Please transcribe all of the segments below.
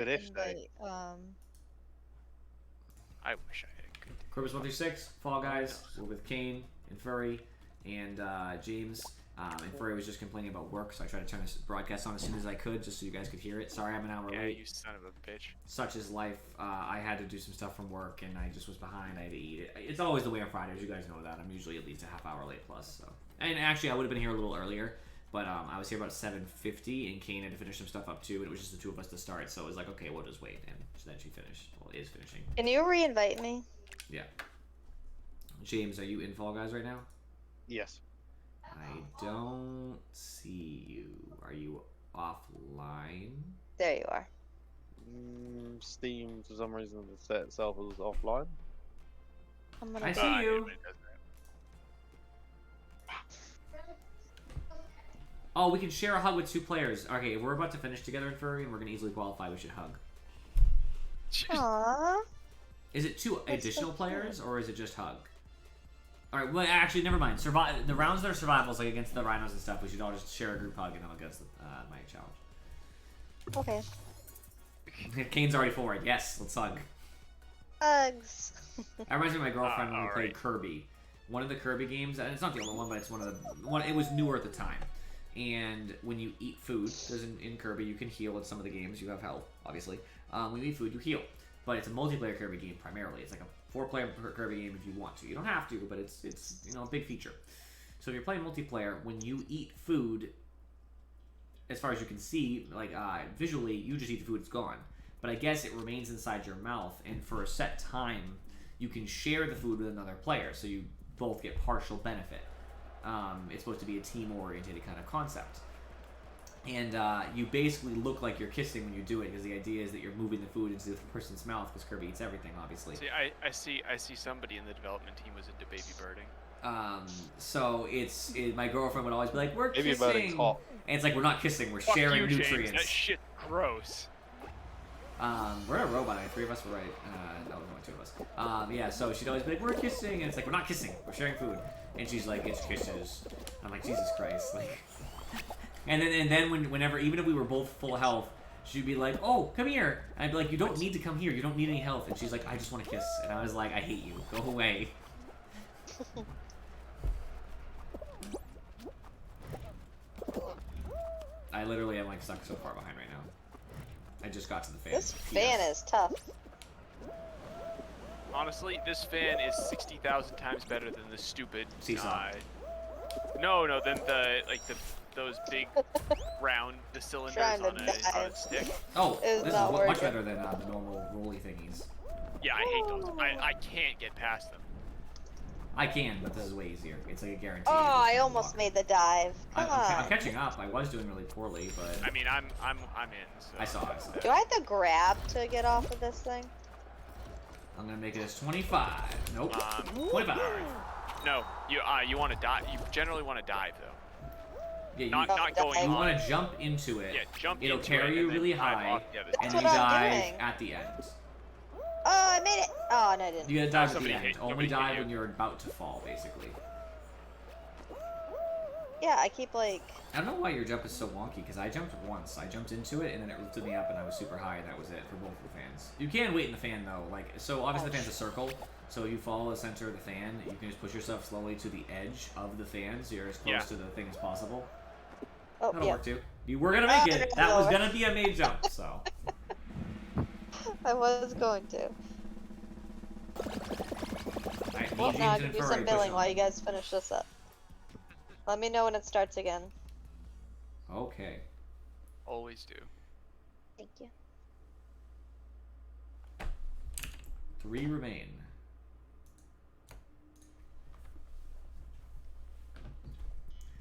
Finish day. invite. I wish I had good. Corpus 1 through 6, Fall Guys. We're with Kane and Furry and James. And Furry was just complaining about work, so I tried to turn this broadcast on as soon as I could, just so you guys could hear it. Sorry, I'm an hour Yeah, late. you son of a bitch. Such is life. I had to do some stuff from work, and I just was behind. I had to eat it. It's always the way on Fridays. You guys know that. I'm usually at least a half hour late plus. So, and actually, I would have been here a little earlier, but I was here about 7:50, and Kane had to finish some stuff up too, and it was just the two of us to start. So it was like, okay, we'll just wait, and then she finished. Well, is finishing. Can you re-invite me? Yeah. James, are you in Fall Guys right now? Yes. I don't see you. Are you offline? There you are. Steam, for some reason, has set itself as offline. I'm I gonna. see you. It doesn't. Oh, we can share a hug with two players. Okay, if we're about to finish together in Furry and we're gonna easily qualify, we should hug. Aww. Is it two That's so additional cute. players or is it just hug? Alright, well, actually, never mind. The rounds that are survivals, like against the rhinos and stuff, we should all just share a group hug and then I'll get my challenge. Okay. Kane's already forward. Yes, let's hug. Hugs. That reminds me of my girlfriend when we all played right. Kirby. One of the Kirby games, and it's not the only one, but it's one of the one. It was newer at the time. And when you eat food, because in Kirby you can heal in some of the games. You have health, obviously. When you eat food, you heal. But it's a multiplayer Kirby game primarily. It's like a 4-player Kirby game if you want to. You don't have to, but it's a big feature. So if you're playing multiplayer, when you eat food, as far as you can see, like visually, you just eat the food, it's gone. But I guess it remains inside your mouth, and for a set time, you can share the food with another player, so you both get partial benefit. It's supposed to be a team-oriented kind of concept. And you basically look like you're kissing when you do it, because the idea is that you're moving the food into the person's mouth, because Kirby eats everything, obviously. See, I see somebody in the development team was into baby birding. So my girlfriend would always be like, "We're Baby kissing," birding's hot. and it's like we're not kissing, we're Fuck sharing you, James. nutrients. That shit gross. We're a robot. I think 3 of us were right. No, only 2 of us. Yeah, so she'd always be like, "We're kissing," and it's like, "We're not kissing. We're sharing food." And she's like, "It's kisses." I'm like, Jesus Christ, like. And then whenever, even if we were both full health, she'd be like, "Oh, come here." And I'd be like, "You don't need to come here. You don't need any health." And she's like, "I just want to kiss." And I was like, "I hate you. Go away." I literally am like stuck so far behind right now. I just got to the fan. This fan is tough. Honestly, this fan is 60,000 times better than the stupid. Seesaw. No, than those big round cylinders Trying to on a stick. Oh, It's this is not much working. better than the normal rolly thingies. Yeah, I hate those. I can't get past them. I can, but this is way easier. It's like a guarantee. Oh, It's I just almost walk. made the dive. Come I'm on. catching up. I was doing really poorly, but I mean, I'm in. So. I saw it. Do I have to grab to get off of this thing? I'm gonna make it as 25. Nope. 25. No, you want to dive. You generally want to dive though. Yeah, you, Not dive. going you on. want to jump into it. Yeah, jump It'll into carry it you and then really dive high, off the other and That's then you what I'm dive doing. at the end. Oh, I made it. Oh, no, I didn't. You gotta dive at the Somebody end. hit- Only somebody hit dive you. when you're about to fall, basically. Yeah, I keep like. I don't know why your jump is so wonky, because I jumped once. I jumped into it, and then it lifted me up, and I was super high, and that was it for both of the fans. You can wait in the fan, though. Like, so obviously the fan's a circle, so you follow the center of the fan. You can just push yourself slowly to the edge of the fan, so you're as close Yeah. to the thing as possible. Oh, That'll yeah. work, too. You were gonna make it. That was gonna be a made jump, so. I was going to. Alright, Well, me, now I James, can and do Furry, some push billing on. while you guys finish this up. Let me know when it starts again. Okay. Always do. Thank you. 3 remain.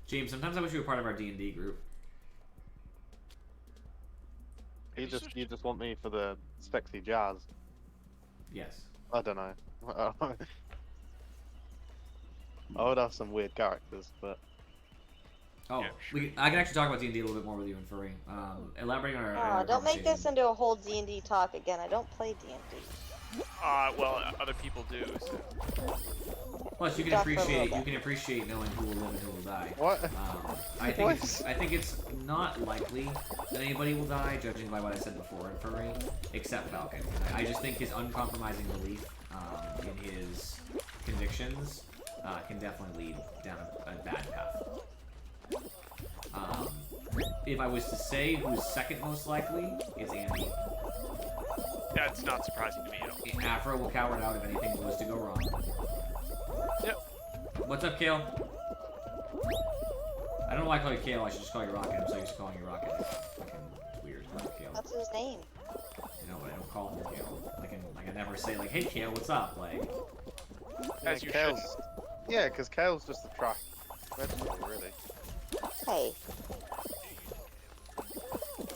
James, sometimes I wish you were part of our D&D group. You just want me for the sexy jazz. Yes. I don't know. I would have some weird characters, but Oh, Yeah, sure. I can actually talk about D&D a little bit more with you and Furry. Elaborating on our Oh, don't make this conversation. into a whole D&D talk again. I don't play D&D. Well, other people do. So. Plus, you can Stop for a little appreciate knowing who will live and who will die. What? I think it's not likely that anybody will die, judging by what I said before in Furry, except Falcon. I just think his uncompromising belief in his convictions can definitely lead down a bad path. If I was to say who's second most likely, it's Andy. That's not surprising to me at all. Afro will cower out if anything was to go wrong. Yep. What's up, Kale? I don't know why I call you Kale. I should just call you Rocket. I'm so used to calling you Rocket. It's fucking weird. Kale. That's his name. You know, but I don't call him Kale. Like I never say like, "Hey, Kale, what's up?" Like. As you Kale's, should. yeah, because Kale's just a trash vegetable, really. Hey.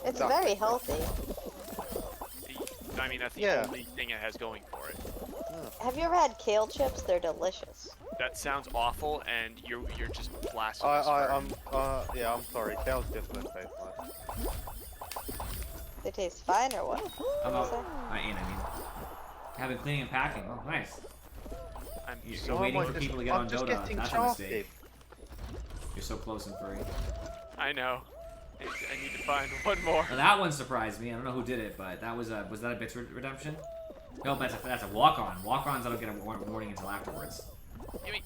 It's Exactly. very healthy. I mean, that's the Yeah. only thing it has going for it. Have you ever had kale chips? They're delicious. That sounds awful, and you're just blasphemous. I'm sorry. Kale's just gonna taste like. They taste fine or what? I'm What is out. I mean, have been cleaning and packing. Oh, nice. I'm You're so waiting for people to get on just Dota. getting That's a mistake. You're so close and Furry. I know. I need to find one more. Now, that one surprised me. I don't know who did it, but that was that a Bits Redemption? No, that's a walk-on. Walk-ons I don't get a warning until afterwards. Gimme.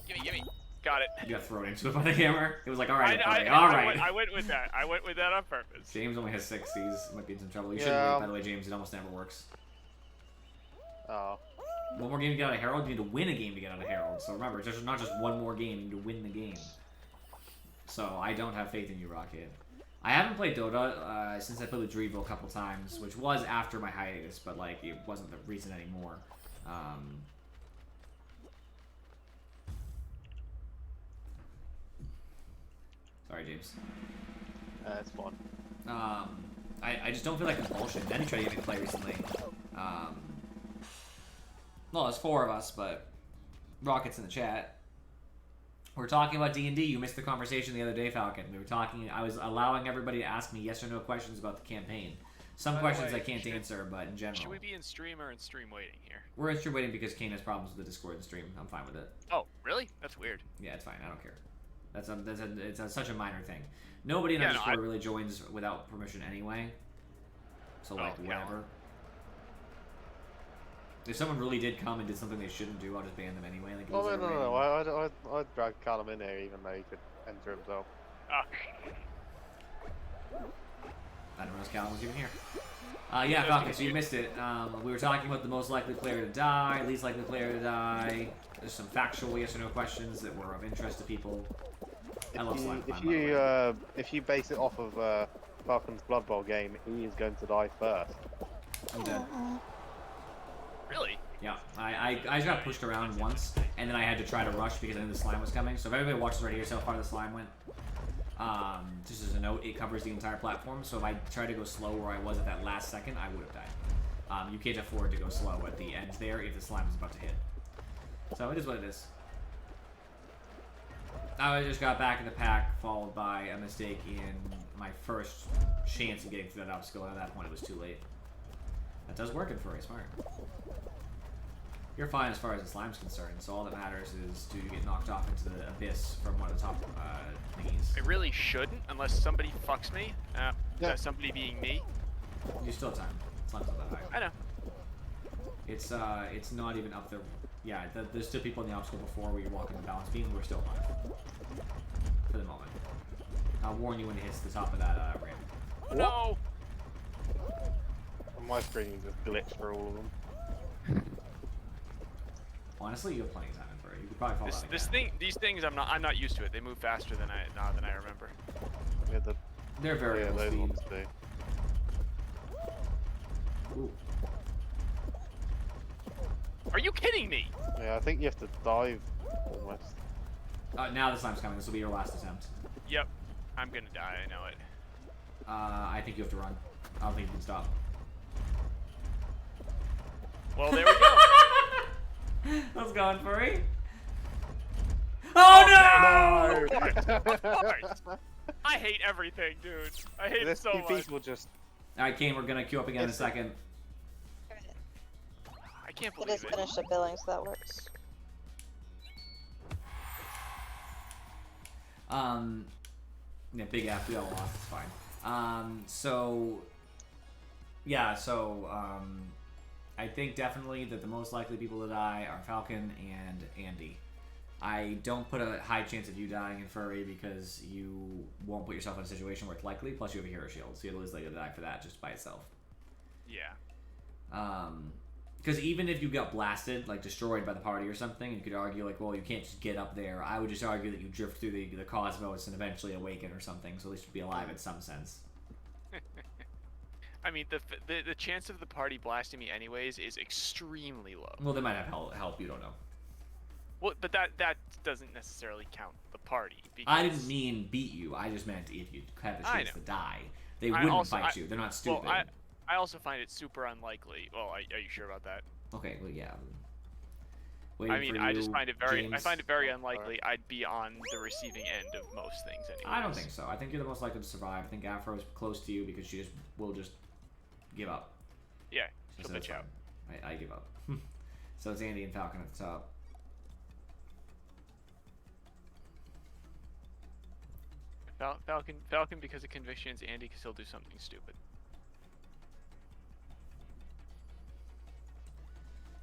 Got it. You got thrown into it by the hammer. It was like, all right, I I went with that. I went with that on purpose. James only has 6. He might be in some trouble. You Yeah. shouldn't wait, by the way, James. It almost never works. Oh. One more game to get out of Herald. You need to win a game to get out of Herald. So remember, it's not just one more game. You need to win the game. So I don't have faith in you, Rocket. I haven't played Dota since I played with Dreeville a couple times, which was after my hiatus, but like it wasn't the reason anymore. Sorry, James. It's fun. I just don't feel like compulsion. Then he tried to get me to play recently. Well, there's 4 of us, but Rocket's in the chat. We're talking about D&D. You missed the conversation the other day, Falcon. We were talking. I was allowing everybody to ask me yes or no questions about the campaign. Some By the questions way, I can't answer, but in general. Should we be in stream or in stream waiting here? We're in stream waiting because Kane has problems with the Discord and stream. I'm fine with it. Oh, really? That's weird. Yeah, it's fine. I don't care. It's such a minor thing. Nobody in our Discord really joins without permission anyway. So like whatever. If someone really did come and did something they shouldn't do, I'll just ban them anyway. Like, Oh no! I'd drag Callum in there even though he could enter himself. Ah. I don't know if Callum was even here. Yeah, Falcon, so you missed it. We were talking about the most likely player to die, least likely player to die. There's some factual yes or no questions that were of interest to people. I love Slime Climb, if you base it off of Falcon's Blood Bowl game, he is going to die first. I'm dead. Really? Yeah, I just got pushed around once, and then I had to try to rush because I knew the slime was coming. So if everybody watches right here, see how far the slime went. Just as a note, it covers the entire platform, so if I tried to go slow where I was at that last second, I would have died. You can't afford to go slow at the end there if the slime is about to hit. So it is what it is. I just got back in the pack, followed by a mistake in my first chance of getting through that obstacle, and at that point it was too late. That does work in Furry, smart. You're fine as far as the slime's concerned, so all that matters is do you get knocked off into the abyss from one of the top thingies. I really shouldn't, unless somebody fucks me. Yeah. Somebody being me. You still have time. Slime's not that high. I know. It's not even up there. Yeah, there's still people in the obstacle before where you're walking the balance beam. We're still alive. For the moment. I'll warn you when it hits the top of that ramp. No! My screen just glitched for all of them. Honestly, you have plenty of time in Furry. You could probably fall out These things, I'm not used to it. They move faster than I remember. Yeah, They're variable those speed. ones do. Ooh. Are you kidding me? Yeah, I think you have to dive almost. Now the slime's coming. This will be your last attempt. Yep. I'm gonna die, I know it. I think you have to run. I don't think you can stop. Well, there we go. Let's go on, Furry. Oh no! Christ. I hate everything, dude. I hate it so much. People just. Alright, Kane, we're gonna queue up again in a second. can't It believe is finished at billing, so that works. Yeah, big F, we all lost, it's fine. I think definitely that the most likely people to die are Falcon and Andy. I don't put a high chance of you dying in Furry because you won't put yourself in a situation where it's likely, plus you have a hero shield, so you're less likely to die for that just by itself. Yeah. Because even if you got blasted, like destroyed by the party or something, you could argue like, well, you can't just get up there. I would just argue that you drift through the cosmos and eventually awaken or something, so at least you'd be alive in some sense. I mean, the chance of the party blasting me anyways is extremely low. Well, they might have help. You don't know. Well, but that doesn't necessarily count the party. Because I didn't mean beat you. I just meant if you had the chance to die, they wouldn't fight you. They're not stupid. Well, I also find it super unlikely. Well, are you sure about that? Okay. Well, yeah. I mean, I just find it very. I find it very unlikely I'd be on the receiving end of most things. Anyways. I don't think so. I think you're the most likely to survive. I think Afro's close to you because she will just give up. Yeah, she'll bitch out. I give up. So it's Andy and Falcon at the top. Falcon because of convictions. Andy because he'll do something stupid.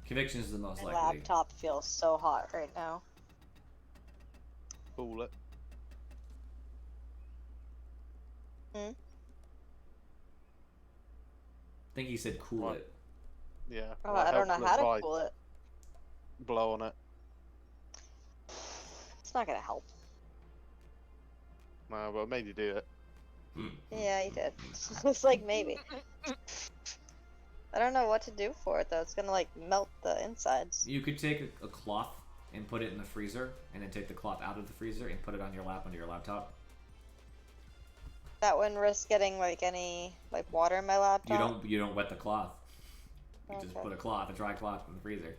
Convictions is the most My likely. laptop feels so hot right now. Cool it. Hmm? I think he said cool What? it. Yeah. Oh, my I don't know helpful how to advice, cool it. Blow on it. It's not gonna help. No, well, maybe do it. Yeah, you did. It's like maybe. I don't know what to do for it though. It's gonna like melt the insides. You could take a cloth and put it in the freezer, and then take the cloth out of the freezer and put it on your lap under your laptop. That wouldn't risk getting like any like water in my laptop. You don't wet the cloth. You just Okay. put a dry cloth in the freezer.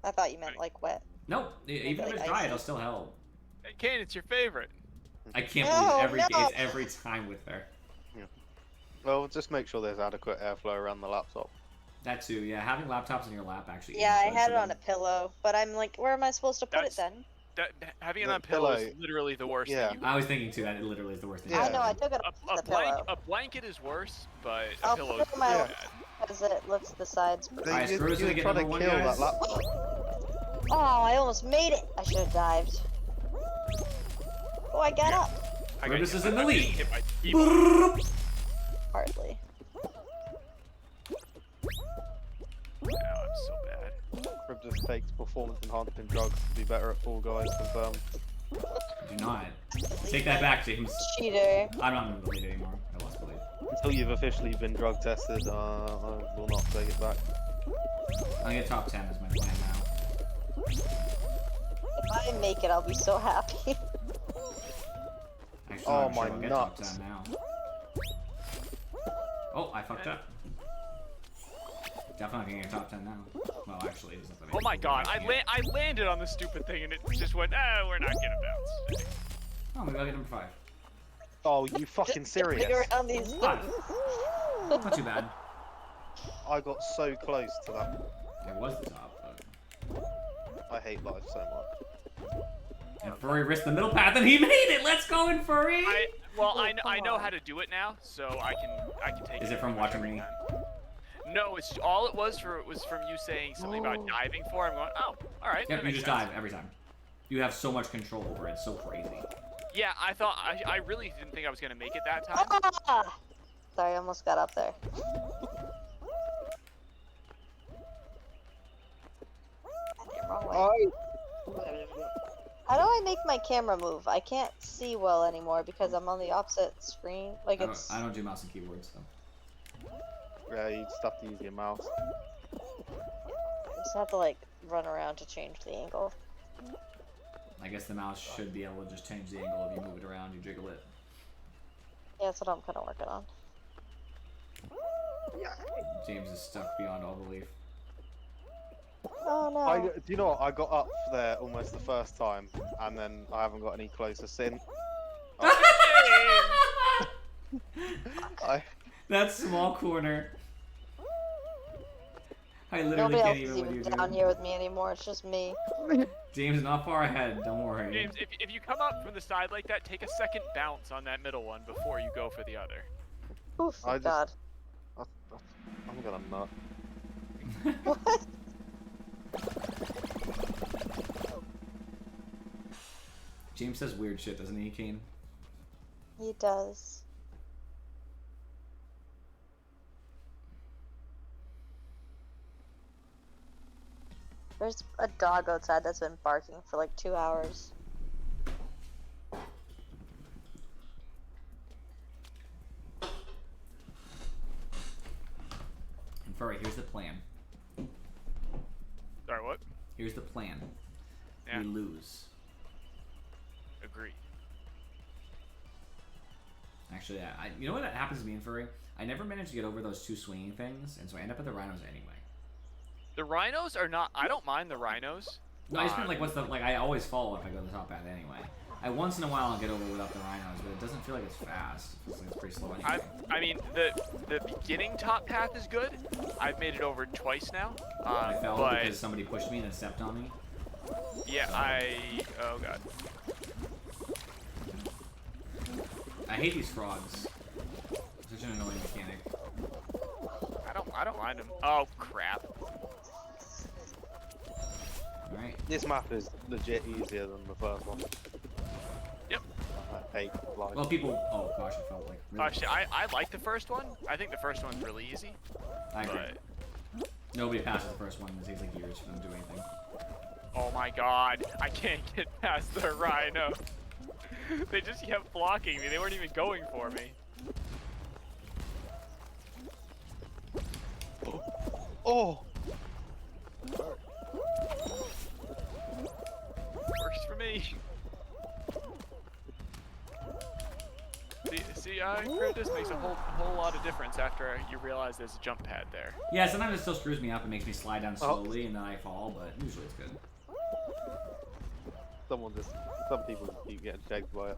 I thought you meant like wet. Nope, even if like it's dry, icy. it'll still help. Hey, Kane, it's your favorite. I can't No, believe no. it's every time with her. Well, just make sure there's adequate airflow around the laptop. That too, yeah. Having laptops in your lap actually. Yeah, I is good had for it on a them. pillow, but I'm like, where am I supposed to put it then? Having it The on pillow is pillow. literally the worst Yeah. thing. I was thinking too. That literally is the worst thing. Yeah. I know, I took it off the pillow A blanket is worse, but a I'll pillow put is it on my pretty lap. bad. because it lifts the sides. Alright, You- Screw's you're gonna get trying to number one, kill guys. that laptop. Oh, I almost made it. I should have dived. Oh, I got up. Brutus is in the lead. Hit by keyboard. Hardly. Wow, I'm so bad. Crib just takes performance enhancing drugs to be better at Fall Guys, confirmed. Do not. Take that back, James. Cheater. I'm not in the lead anymore. I lost the lead. Until you've officially been drug tested, I will not take it back. I'll get top 10 is my plan now. If I make it, I'll be so happy. Actually, Oh, I'm sure my I'll get top nuts. 10 now. Oh, I fucked up. Definitely not gonna get top 10 now. Well, actually, there's nothing. Oh my god, I landed on the stupid thing and it just went, we're not gonna bounce. Oh, maybe I'll get number 5. Oh, you fucking serious? Figure around these Five. things. Not too bad. I got so close to that. It was the top, but... I hate life so much. And Furry risked the middle path, and he made it! Let's go in, Furry! I know how to do it now, so I can take it. Is it from pretty much watching every me? time. No, it's all it was from you saying something about diving for. I'm going, oh, all right. Yep, that you makes just sense. dive every time. You have so much control over it. It's so crazy. Yeah, I thought I really didn't think I was gonna make it that time. Ah! Sorry, I almost got up there. Wrong way. How do I make my camera move? I can't see well anymore because I'm on the opposite screen. Like it's. I don't do mouse and keyboards, though. Yeah, you just have to use your mouse. I just have to like run around to change the angle. I guess the mouse should be able to just change the angle if you move it around, you jiggle it. Yeah, that's what I'm kind of working on. James is stuck beyond all belief. Oh no. Do you know what? I got up there almost the first time, and then I haven't got any closer since. That small corner. I literally Nobody can't else even is with you, even down dude. here with me anymore. It's just me. James is not far ahead. Don't worry. James, if you come up from the side like that, take a second bounce on that middle one before you go for the other. Oh, thank God. I'm gonna nut. What? James says weird shit, doesn't he, Kane? He does. There's a dog outside that's been barking for like 2 hours. And Furry, here's the plan. Sorry, what? Here's the plan. Yeah. We lose. Agree. Actually, yeah. You know what happens to me in Furry? I never manage to get over those two swinging things, and so I end up at the rhinos anyway. The rhinos are not. I don't mind the rhinos. No, I just mean like I always fall if I go to the top path anyway. Once in a while I'll get over without the rhinos, but it doesn't feel like it's fast. It feels like it's pretty slow anyway. I mean, the beginning top path is good. I've made it over twice now. I fell but because somebody pushed me and then stepped on me. yeah, oh God. I hate these frogs. Such an annoying mechanic. I don't mind them. Oh crap. Alright. This map is legit easier than the first one. Yep. I hate flying. Well, people. Oh gosh, it felt like. Really Actually, I like the first one. I think the first one's really easy. I agree. But Nobody passes the first one. It takes like years for them to do anything. oh my God, I can't get past the rhino. They just kept blocking me. They weren't even going for me. Oh! Works for me. See, Curtis makes a whole lot of difference after you realize there's a jump pad there. Yeah, sometimes it still screws me up and makes me slide down slowly and then I fall, but usually it's good. Some people just keep getting shagged by it.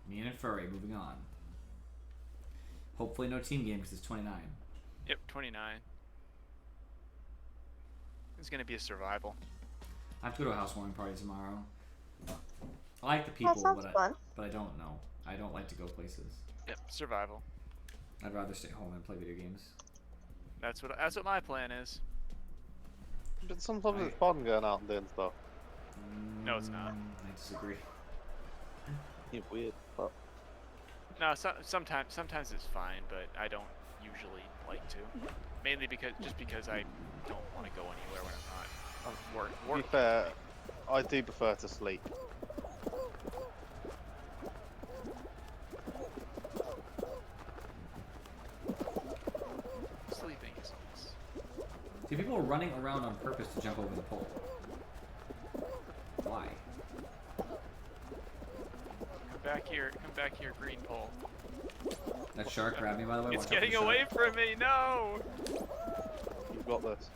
Me and Furry, moving on. Hopefully no team game because it's 29. Yep, 29. It's gonna be a survival. I have to go to a housewarming party tomorrow. I like the people, That sounds fun. but I don't know. I don't like to go places. Yep, survival. I'd rather stay home and play video games. That's what my plan is. But sometimes it's fun going out and doing stuff. No, it's not. I disagree. You're weird, but No, sometimes it's fine, but I don't usually like to. Mainly because I don't want to go anywhere when I'm not to be working. fair, I do prefer to sleep. Sleeping is nice. See, people are running around on purpose to jump over the pole. Why? Come back here, green pole. That shark grabbed me, by the way. It's Watch out for getting the away shark. from me. No. You've got this.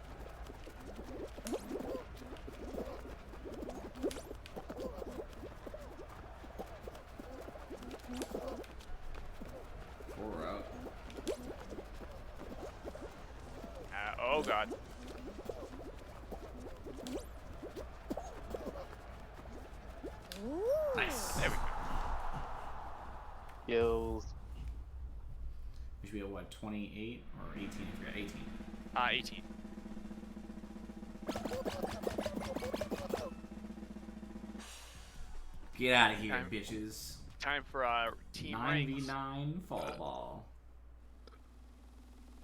Four out. Oh God. Nice. There we go. Gills. We should be at what, 28 or 18? I forgot. 18. 18. Get out of here, bitches. Time for team 9v9 rings. fall ball.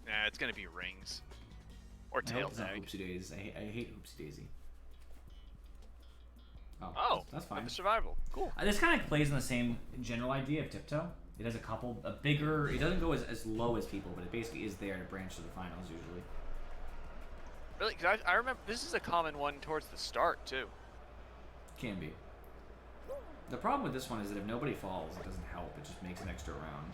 Nah, it's gonna be rings. Or I tail hope it's not tag. Oopsie Daisy. I hate Oopsie Daisy. Oh, that's fine. The survival. Cool. This kind of plays in the same general idea of Tiptoe. It has a bigger, it doesn't go as low as people, but it basically is there to branch to the finals usually. Really? Because I remember this is a common one towards the start too. Can be. The problem with this one is that if nobody falls, it doesn't help. It just makes an extra round.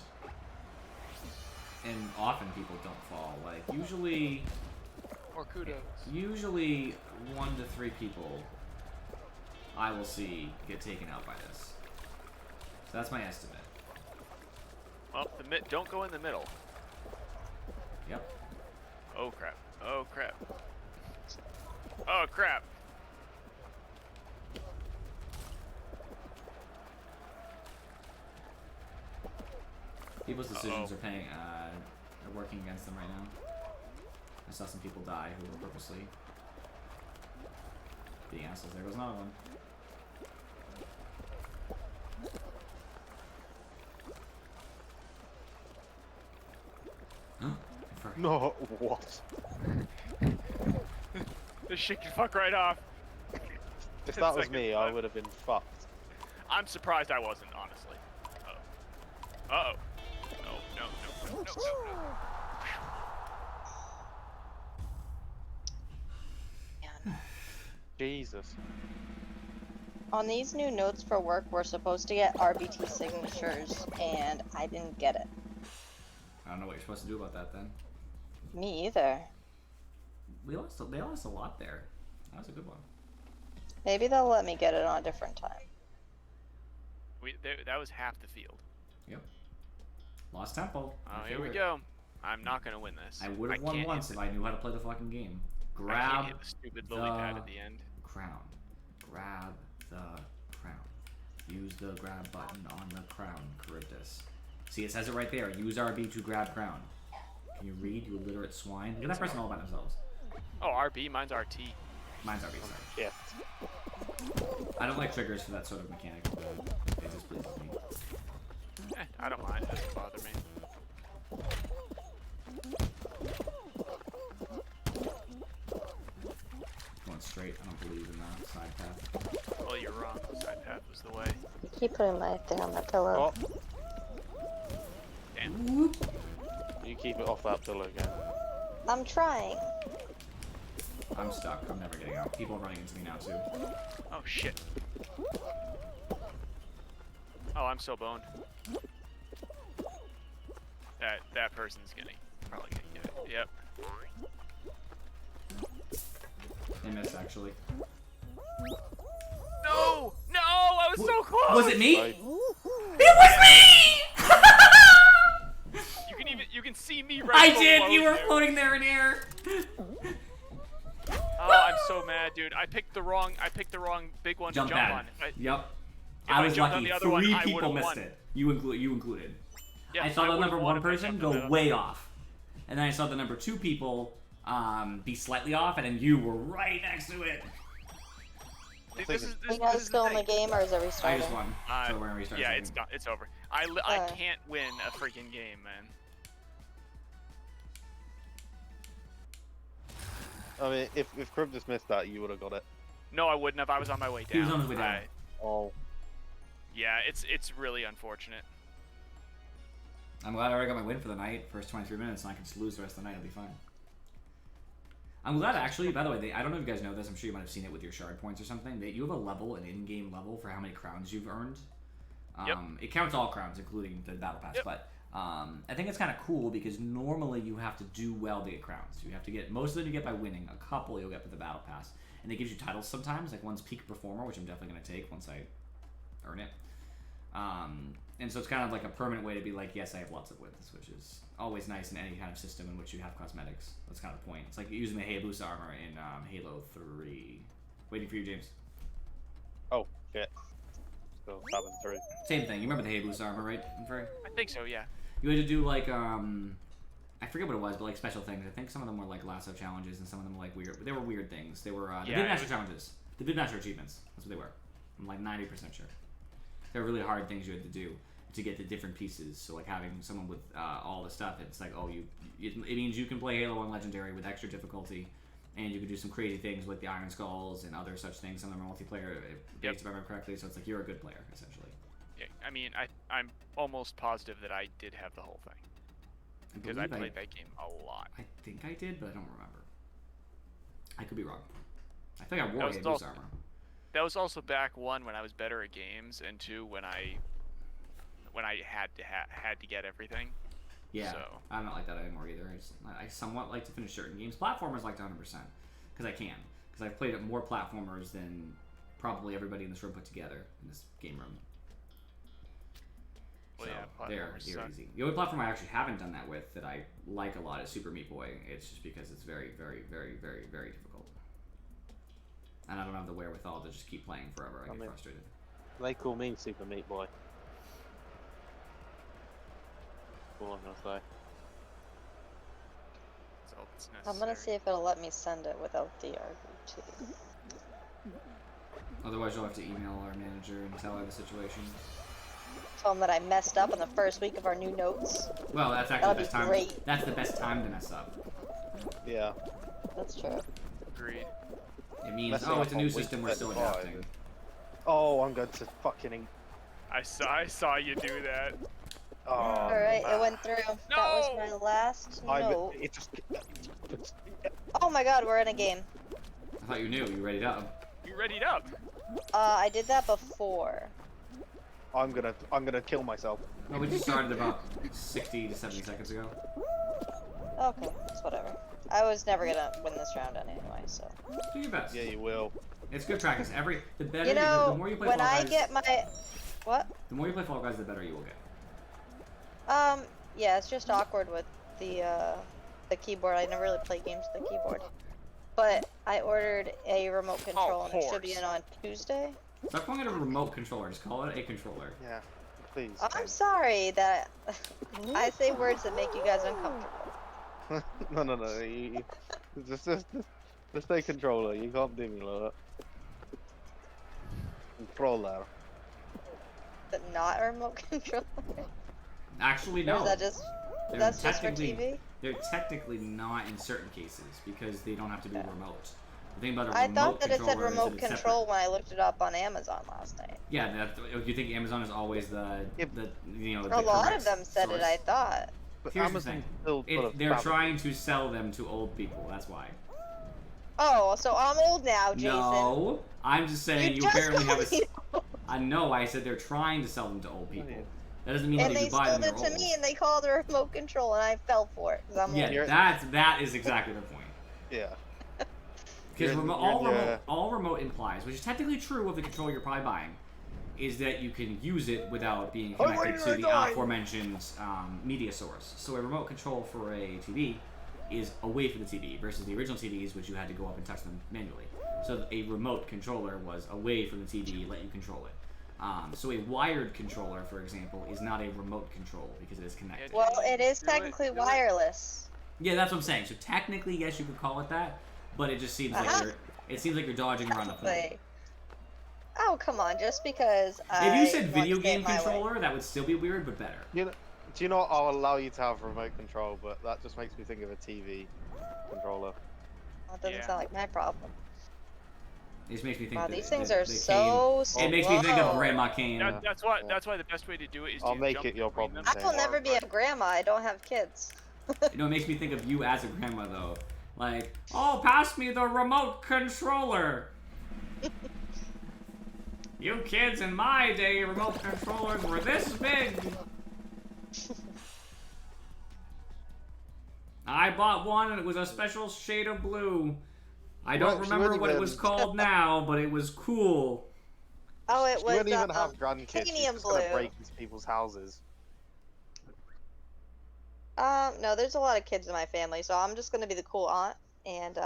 And often people don't fall. Like, usually Or kudos. Usually 1 to 3 people I will see get taken out by this. So that's my estimate. Well, don't go in the middle. Yep. Oh crap. Oh crap. Oh crap. People's decisions are working against them right now. I saw some people die who were purposely being assholes. There goes another one. No, what? This shit can fuck right off. If 10 that was seconds me, I left. would have been fucked. I'm surprised I wasn't, honestly. Uh-oh. Uh-oh. No. Jesus. On these new notes for work, we're supposed to get RBT signatures, and I didn't get it. I don't know what you're supposed to do about that then. Me either. They lost a lot there. That was a good one. Maybe they'll let me get it on a different time. That was half the field. Yep. Lost tempo. Oh, My here we favorite. go. I'm not gonna win this. I would have won can't once hit if I knew how to play the fucking game. I can't Grab hit the stupid lily pad at the end. crown. Grab the crown. Use the grab button on the crown, Charybdis. See, it says it right there. Use RB to grab crown. Can you read, you illiterate swine? Look at that person all by themselves. Oh, RB, mine's RT. Mine's RB, sorry. Yeah. I don't like triggers for that sort of mechanic, but it just pleases me. I don't mind. It doesn't bother me. Going straight, I don't believe in that side path. Well, you're wrong. Side path was the way. Keep putting my thing on my pillow. Oh, Damn. you keep it off that pillow again. I'm trying. I'm stuck. I'm never getting out. People are running into me now, too. Oh, shit. Oh, I'm so boned. That person's probably gonna get it. Yep. They missed, actually. No! No! I was so close! Was it me? Like, It was me! You can see me right I below did! You were there. floating there in air! Oh, I'm so mad, dude. I picked the wrong big one Jump to jump pad. on. Yep. I I was jumped on lucky. the other one, 3 I people would've missed won. it. You included. Yeah, I saw the would've number won 1 if I person jumped on go the way off. And then I saw the number 2 people be slightly off, and then you were right next to it. This is Are you guys the still in the thing. game, or is it I restarting? just won. So we're gonna restart. Yeah, second. it's over. I can't win a freaking game, man. I mean, if Charybdis missed that, you would have got it. No, I wouldn't have. I was on my way down. He was on his way down. Oh. Yeah, it's really unfortunate. I'm glad I already got my win for the night. First 23 minutes, and I can just lose the rest of the night. It'll be fine. I'm glad, actually, by the way, I don't know if you guys know this. I'm sure you might have seen it with your shard points or something. That you have a level, an in-game level, for how many crowns you've earned. Yep. It counts all crowns, including the battle pass. Yep. But I think it's kind of cool because normally you have to do well to get crowns. You have to get most of them you get by winning. A couple you'll get with the battle pass, and it gives you titles sometimes. Like one's peak performer, which I'm definitely going to take once I earn it. And so it's kind of like a permanent way to be like, yes, I have lots of wins, which is always nice in any kind of system in which you have cosmetics. That's kind of the point. It's like using the Hayabusa armor in Halo 3. Waiting for you, James. Oh, shit. Still tabbing through. Same thing. You remember the Hayabusa armor, right? Frey? I think so, yeah. You had to do like, I forget what it was, but like special things. I think some of them were like lasso challenges and some of them were like weird. They were weird things. They were the Yeah, Big it Master was- challenges. The Big Master achievements. That's what they were. I'm like 90% sure. They were really hard things you had to do to get the different pieces. So like having someone with all the stuff, it's like, oh, it means you can play Halo 1 Legendary with extra difficulty, and you can do some crazy things with the Iron Skulls and other such things. Some of them are multiplayer based, if I remember correctly. So it's like you're a good player essentially. Yeah, I mean, I'm almost positive that I did have the whole thing because I played that game a lot. I think I did, but I don't remember. I could be wrong. I think I wore That was Hayabusa also- armor. That was also back one when I was better at games, and two when I had to get everything. Yeah, So. I'm not like that anymore either. I somewhat like to finish certain games. Platformers like to 100%, because I can. Because I've played more platformers than probably everybody in this room put together in this game room. Well, So yeah, they're platformers suck. easy. The only platform I actually haven't done that with that I like a lot is Super Meat Boy. It's just because it's very, very, very, very, very difficult. And I don't have the wherewithal to just keep playing forever. I get frustrated. They call me Super Meat Boy. All I'm gonna say. That's all that's I'm gonna see necessary. if it'll let me send it without the RGT. Otherwise, you'll have to email our manager and tell her the situation. Tell them that I messed up in the first week of our new notes. Well, that's actually That'll the best be time. great. That's the best time to mess up. Yeah. That's true. Agreed. It means, Messing oh, up it's a on new week system. We're still 35. adapting. Oh, I'm going to fucking. I saw you do that. Oh. Alright, it went through. That was No! my last note. It just. Oh my god, we're in a game. I thought you knew. You ready up? You readied up. I did that before. I'm gonna kill myself. Well, we just started about 60 to 70 seconds ago. Okay, it's whatever. I was never gonna win this round anyway, so. Do your best. Yeah, you will. It's good practice. The better, You know, the more you play when Fall I Guys, get my... What? the more you play Fall Guys, the better you will get. Yeah, it's just awkward with the keyboard. I never really play games with the keyboard. But I ordered a remote control and it should be in on Tuesday. Stop calling it a remote controller. Just call it a controller. Yeah. Please. I'm sorry that I say words that make you guys uncomfortable. No. You just stay controller. You can't do me like that. Controller. But not a remote controller? Actually, Or no. is that just... They're That's just for technically- TV? They're technically not in certain cases because they don't have to be remote. The thing about a I remote thought that it said controller is remote that it's control separate. when I looked it up on Amazon last night. Yeah, you think Amazon is always the you know the A lot correct of them said source. it, I thought. But Here's the Amazon's thing. still full of They're fabric. trying to sell them to old people. That's why. Oh, so I'm old now, Jason. No, I'm just saying you just apparently have called a. me I know. I said they're trying to sell them to old people. Yeah. That doesn't mean And that they you buy sold them. it They're to old. me and they called it a remote control and I fell for it. Cause I'm Yeah, old. You're- that is exactly the point. Yeah. Because You're- all remote implies, which is technically true of the controller you're probably buying, is that you can use it without being Oh, connected wait, to I the died. aforementioned media source. So a remote control for a TV is away from the TV versus the original TVs, which you had to go up and touch them manually. So a remote controller was away from the TV, let you control it. So a wired controller, for example, is not a remote control because it is connected. Yeah. Well, it is Do it, technically do it. wireless. Yeah, that's what I'm saying. So technically, yes, you could call it that, but it just seems like you're dodging around the point. Like, oh, come on, just because If you said want video to get game my way. controller, that would still be weird, but better. Do you know what? I'll allow you to have remote control, but that just makes me think of a TV controller. Well, it doesn't Yeah. sound like my problem. It just makes me think Wow, that these things that are the so Kane, slow. it makes me think of Grandma Kane. That's why the best way to do it is I'll to make jump it your between problem, them. I will Or- never be a grandma. I don't have kids. You know, it makes me think of you as a grandma, though. Like, oh, pass me the remote controller. You kids in my day, remote controllers were this big. I bought one and it was a special shade of blue. I don't Well, she remember wouldn't what it even- was called now, but it was cool. Oh, it She was wouldn't even have grandkids. She's titanium just gonna blue. break these people's houses. No, there's a lot of kids in my family, so I'm just gonna be the cool aunt. And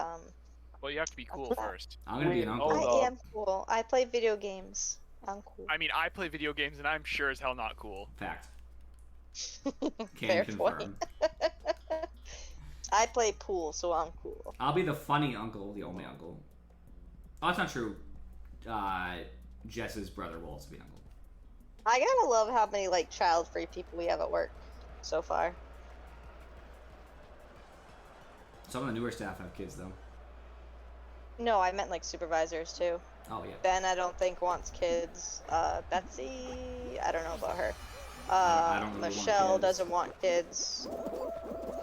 Well, you have to be cool That's first. I'm gonna be an Wait, uncle. Hold I on. am cool. I play video games. I'm cool. I mean, I play video games and I'm sure as hell not cool. Fact. Fair Can point. confirm. I play pool, so I'm cool. I'll be the funny uncle, the only uncle. Oh, that's not true. Jess's brother will also be an uncle. I gotta love how many like child-free people we have at work so far. Some of the newer staff have kids, though. No, I meant like supervisors too. Oh, yeah. Ben, I don't think wants kids. Betsy, I don't know about her. I don't really want Michelle kids. doesn't want kids.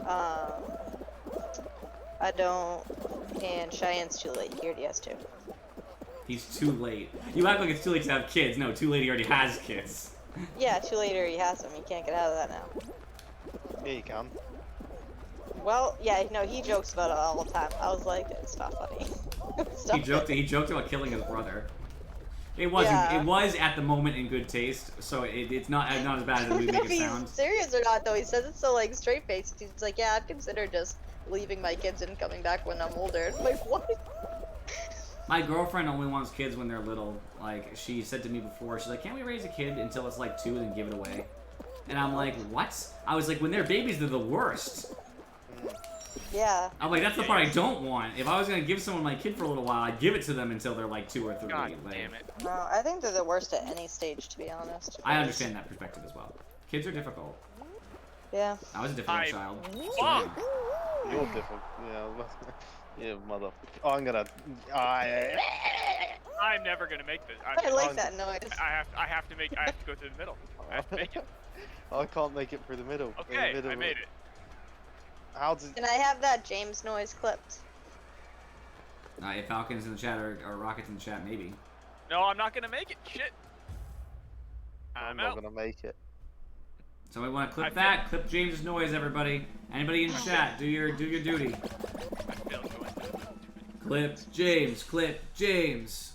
I don't. And Cheyenne's too late. He already has two. He's too late. You act like it's too late to have kids. No, too late he already has kids. Yeah, too late or he has them. You can't get out of that now. Yeah, you can. Well, yeah, no, he jokes about it all the time. I was like, it's not funny. Stop it. He joked about killing his brother. It wasn't. Yeah. It was at the moment in good taste, so it's not as bad as we make If it he's sound. serious or not, though, he says it so like straight faced. He's like, yeah, I've considered just leaving my kids and coming back when I'm older. I'm like, what? My girlfriend only wants kids when they're little. Like, she said to me before, she's like, can't we raise a kid until it's like 2 and then give it away? And I'm like, what? I was like, when they're babies, they're the worst. Yeah. I'm like, that's the part I don't want. If I was gonna give someone my kid for a little while, I'd give it to them until they're like 2 or 3. God Like, damn it. No, I think they're the worst at any stage, to be honest. I understand that perspective as well. Kids are difficult. Yeah. I was a difficult child. Fuck! You're different. Yeah, yeah, mother. Oh, I'm gonna. I'm never gonna make this. I like that noise. I have to go through the middle. I have to make it. I can't make it through the middle. Okay, the middle. I made it. How did? Can I have that James noise clipped? If Falcons in the chat or Rockets in the chat, maybe. No, I'm not gonna make it. Shit. I'm I'm out. not gonna make it. Somebody want to clip I that? Clip James's noise, everybody. Anybody in the chat, do your duty. I failed to go into it. Clip James. Clip James.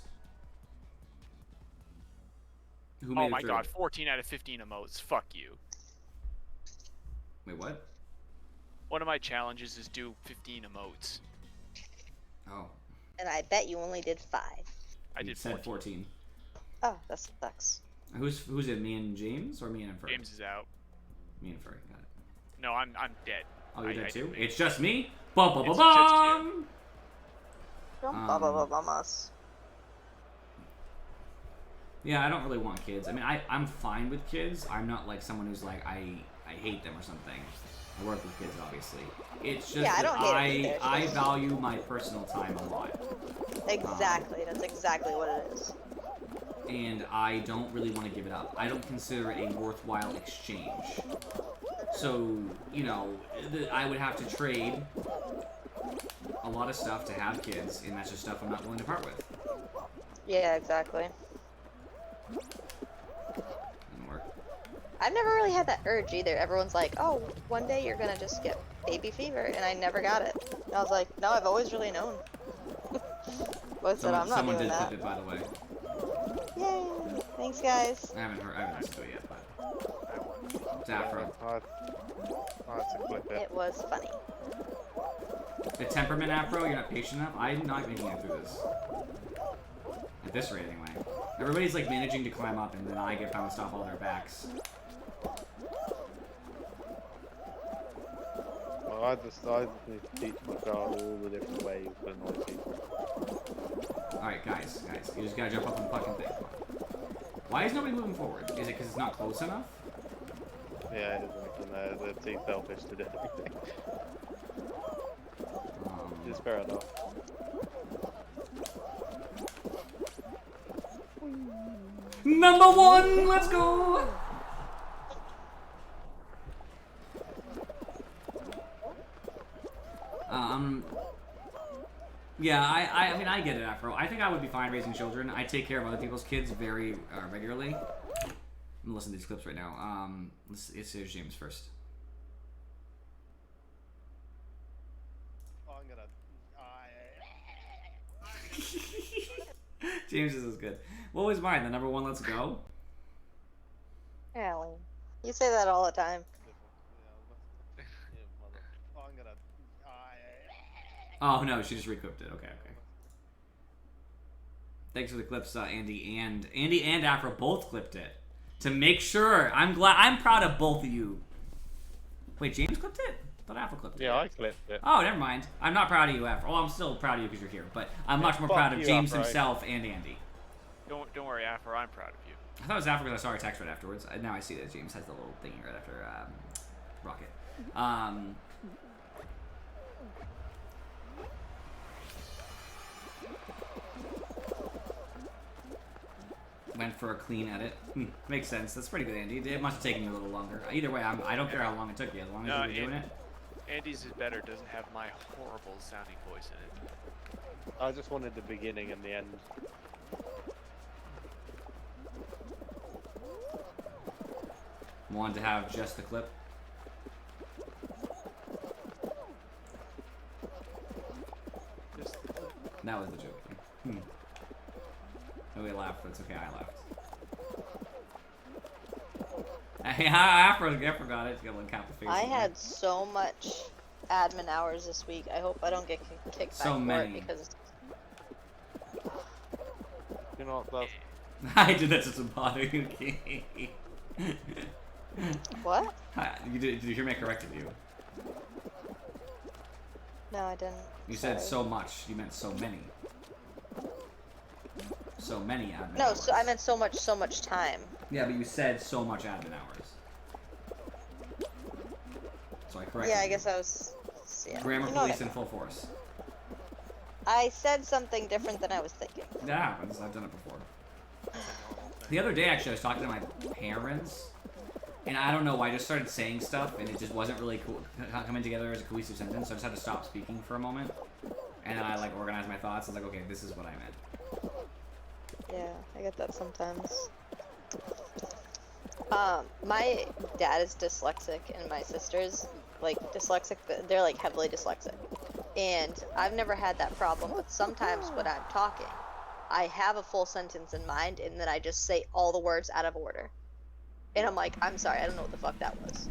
Who made Oh it my through? god, 14 out of 15 emotes. Fuck you. Wait, what? One of my challenges is do 15 emotes. Oh, And I bet you only did 5. I you did said 14. 14. Oh, that sucks. Who's it? Me and James or me and Furry? James is out. Me and Furry. Got it. No, I'm dead. Oh, you're I dead too? didn't make It's just me? Bum bum bum It's just bum! Don't blah blah blah blah us. Yeah, I don't really want kids. I mean, I'm fine with kids. I'm not like someone who's like, I hate them or something. I work with kids, obviously. It's just Yeah, I that don't hate them either. I value my personal time a lot. Exactly. That's exactly what it is. And I don't really want to give it up. I don't consider it a worthwhile exchange. So, you know, I would have to trade a lot of stuff to have kids, and that's just stuff I'm not willing to part with. Yeah, exactly. Doesn't work. I've never really had that urge either. Everyone's like, oh, one day you're gonna just get baby fever, and I never got it. And I was like, no, I've always really known. But I said, I'm not Someone doing did that. clip it, by the way. Yay! Thanks, guys. I haven't listened to it yet, but it's Afro. I had to clip it. It was funny. The temperament Afro, you're not patient enough. I'm not making it through this. At this rate, anyway. Everybody's like managing to climb up, and then I get bounced off all their backs. Well, I need to teach my child all the different ways to annoy people. Alright, guys, you just gotta jump up on the fucking thing. Come on. Why is nobody moving forward? Is it because it's not close enough? Yeah, it isn't, and they're too selfish to do anything. It's fair enough. Number 1, let's go! Yeah, I mean, I get it, Afro. I think I would be fine raising children. I take care of other people's kids very regularly. I'm gonna listen to these clips right now. Let's hear James first. Oh, I'm gonna. James is good. What was mine? The number 1, let's go? Alan, you say that all the time. Oh, I'm gonna. Oh no, she just recouped it. Okay. Thanks for the clips, Andy and Afro both clipped it to make sure. I'm proud of both of you. Wait, James clipped it? I thought Afro clipped it. Yeah, I clipped it. Oh, never mind. I'm not proud of you, Afro. Well, I'm still proud of you because you're here, but I'm much more fuck proud of you, James Afro. himself and Andy. Don't worry, Afro. I'm proud of you. I thought it was Afro because I saw her text right afterwards. Now I see that James has the little thingy right after Rocket. Went for a clean edit. Makes sense. That's pretty good, Andy. It must have taken you a little longer. Either way, I don't care how long it took you, as long as you were doing it. Andy's is better. Doesn't have my horrible sounding voice in it. I just wanted the beginning and the end. Wanted to have just the clip. That was the joke. Nobody laughed, but it's okay. I laughed. Hey, Afro got it. She got a little cap of face. I had so much admin hours this week. I hope I don't get kicked So back many. for it because You know what? That's, I did that to somebody. Okay. what? Did you hear me? I corrected you. No, I didn't. You said Sorry. so much. You meant so many. So many admin No, hours. so I meant so much time. Yeah, but you said so much admin hours. So I corrected Yeah, I you. guess I was. Yeah. Grammar You know what police I in meant. full force. I said something different than I was thinking. That happens. I've done it before. It's a normal thing. The other day, actually, I was talking to my parents, and I don't know why I just started saying stuff, and it just wasn't really coming together as a cohesive sentence. So I just had to stop speaking for a moment, and then I like organized my thoughts. I was like, okay, this is what I meant. Yeah, I get that sometimes. My dad is dyslexic and my sister's like dyslexic, but they're like heavily dyslexic. And I've never had that problem, but sometimes when I'm talking, I have a full sentence in mind and then I just say all the words out of order. And I'm like, I'm sorry, I don't know what the fuck that was.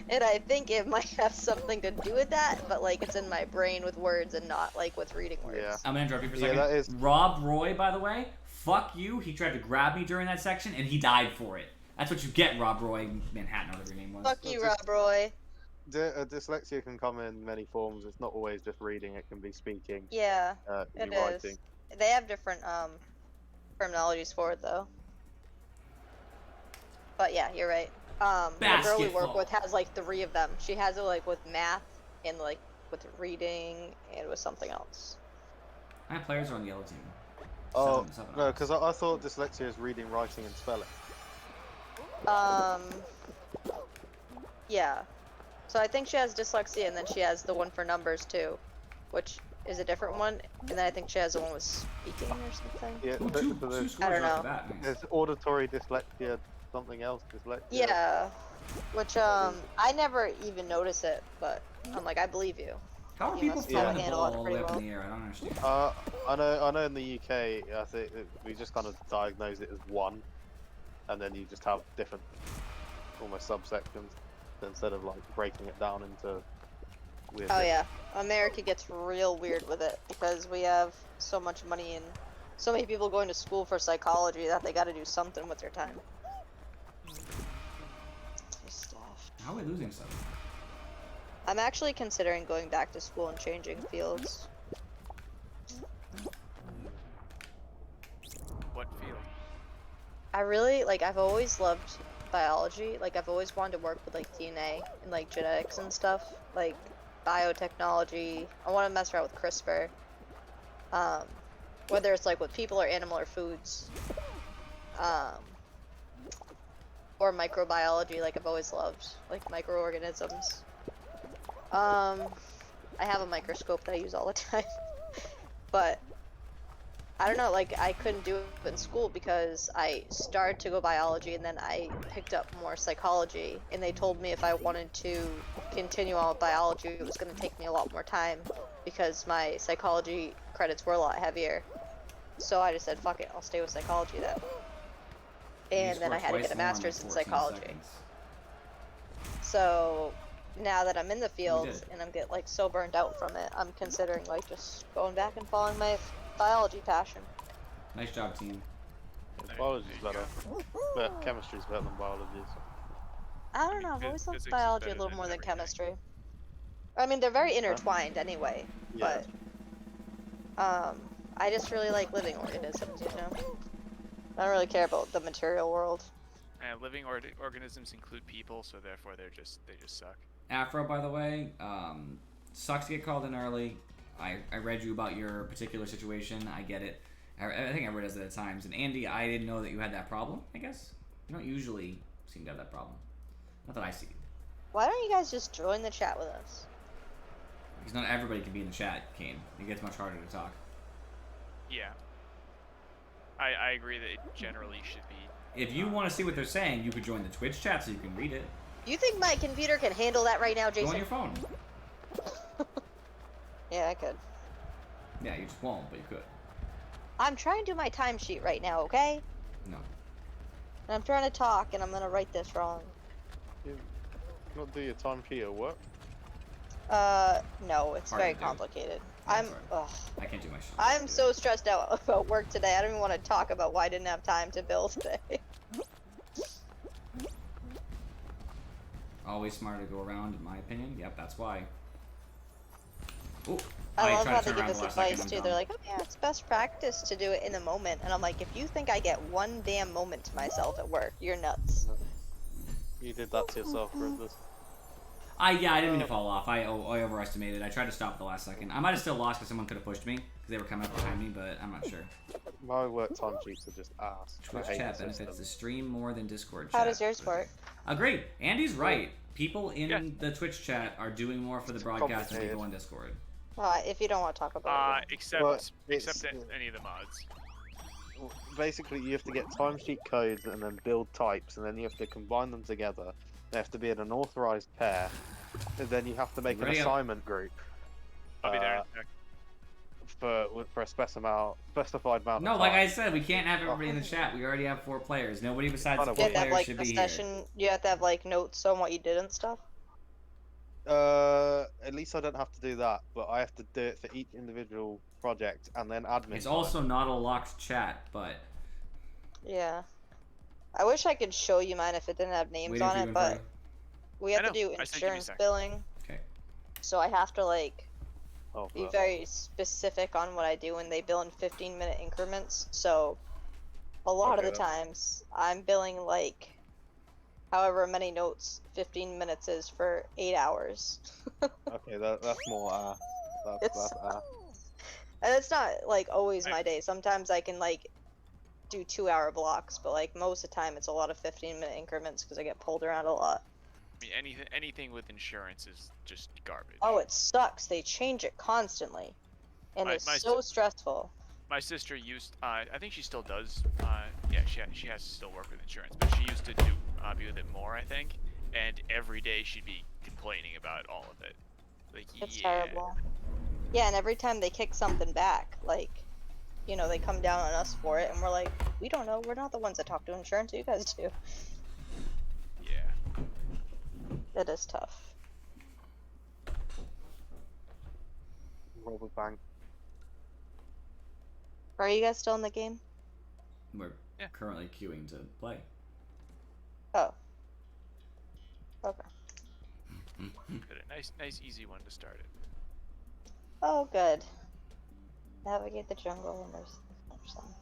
And I think it might have something to do with that, but like it's in my brain with words and not like with reading words. Yeah. I'm gonna interrupt you for a Yeah, second. that is- Rob Roy, by the way, fuck you. He tried to grab me during that section, and he died for it. That's what you get, Rob Roy, Manhattan, whatever your name was. Fuck you, Well, Rob Roy. dyslexia can come in many forms. It's not always just reading. It can be speaking, Yeah, it can it be writing. is. They have different terminologies for it though. But yeah, you're right. The girl we work Basketball. with has like 3 of them. She has it like with math and like with reading and with something else. My players are on the yellow team. Oh, Seven no, hours. because I thought dyslexia is reading, writing, and spelling. Yeah. So I think she has dyslexia and then she has the one for numbers too, which is a different one. And then I think she has the one with speaking or something. Yeah, Ooh, but, two but scores I don't off the know. bat. Nice. there's auditory dyslexia, something else dyslexia. Yeah. Which I never even notice it, but I'm like, I believe you. How are You people must throwing the handle ball it all the way pretty up well. in the air? I don't understand. I know in the UK, I think we just kind of diagnose it as one, and then you just have different, almost subsections, instead of like breaking it down into weird. Oh bits. yeah, America gets real weird with it because we have so much money and so many people going to school for psychology that they got to do something with their time. Stuff. How are we losing stuff? I'm actually considering going back to school and changing fields. What field? I really like. I've always loved biology. Like I've always wanted to work with like DNA and like genetics and stuff, like biotechnology. I want to mess around with CRISPR. Whether it's like with people or animal or foods. Or microbiology, like I've always loved, like microorganisms. I have a microscope that I use all the time, but I don't know, like I couldn't do it in school because I started to go biology and then I picked up more psychology, and they told me if I wanted to continue on with biology, it was going to take me a lot more time because my psychology credits were a lot heavier. So I just said, fuck it, I'll stay with psychology then. You And then I scored had to twice get a more in, master's in 14 psychology. seconds. So now that I'm in the field did. and I'm get like so burned out from it, I'm considering like just going back and following my biology passion. Nice job, team. Biology's There you better, but chemistry's better than biology. So. I don't know, I've always loved Physics is biology a better little than more than everything. chemistry. I mean, they're very intertwined anyway, Yeah. but I just really like living organisms, you know? I don't really care about the material world. And living organisms include people, so therefore they just suck. Afro, by the way, sucks to get called in early. I read you about your particular situation. I get it. I think everyone does it at times. And Andy, I didn't know that you had that problem, I guess. You don't usually seem to have that problem. Not that I see. Why don't you guys just join the chat with us? Because not everybody can be in the chat, Kane. It gets much harder to talk. Yeah. I agree that it generally should be. If you want to see what they're saying, you could join the Twitch chat so you can read it. You think my computer can handle that right now, Go on Jason? your phone. Yeah, I could. Yeah, you just won't, but you could. I'm trying to do my timesheet right now, okay? No. And I'm trying to talk, and I'm gonna write this wrong. You not do your time sheet at work? No, it's Hard very to do. complicated. Yeah, I'm, it's hard. ugh. I can't do my shit. I'm so stressed out about work today. I don't even want to talk about why I didn't have time to bill today. Always smarter to go around, in my opinion. Yep, that's why. Ooh, I love tried how to they turn give around us the last second, advice I'm too. done. They're like, oh yeah, it's best practice to do it in the moment. And I'm like, if you think I get one damn moment to myself at work, you're nuts. You did that to yourself, Rivers. I didn't mean to fall off. I overestimated. I tried to stop at the last second. I might have still lost because someone could have pushed me because they were coming up behind me, but I'm not sure. My work time sheets are just ass. I Twitch hate chat the benefits the system. stream more than Discord chat. How does yours work? Great. Andy's right. People in Yeah. the Twitch chat are doing more for the It's broadcast than complicated. people on Discord. If you don't want to talk about it. Except Well, except it's- any of the mods. Basically, you have to get timesheet codes and then build types, and then you have to combine them together. They have to be in an authorized pair, and then you have to make an Radio. assignment group I'll be there in a sec. for a specified amount. No, of like time. I said, we can't have everybody in the chat. We already have 4 players. Nobody besides Kinda the You 4 have to have players like should a be here. session. You have to have like notes on what you did and stuff. At least I don't have to do that, but I have to do it for each individual project and then admin. It's time. also not a locked chat, but Yeah. I wish I could show you mine if it didn't have names waiting on for you it, and but Fergie. we have I to do know. I sent you a insurance sec. billing. Okay. So I have to like Oh, be well. very specific on what I do, and they bill in 15-minute increments. So a lot of Okay, the times I'm billing like however many notes 15 minutes is for 8 hours. Okay, that's more. It's That's and it's not like always I- my day. Sometimes I can like do 2-hour blocks, but like most of the time it's a lot of 15-minute increments because I get pulled around a lot. I mean, anything with insurance is just garbage. Oh, it sucks. They change it constantly, and My- it's my so stressful. My sister used, I think she still does. Yeah, she has to still work with insurance, but she used to do be with it more, I think. And every day she'd be complaining about all of it. Like, It's yeah. terrible. Yeah, and every time they kick something back, like, you know, they come down on us for it, and we're like, we don't know. We're not the ones that talk to insurance. You guys do. Yeah. It is tough. Rob a bank. Are you guys still in the game? We're Yeah. currently queuing to play. Oh. Okay. Got a nice, easy one to start it. Oh, good. Navigate the jungle and there's some.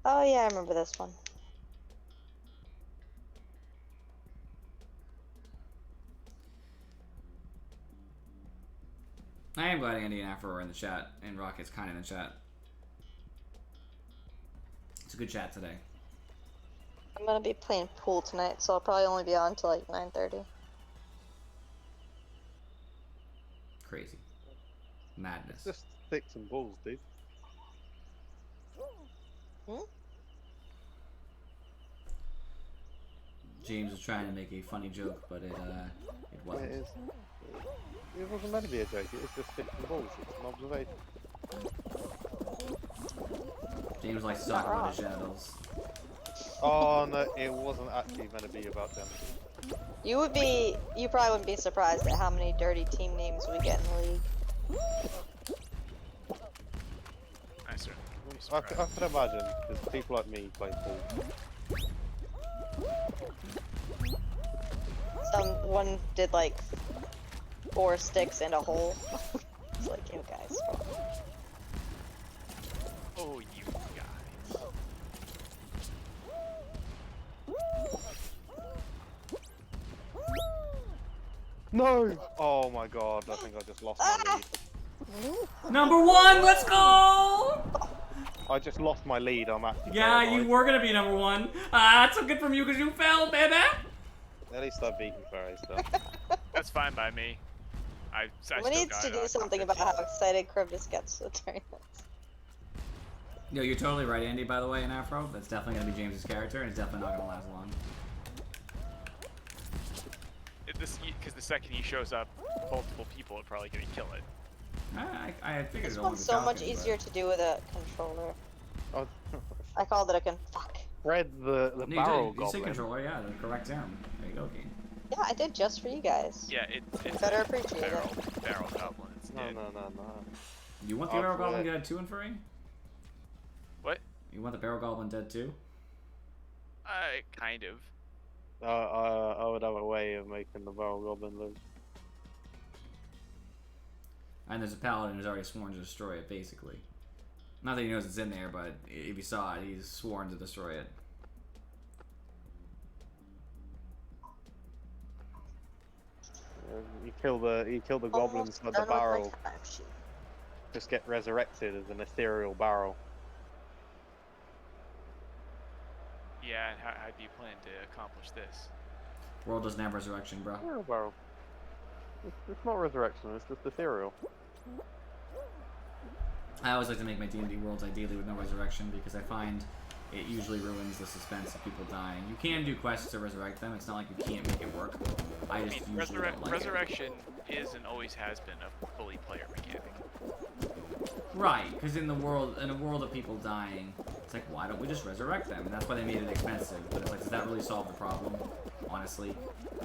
Oh yeah, I remember this one. I am glad Andy and Afro are in the chat, and Rocket's kind of in the chat. It's a good chat today. I'm gonna be playing pool tonight, so I'll probably only be on till like 9:30. Crazy. Madness. Just sticks and balls, dude. James was trying to make a funny joke, but it Well, wasn't. it wasn't meant to be a joke. It was just sticks and balls. It's an observation. James likes to talk about his genitals. Oh no, it wasn't actually meant to be about them. You probably wouldn't be surprised at how many dirty team names we get in the league. I certainly would be I surprised. can imagine, because people like me play pool. One did like 4 sticks and a hole. It's like, you guys. Oh, you guys. No! Oh my god, I think I just lost my Ah! lead. Number 1, let's go! I just lost my lead, I'm actually Yeah, terrified. you were gonna be number 1. That's so good from you because you fell, baby. At least I beat you, Ferry, so. That's fine by me. I We still need got to it do on something 15. about how excited Krivdis gets for tournaments. No, you're totally right, Andy, by the way, in Afro. That's definitely gonna be James's character, and it's definitely not gonna last long. Because the second he shows up, multiple people are probably gonna kill it. I figured This it one's so much easier to do with a controller. Oh, I called it a fuck. Fred, the No, barrel you say goblin. controller, yeah, the correct term. There you go, Kane. Yeah, I did just for you guys. Yeah, it's Better a appreciate it. barrel goblin. It's No, dead. no. You want the Oh, barrel goblin Fred. dead too, Infuri? What? You want the barrel goblin dead too? Kind of. I would have a way of making the barrel goblin live. And there's a paladin who's already sworn to destroy it, basically. Not that he knows it's in there, but if you saw it, he's sworn to destroy it. You kill the goblins, but the Done with my barrel time sheet. just get resurrected as an ethereal barrel. Yeah, and how do you plan to accomplish this? World doesn't have resurrection, bro. Ethereal barrel. It's not resurrection. It's just ethereal. I always like to make my D&D worlds ideally with no resurrection because I find it usually ruins the suspense of people dying. You can do quests to resurrect them. It's not like you can't make it work. I just usually don't like resurrection is and always has been a fully player mechanic. it. Right, because in a world of people dying, it's like, why don't we just resurrect them? And that's why they made it expensive. But it's like, does that really solve the problem? Honestly,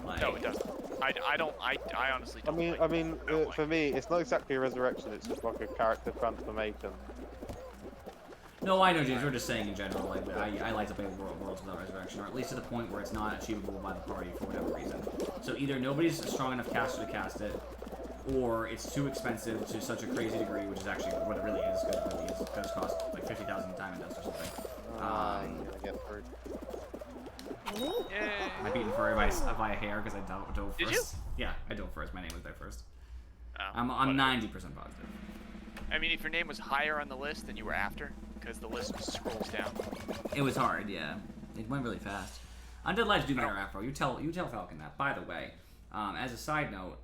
like, No, it doesn't. I honestly don't. For me, it's not exactly a resurrection. It's just like a character transformation. No, I know, James. We're just saying in general. Like, I like to play worlds without resurrection, or at least to the point where it's not achievable by the party for whatever reason. So either nobody's a strong enough caster to cast it, or it's too expensive to such a crazy degree, which is actually what it really is. Because it really is. It does cost like 50,000 diamond dust or something. I'm gonna get through. Yay. I beaten Furry by a hair because I dove first. Did you? Yeah, I dove first. My name was there first. Oh, I'm whatever. 90% positive. I mean, if your name was higher on the list than you were after, because the list scrolls down. It was hard, yeah. It went really fast. Undead Lives do matter, Afro. You tell Falcon that. By the way, as a side note,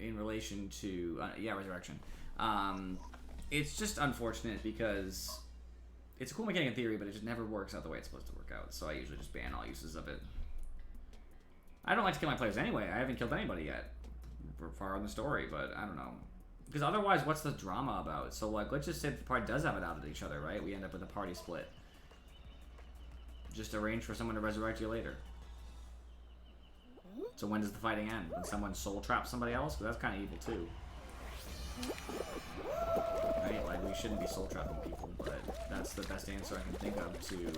in relation to resurrection, it's just unfortunate because it's a cool mechanic in theory, but it just never works out the way it's supposed to work out. So I usually just ban all uses of it. I don't like to kill my players anyway. I haven't killed anybody yet. We're far in the story, but I don't know. Because otherwise, what's the drama about? So, like, let's just say the party does have it out at each other, right? We end up with a party split. Just arrange for someone to resurrect you later. So when does the fighting end? When someone soul traps somebody else? Because that's kind of evil, too. Right? Like, we shouldn't be soul trapping people, but that's the best answer I can think of to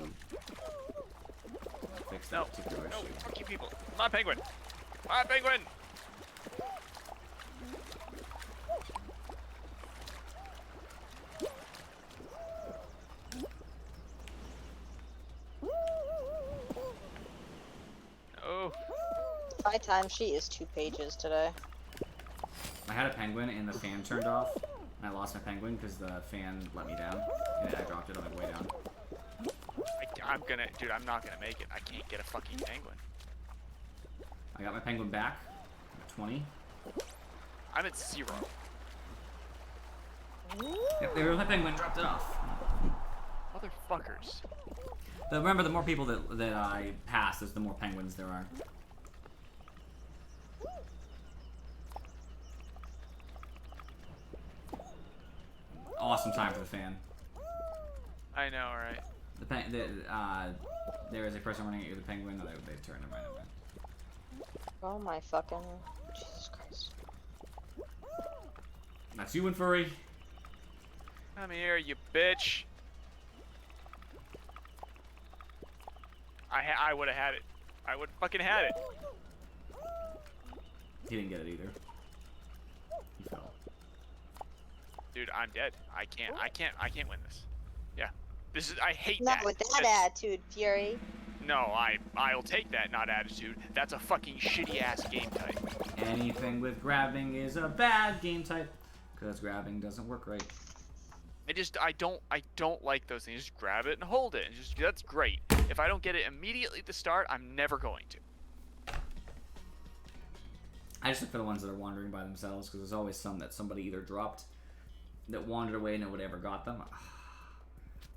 fix that particular No, issue. fuck you people. My penguin. My penguin. Oh. My time sheet is 2 pages today. I had a penguin and the fan turned off, and I lost my penguin because the fan let me down, and I dropped it on the way down. Dude, I'm not gonna make it. I can't get a fucking penguin. I got my penguin back, 20. I'm at 0. Yep, there was my penguin, dropped it off. Motherfuckers. Remember, the more people that I pass, the more penguins there are. Awesome time for the fan. I know, right? There is a person running at you with a penguin. No, they turned him right over. Oh my fucking Jesus Christ. That's you and Furry. Come here, you bitch. I would have had it. I would fucking had it. He didn't get it either. He fell. Dude, I'm dead. I can't win this. Yeah. This is I hate Not that. with that That's- attitude, Fury. No, I'll take that not attitude. That's a fucking shitty ass game type. Anything with grabbing is a bad game type, because grabbing doesn't work right. I don't like those things. Just grab it and hold it. And just that's great. If I don't get it immediately at the start, I'm never going to. I just look for the ones that are wandering by themselves, because there's always some that somebody either dropped that wandered away and nobody ever got them,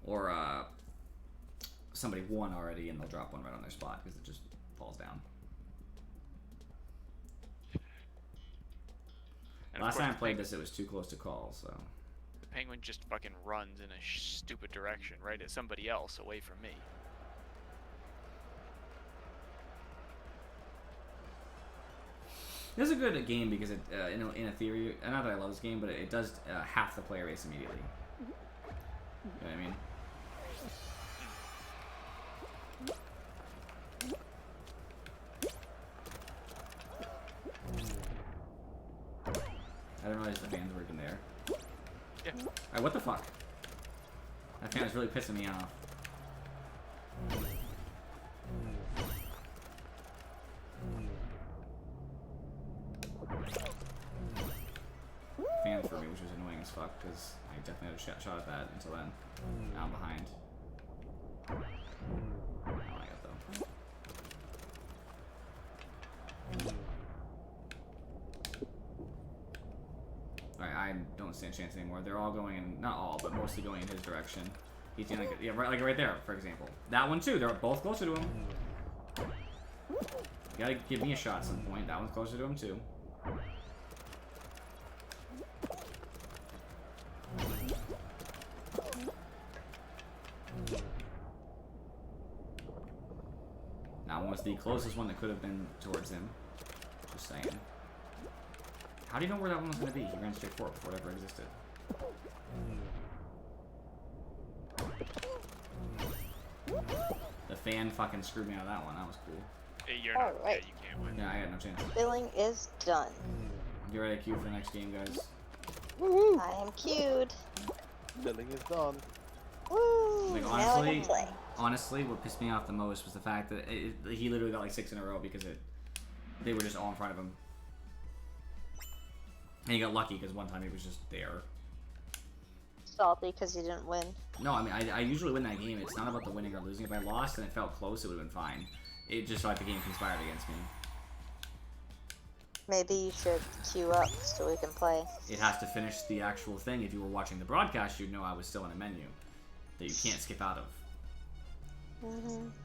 or somebody won already and they'll drop one right on their spot because it just falls down. And of Last course time I the played this, it was too close to call, so. The penguin just fucking runs in a stupid direction right at somebody else away from me. This is a good game because it, in a theory, not that I love this game, but it does half the player base immediately. You know what I mean? I don't realize the fan's working there. Yeah. Alright, what the fuck? That fan is really pissing me off. Fan for me, which was annoying as fuck, because I definitely had a shot at that until then. Now I'm behind. Oh, I got though. Alright, I don't stand a chance anymore. They're all going in, not all, but mostly going in his direction. He's gonna, yeah, right there, for example. That one too, they're both closer to him. You gotta give me a shot at some point. That one's closer to him too. That one was the closest one that could have been towards him. Just saying. How do you know where that one was going to be? He ran straight for it before it ever existed. The fan fucking screwed me out of that one. That was cool. Hey, you're not. Alright. Yeah, you can't win. Yeah, I had no chance. Billing is done. Get ready to queue for the next game, guys. I am queued. Billing is done. Woo! Like, Now I honestly, can play. Honestly, what pissed me off the most was the fact that he literally got like 6 in a row because they were just all in front of him. And he got lucky because one time he was just there. Salty because you didn't win. No, I mean, I usually win that game. It's not about the winning or losing. If I lost and it felt close, it would have been fine. It just felt like the game conspired against me. Maybe you should queue up so we can play. It has to finish the actual thing. If you were watching the broadcast, you'd know I was still in a menu that you can't skip out of.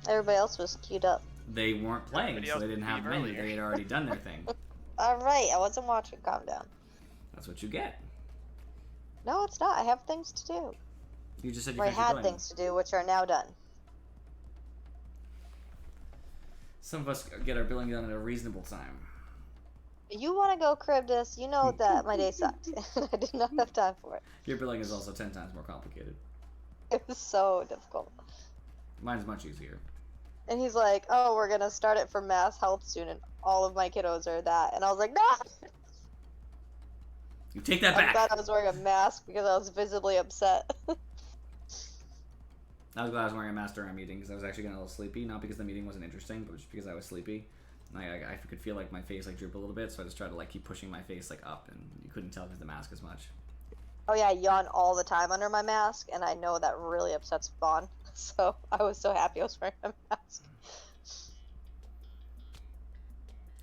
Everybody else was queued up. They weren't playing, Everybody so else they didn't have a leave menu. earlier. They had already done their thing. Alright, I wasn't watching. Calm down. That's what you get. No, it's not. I have things to do. You just said you Or I couldn't keep had going. things to do, which are now done. Some of us get our billing done at a reasonable time. You want to go Cribdus, you know that my day sucked. I did not have time for it. Your billing is also 10 times more complicated. It was so difficult. Mine's much easier. And he's like, oh, we're going to start it for mass health soon, and all of my kiddos are that. And I was like, no! You take that I'm back! glad I was wearing a mask because I was visibly upset. I was glad I was wearing a mask during our meeting because I was actually getting a little sleepy. Not because the meeting wasn't interesting, but just because I was sleepy. And I could feel like my face like droop a little bit, so I just tried to like keep pushing my face like up, and you couldn't tell because the mask as much. Oh yeah, I yawn all the time under my mask, and I know that really upsets Vaughn. So I was so happy I was wearing a mask.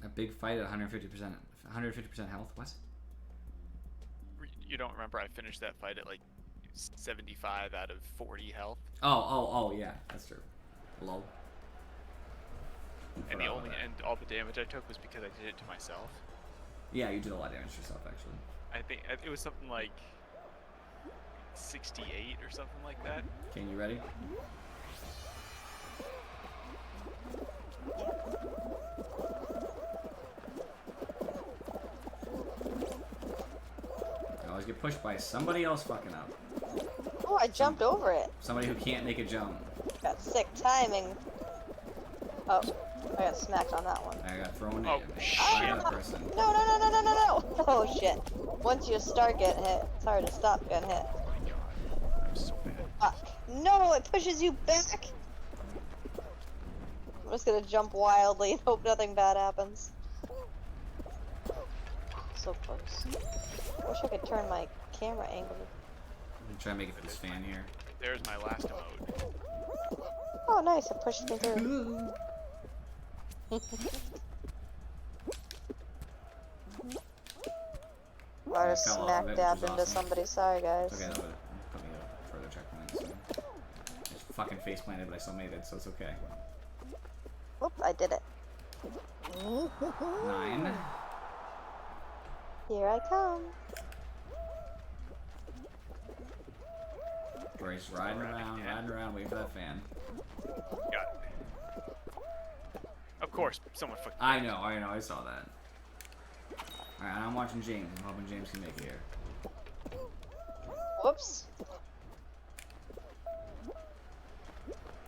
A big fight at 150% health. What? You don't remember I finished that fight at like 75 out of 40 health? Oh yeah, that's true. Low. And all the damage I took was because I did it to myself. Yeah, you did a lot of damage to yourself actually. I think it was something like 68 or something like that. Okay, you ready? I always get pushed by somebody else fucking up. Oh, I jumped over it. Somebody who can't make a jump. Got sick timing. Oh, I got smacked on that one. I got thrown Oh, by shit. another person. No. Oh shit. Once you start getting hit, it's hard to stop getting hit. Oh my god. I'm so bad. Fuck. No, it pushes you back. I'm just gonna jump wildly and hope nothing bad happens. So close. I wish I could turn my camera angle. I'm trying to make it for this fan here. There's my last emote. Oh nice, it pushed me through. I just fell off smack of it, dabbed which was into awesome. somebody. Sorry guys. Okay, that would put me at a further checkpoint. So. I just fucking face planted, but I still made it, so it's okay. Whoop, I did it. 9. Here I come. Grace riding around, waiting for that fan. Got it. Of course, someone fucking. I know, I saw that. Alright, I'm watching James. I'm hoping James can make it here. Whoops.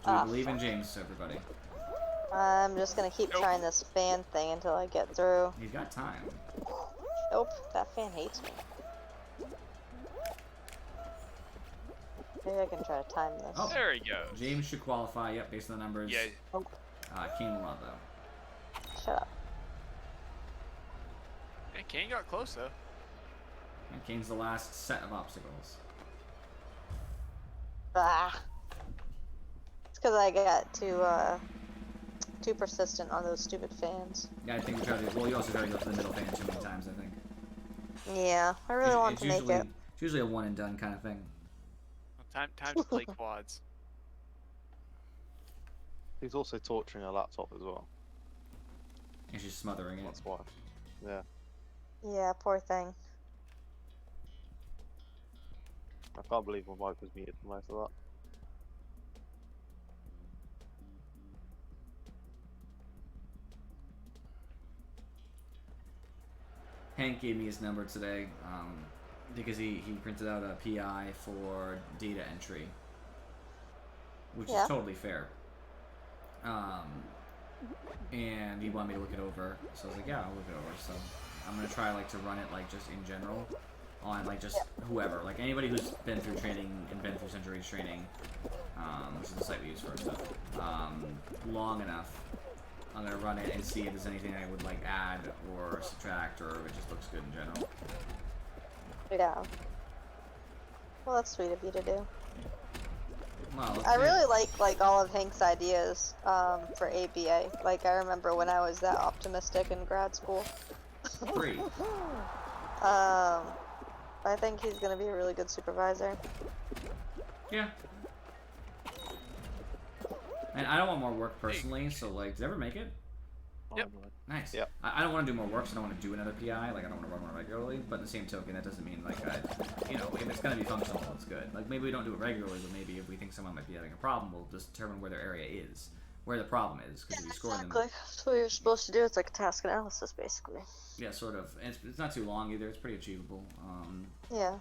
We believe in James, everybody. I'm just gonna keep Nope. trying this fan thing until I get through. He's got time. Nope, that fan hates me. Maybe I can try to time this. Oh. There he goes. James should qualify, yep, based on the numbers. Yeah. King will not, though. Shut up. Hey, Kane got close though. And Kane's the last set of obstacles. Ah. It's because I got too persistent on those stupid fans. Yeah, I think we try to. Well, you also try to go for the middle fan too many times, I think. Yeah, I really want It's to make it. It's usually a one and done kind of thing. Well, time to play quads. He's also torturing a laptop as well. And she's smothering it. That's why. Yeah. Yeah, poor thing. I can't believe my mic was muted for most of that. Hank gave me his number today because he printed out a PI for data entry, which Yeah. is totally fair. And he wanted me to look it over, so I was like, yeah, I'll look it over. So I'm gonna try like to run it like just in general on like just whoever, like anybody who's been through training and been through Centuries training. This is the site we use for stuff. Long enough. I'm gonna run it and see if there's anything I would like add or subtract, or if it just looks good in general. Yeah. Well, that's sweet of you to do. Well, I really like all of Hank's ideas for ABA. Like I remember when I was that optimistic in grad school. Free. I think he's gonna be a really good supervisor. Yeah. And I don't want more work personally, so like, did I ever make it? Yep. Nice. Yep. I don't want to do more work, so I don't want to do another PI. Like, I don't want to run one regularly. But in the same token, that doesn't mean like you know, if it's gonna be functional, it's good. Like maybe we don't do it regularly, but maybe if we think someone might be having a problem, we'll just determine where their area is, where the problem is, because we score them. Exactly. That's what you're supposed to do. It's like a task analysis, basically. Yeah, sort of. And it's not too long either. It's pretty achievable. Yeah.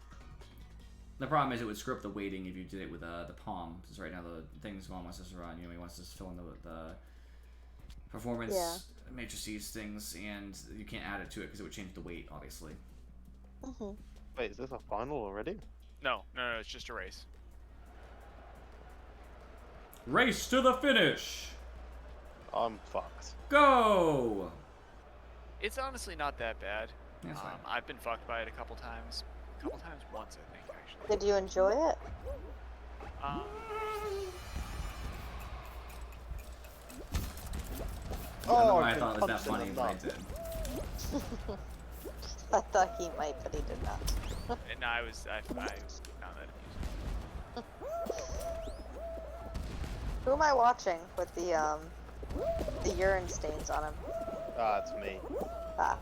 The problem is it would screw up the weighting if you did it with the palm. Because right now the things Vaughn wants us to run, you know, he wants us to fill in the performance matrices things, and you can't add it to it because it would change the weight, obviously. Mhm. Wait, is this a final already? No, it's just a race. Race to the finish! I'm fucked. Go! It's honestly not that bad. That's fine. I've been fucked by it a couple times. Once, I think, actually. Did you enjoy it? I don't know why I I've thought it been was that punched in funny, the but I nuts. did. I thought he might, but he did not. And I found that amusing. Who am I watching with the urine stains on him? Ah, it's me. Ah.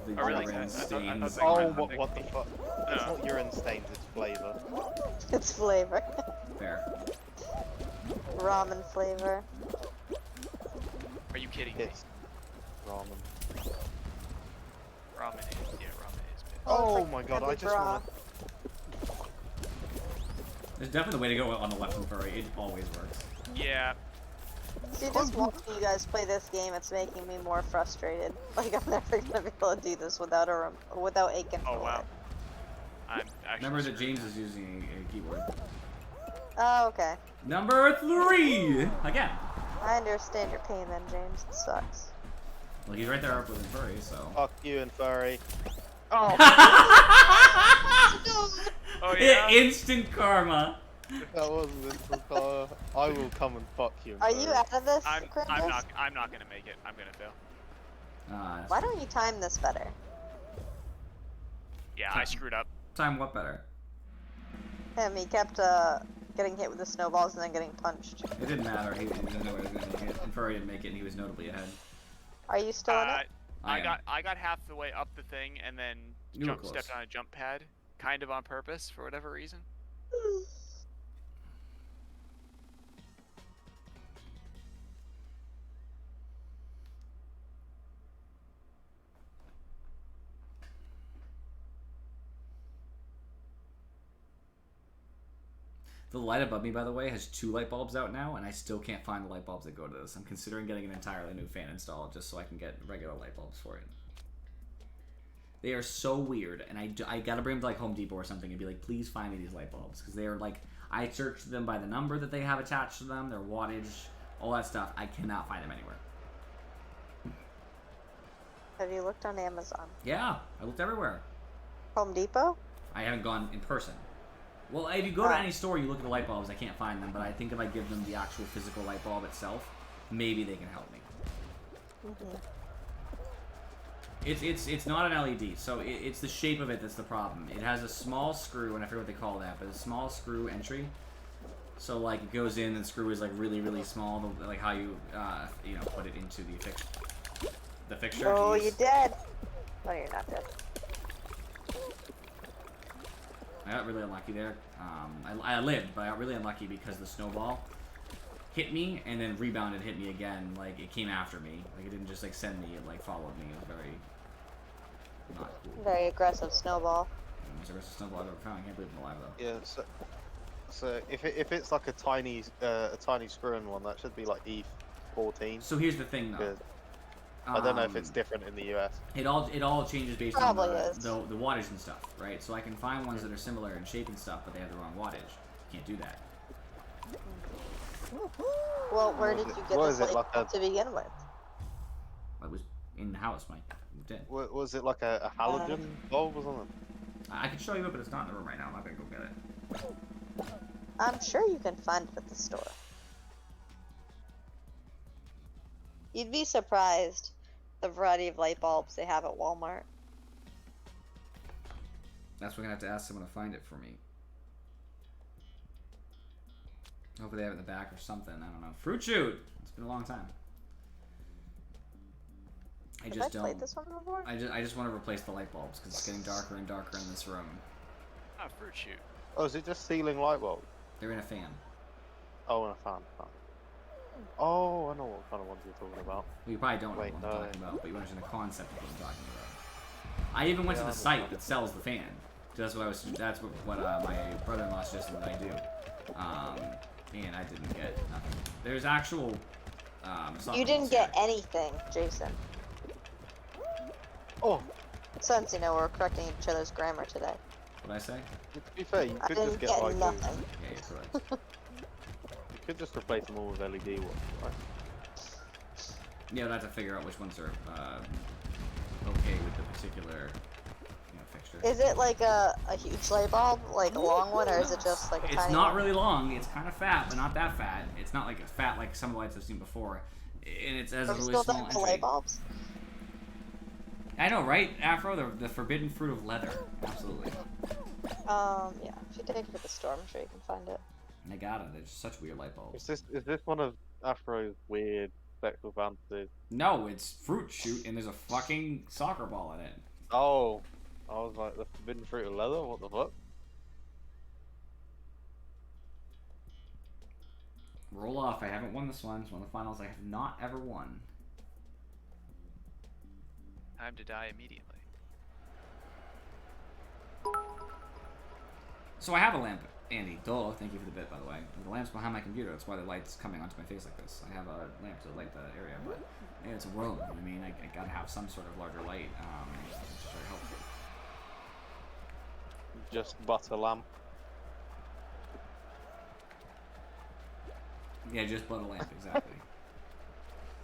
The Oh, really? urine I thought stains. they Oh, might- what the fuck? It's No. not urine stains, it's flavor. It's flavor. Fair. Ramen flavor. Are you kidding me? It's ramen. Ramen is bad. Oh, it's my like god, I heavy just bra. wanna... There's definitely the way to go on the left and furry. It always works. Yeah. See, just watching you guys play this game, it's making me more frustrated. Like I'm never gonna be able to do this without a controller. Oh wow. I'm actually. Remember that screwed. James is using a keyboard. Oh, okay. Number 3! Again. I understand your pain then, James. It sucks. Well, he's right there up with his furry, so. Fuck you and furry. Oh yeah. Instant karma. That wasn't instant karma. I will come and fuck you and Are furry. you out of this, I'm Krampus? not gonna make it. I'm gonna fail. Why don't you time this better? Yeah, I screwed up. Time what better? Him, he kept getting hit with the snowballs and then getting punched. It didn't matter. He didn't know he was going to make it. And Furry didn't make it, and he was notably ahead. Are you still in it? I am. got half the way up the thing, and then You were close. stepped on a jump pad, kind of on purpose for whatever reason. The light above me, by the way, has 2 light bulbs out now, and I still can't find the light bulbs that go to this. I'm considering getting an entirely new fan installed just so I can get regular light bulbs for it. They are so weird, and I gotta bring them to like Home Depot or something and be like, please find me these light bulbs, because they are like, I searched them by the number that they have attached to them, their wattage, all that stuff. I cannot find them anywhere. Have you looked on Amazon? Yeah, I looked everywhere. Home Depot? I haven't gone in person. Well, if you go to any store, you look at the light bulbs, I can't find them, but I think if I give them the actual physical light bulb itself, maybe they can help me. Mm-hmm. It's not an LED, so it's the shape of it that's the problem. It has a small screw, and I forget what they call that, but a small screw entry. So like it goes in, and the screw is like really, really small, like how you you know, put it into the fixture. Oh, Jeez. you're dead. No, you're not dead. I got really unlucky there. I lived, but I got really unlucky because the snowball hit me and then rebounded, hit me again. Like it came after me. Like it didn't just like send me; it like followed me. It was very not cool. Very aggressive snowball. It was the aggressive snowball I've ever found. I can't believe I'm alive though. Yeah. So if it's like a tiny screw-in one, that should be like E14. So here's the thing, though. Good. I don't know if it's different in the US. It all changes based Probably on is. the wattage and stuff, right? So I can find ones that are similar in shape and stuff, but they have the wrong wattage. You can't do that. Well, where did you get What this is it, light like bulb to begin with? I was in the house, Mike. Moved in. Was it like a halogen bulb or something? I could show you it, but it's not in the room right now. I'm not gonna go get it. I'm sure you can find it at the store. You'd be surprised the variety of light bulbs they have at Walmart. That's why we're gonna have to ask someone to find it for me. Hopefully they have it in the back or something. I don't know. Fruit shoot. It's been a long time. I Have just I don't. played this one before? I just want to replace the light bulbs because it's getting darker and darker in this room. Ah, fruit shoot. Oh, is it just ceiling light bulb? They're in a fan. Oh, and a fan. Oh, I know what kind of ones you're talking about. Well, you probably don't know Wait, what I'm talking about, but you understand the concept of what I'm talking about. I even went to the site that sells the fan. That's what my brother-in-law suggested that I do. And I didn't get nothing. There's actual. You didn't get anything, Jason. Oh, Since, you know, we're correcting each other's grammar today. What did I say? to be fair, you I could didn't just get get like nothing. Yeah, you're correct. you could just replace them all with LED ones, right? Yeah, I'd have to figure out which ones are okay with the particular, you know, fixture. Is it like a huge light bulb, like a long one, or is it just like a It's tiny not one? really long. It's kind of fat, but not that fat. It's not like fat like some of the lights I've seen before. And it's as a Are we really still small done with the entry. light bulbs? I know, right? Afro, the forbidden fruit of leather. Absolutely. Yeah. If you take it to the store, I'm sure you can find it. I got it. They're just such weird light bulbs. Is this one of Afro's weird sexual fantasies? No, it's fruit shoot, and there's a fucking soccer ball in it. Oh, I was like, the forbidden fruit of leather? What the fuck? Roll off. I haven't won this one. It's one of the finals I have not ever won. Time to die immediately. So I have a lamp, Andy. Duh, thank you for the bit, by the way. The lamp's behind my computer. That's why the light's coming onto my face like this. I have a lamp to light the area, but yeah, it's a room. I mean, I gotta have some sort of larger light. It's very helpful. Just butter lamp. Yeah, just but a lamp, exactly.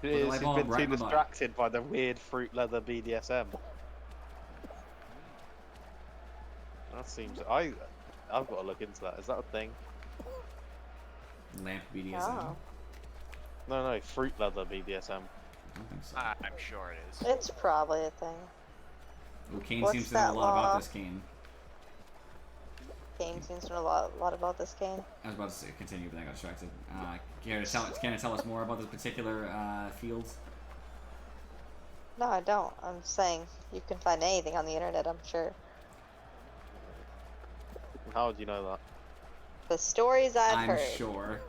It the is, light you've bulb been right too in my butt. distracted by the weird fruit leather BDSM. That seems... I've got to look into that. Is that a thing? Lamp BDSM. Oh. No, fruit leather BDSM. I don't think so. I'm sure it is. It's probably a thing. Well, Kane What's seems to know a that lot law? about this, Kane. Kane seems to know a lot about this game. I was about to say, continue, but I got distracted. Can you tell us more about this particular field? No, I don't. I'm saying you can find anything on the internet, I'm sure. How would you know that? The stories I've I'm heard. sure.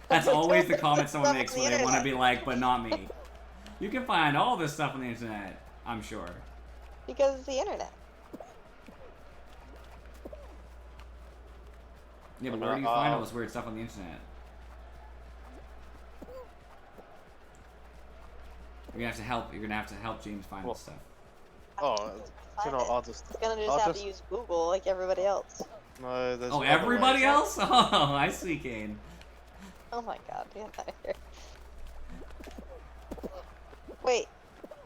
That's always the comment someone Stuff makes on the when they want to internet. be like, but not me. You can find all this stuff on the internet, I'm sure. Because it's the internet. Yeah, but I where do mean, you find all this weird stuff on the internet? You're gonna have to help James find What? this stuff. Oh, do you know, Find it. I'll just... It's gonna just I'll have just- to use Google like everybody else. No, there's Oh, other everybody ways. else? Oh, I see, Kane. Oh my god, get out of here. Wait, do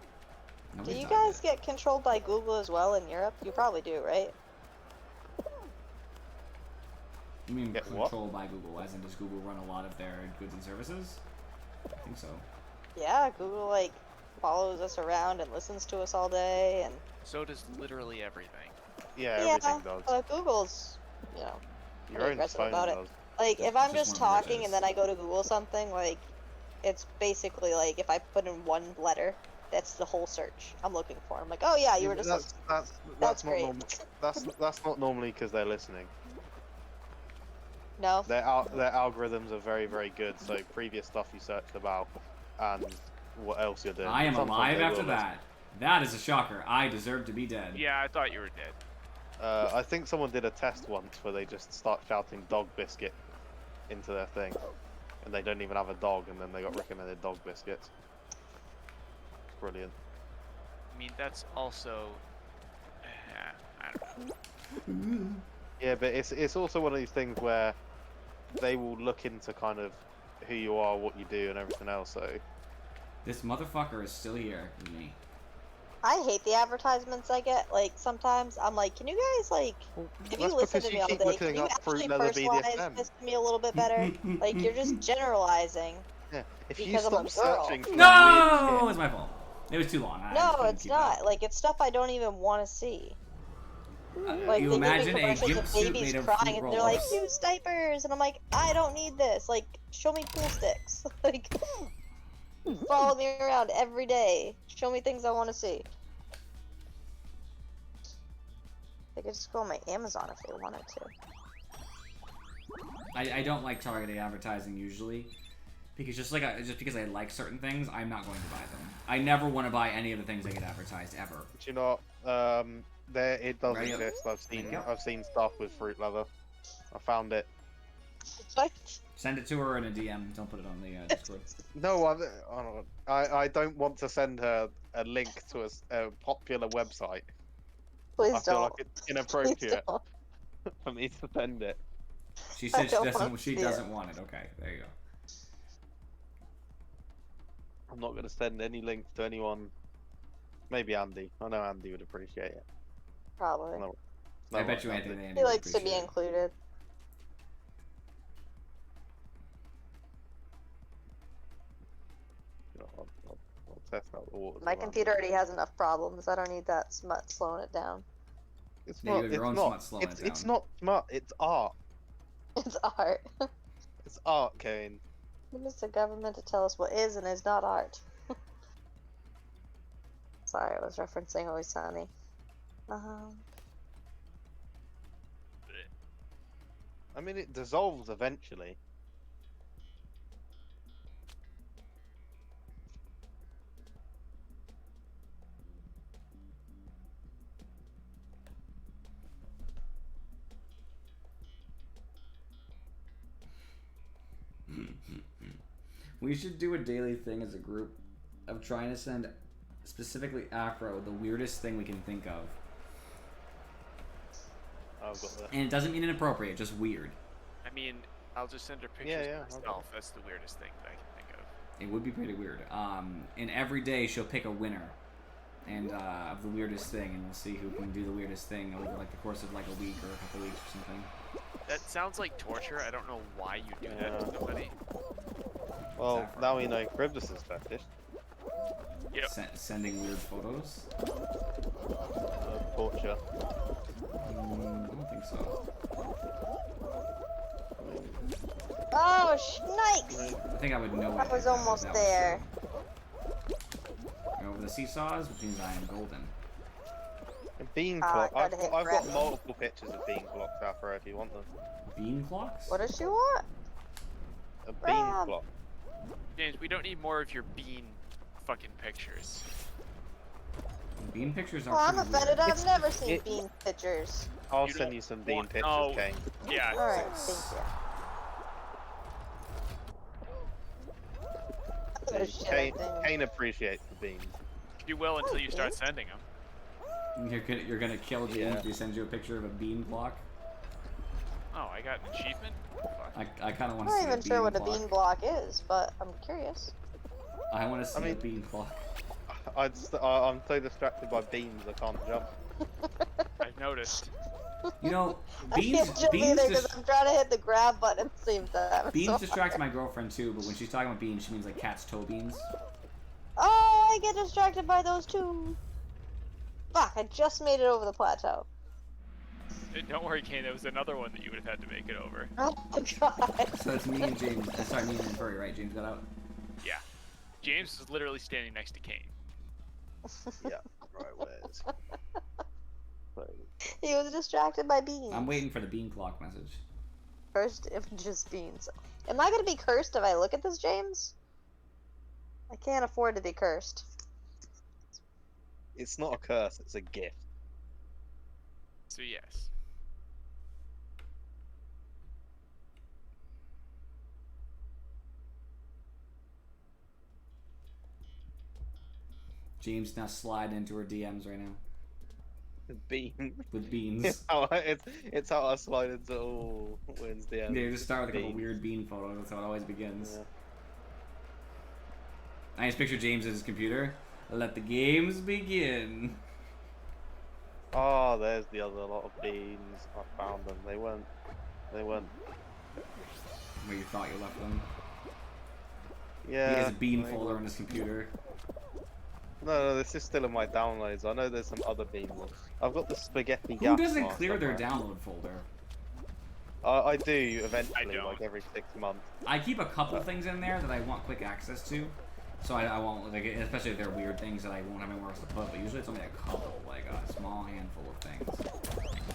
Nobody's you died guys get controlled by Google as well in Europe? You probably do, right? yet. You mean Get what? controlled by Google, as in does Google run a lot of their goods and services? I think so. Yeah, Google like follows us around and listens to us all day, and So does literally everything. Yeah, yeah, everything does. but Google's, you know, Your pretty own aggressive phone about it. does. like if I'm Just just one of the talking riches. and then I go to Google something, like it's basically like if I put in one letter, that's the whole search I'm looking for. I'm like, oh yeah, you were just That's that's not great. normal. That's not normally because they're listening. No, Their algorithms are very, very good. So previous stuff you searched about and what else you're doing. I am Sometimes alive they after will that. That is a shocker. I deserve to be dead. Yeah, I thought you were dead. listen. I think someone did a test once where they just start shouting "dog biscuit" into their thing, and they don't even have a dog, and then they got recommended dog biscuits. Brilliant. I mean, that's also. I don't know. Yeah, but it's also one of these things where they will look into kind of who you are, what you do, and everything else. So This motherfucker is still here with me. I hate the advertisements I get. Like sometimes I'm like, can you guys like, if you that's listen because to you me all keep day, looking can you up actually fruit leather personalize BDSM. this to me a little bit better? Like you're just generalizing. yeah, if you Because I'm a stop girl. searching for No, weird it was my fault. It was too long. I just No, couldn't it's keep not. up. Like it's stuff I don't even want to see. Like You they give me imagine a commercials gimp of suit babies made of crying fruit and they're like, roll-ups. use diapers, and I'm like, I don't need this. Like, show me pool sticks. Like, follow me around every day. Show me things I want to see. They could just go on my Amazon if they wanted to. I don't like targeted advertising usually, because just because I like certain things, I'm not going to buy them. I never want to buy any of the things that get advertised ever. But you know, there it does Right, yep. exist. Thank you. I've seen stuff with fruit leather. I found it. What? Send it to her in a DM. Don't put it on the Discord. No, I don't want to send her a link to a popular website. Please I feel don't. like it's Please inappropriate don't. for me to send it. She I said she don't doesn't. want She to see doesn't want it. Okay, there you go. I'm not going to send any links to anyone. Maybe Andy. I know Andy would appreciate it. Probably. No, I no, bet you Andy. Anthony. Andy He would likes to be appreciate it. included. You know, I'll test out the waters. My around computer it. already has enough problems. I don't need that smut slowing it down. It's Yeah, you not. have It's your own not. smut slowing it It's down. not smart. It's art. It's art. It's art, Kane. It is the government to tell us what is and is not art. Sorry, I was referencing Always Sunny. I mean, it dissolves eventually. We should do a daily thing as a group of trying to send specifically Afro the weirdest thing we can think of. I've got that. And it doesn't mean inappropriate, just weird. I mean, I'll just send her pictures Yeah, of okay. myself. That's the weirdest thing that I can think of. It would be pretty weird. And every day she'll pick a winner, and of the weirdest thing, and we'll see who can do the weirdest thing over like the course of like a week or a couple weeks or something. That sounds like torture. I don't know why you do that to Yeah. somebody. Well, Saffron. now we know Cribus' fetish. Yep. Sending weird photos. Torture. I don't think so. Oh, shnikes! I think I would know. I it was if almost that there. true. Over the seesaws, which means I am golden. A bean Ah, clock. gotta hit I've got grab. multiple pictures of bean clocks, Afro, if you want them. Bean clocks? What does she want? A bean Grab. clock. James, we don't need more of your bean fucking pictures. Bean pictures are Well, I'm pretty offended. weird. I've never seen it- bean pictures. I'll You send don't you some bean want- pictures, no. Kane. Yeah. Alright, thank you. Oh, shit, I think. Kane appreciates the beans. You will until you start beans? sending them. You're gonna kill James Yeah. if he sends you a picture of a bean clock. Oh, I got an achievement? Fuck. I kind of I'm want to not see even a sure bean what a clock. bean block is, but I'm curious. I want to see I mean- a bean clock. I'm so distracted by beans, I can't jump. I've noticed. You know, I beans can't jump beans either because dis- I'm trying to hit the grab button at the same time. beans so distracts my girlfriend too, but when she's talking about beans, she means like cat's toe beans. Oh, I get distracted by those too. Fuck, I just made it over the plateau. Don't worry, Kane, there was another one that you would have had to make it over. Oh my god. So it's me and James. Sorry, me and Furry, right? James got out. Yeah. James is literally standing next to Kane. Yeah, right, where's... He was distracted by beans. I'm waiting for the bean clock message. Cursed images beans. Am I gonna be cursed if I look at this, James? I can't afford to be cursed. It's not a curse, it's a gift. So yes. James now slide into her DMs right now Bean. with beans. It's how I slide into all Wednesday. Yeah, you just start with a couple beans. weird bean photos. That's how it always begins. Yeah. I just picture James at his computer. Let the games begin. Oh, there's the other lot of beans. I found them. They weren't. Where you thought you left them. Yeah. He has a bean they folder weren't. on his computer. No, this is still in my downloads. I know there's some other bean ones. I've got the spaghetti. Who gas doesn't mask clear their somewhere. download folder? I do eventually, don't. like every 6 months. I keep a couple things in there that I want quick access to. So I won't, like, especially if they're weird things that I won't have anywhere else to put, but usually it's only a couple, like a small handful of things.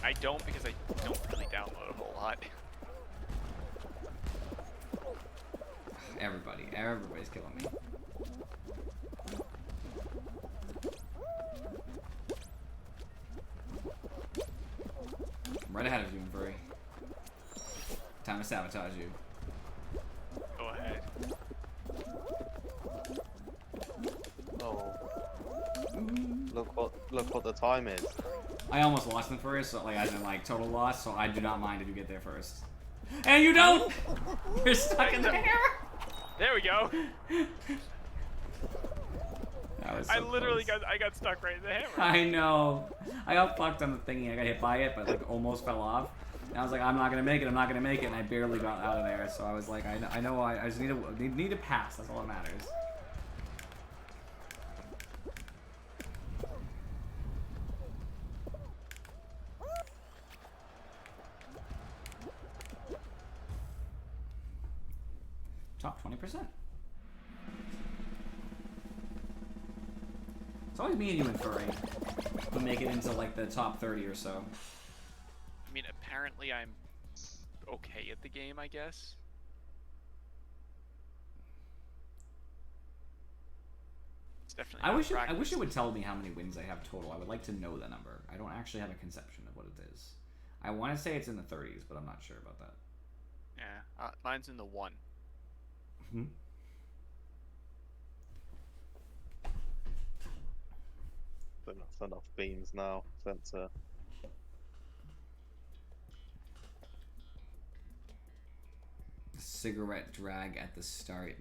I don't because I don't really download a whole lot. Everybody's killing me. I'm right ahead of you, Furry. Time to sabotage you. Go ahead. Oh. Look what the time is. I almost lost them first, so like as in like total loss, so I do not mind if you get there first. And you don't! You're stuck in there! There we go. That was I so literally close. got stuck right in the hammer. I know. I got fucked on the thingy. I got hit by it, but like almost fell off. And I was like, I'm not gonna make it. I'm not gonna make it. And I barely got out of there. So I was like, I know. I just need to pass. That's all that matters. Top 20%. It's always me and you and Furry who make it into like the top 30 or so. I mean, apparently I'm okay at the game, I guess. It's definitely. I not wish it practice. would tell me how many wins I have total. I would like to know the number. I don't actually have a conception of what it is. I want to say it's in the 30s, but I'm not sure about that. Yeah, mine's in the 1. Hmm. That's enough beans now. Sensor. Cigarette drag at the start.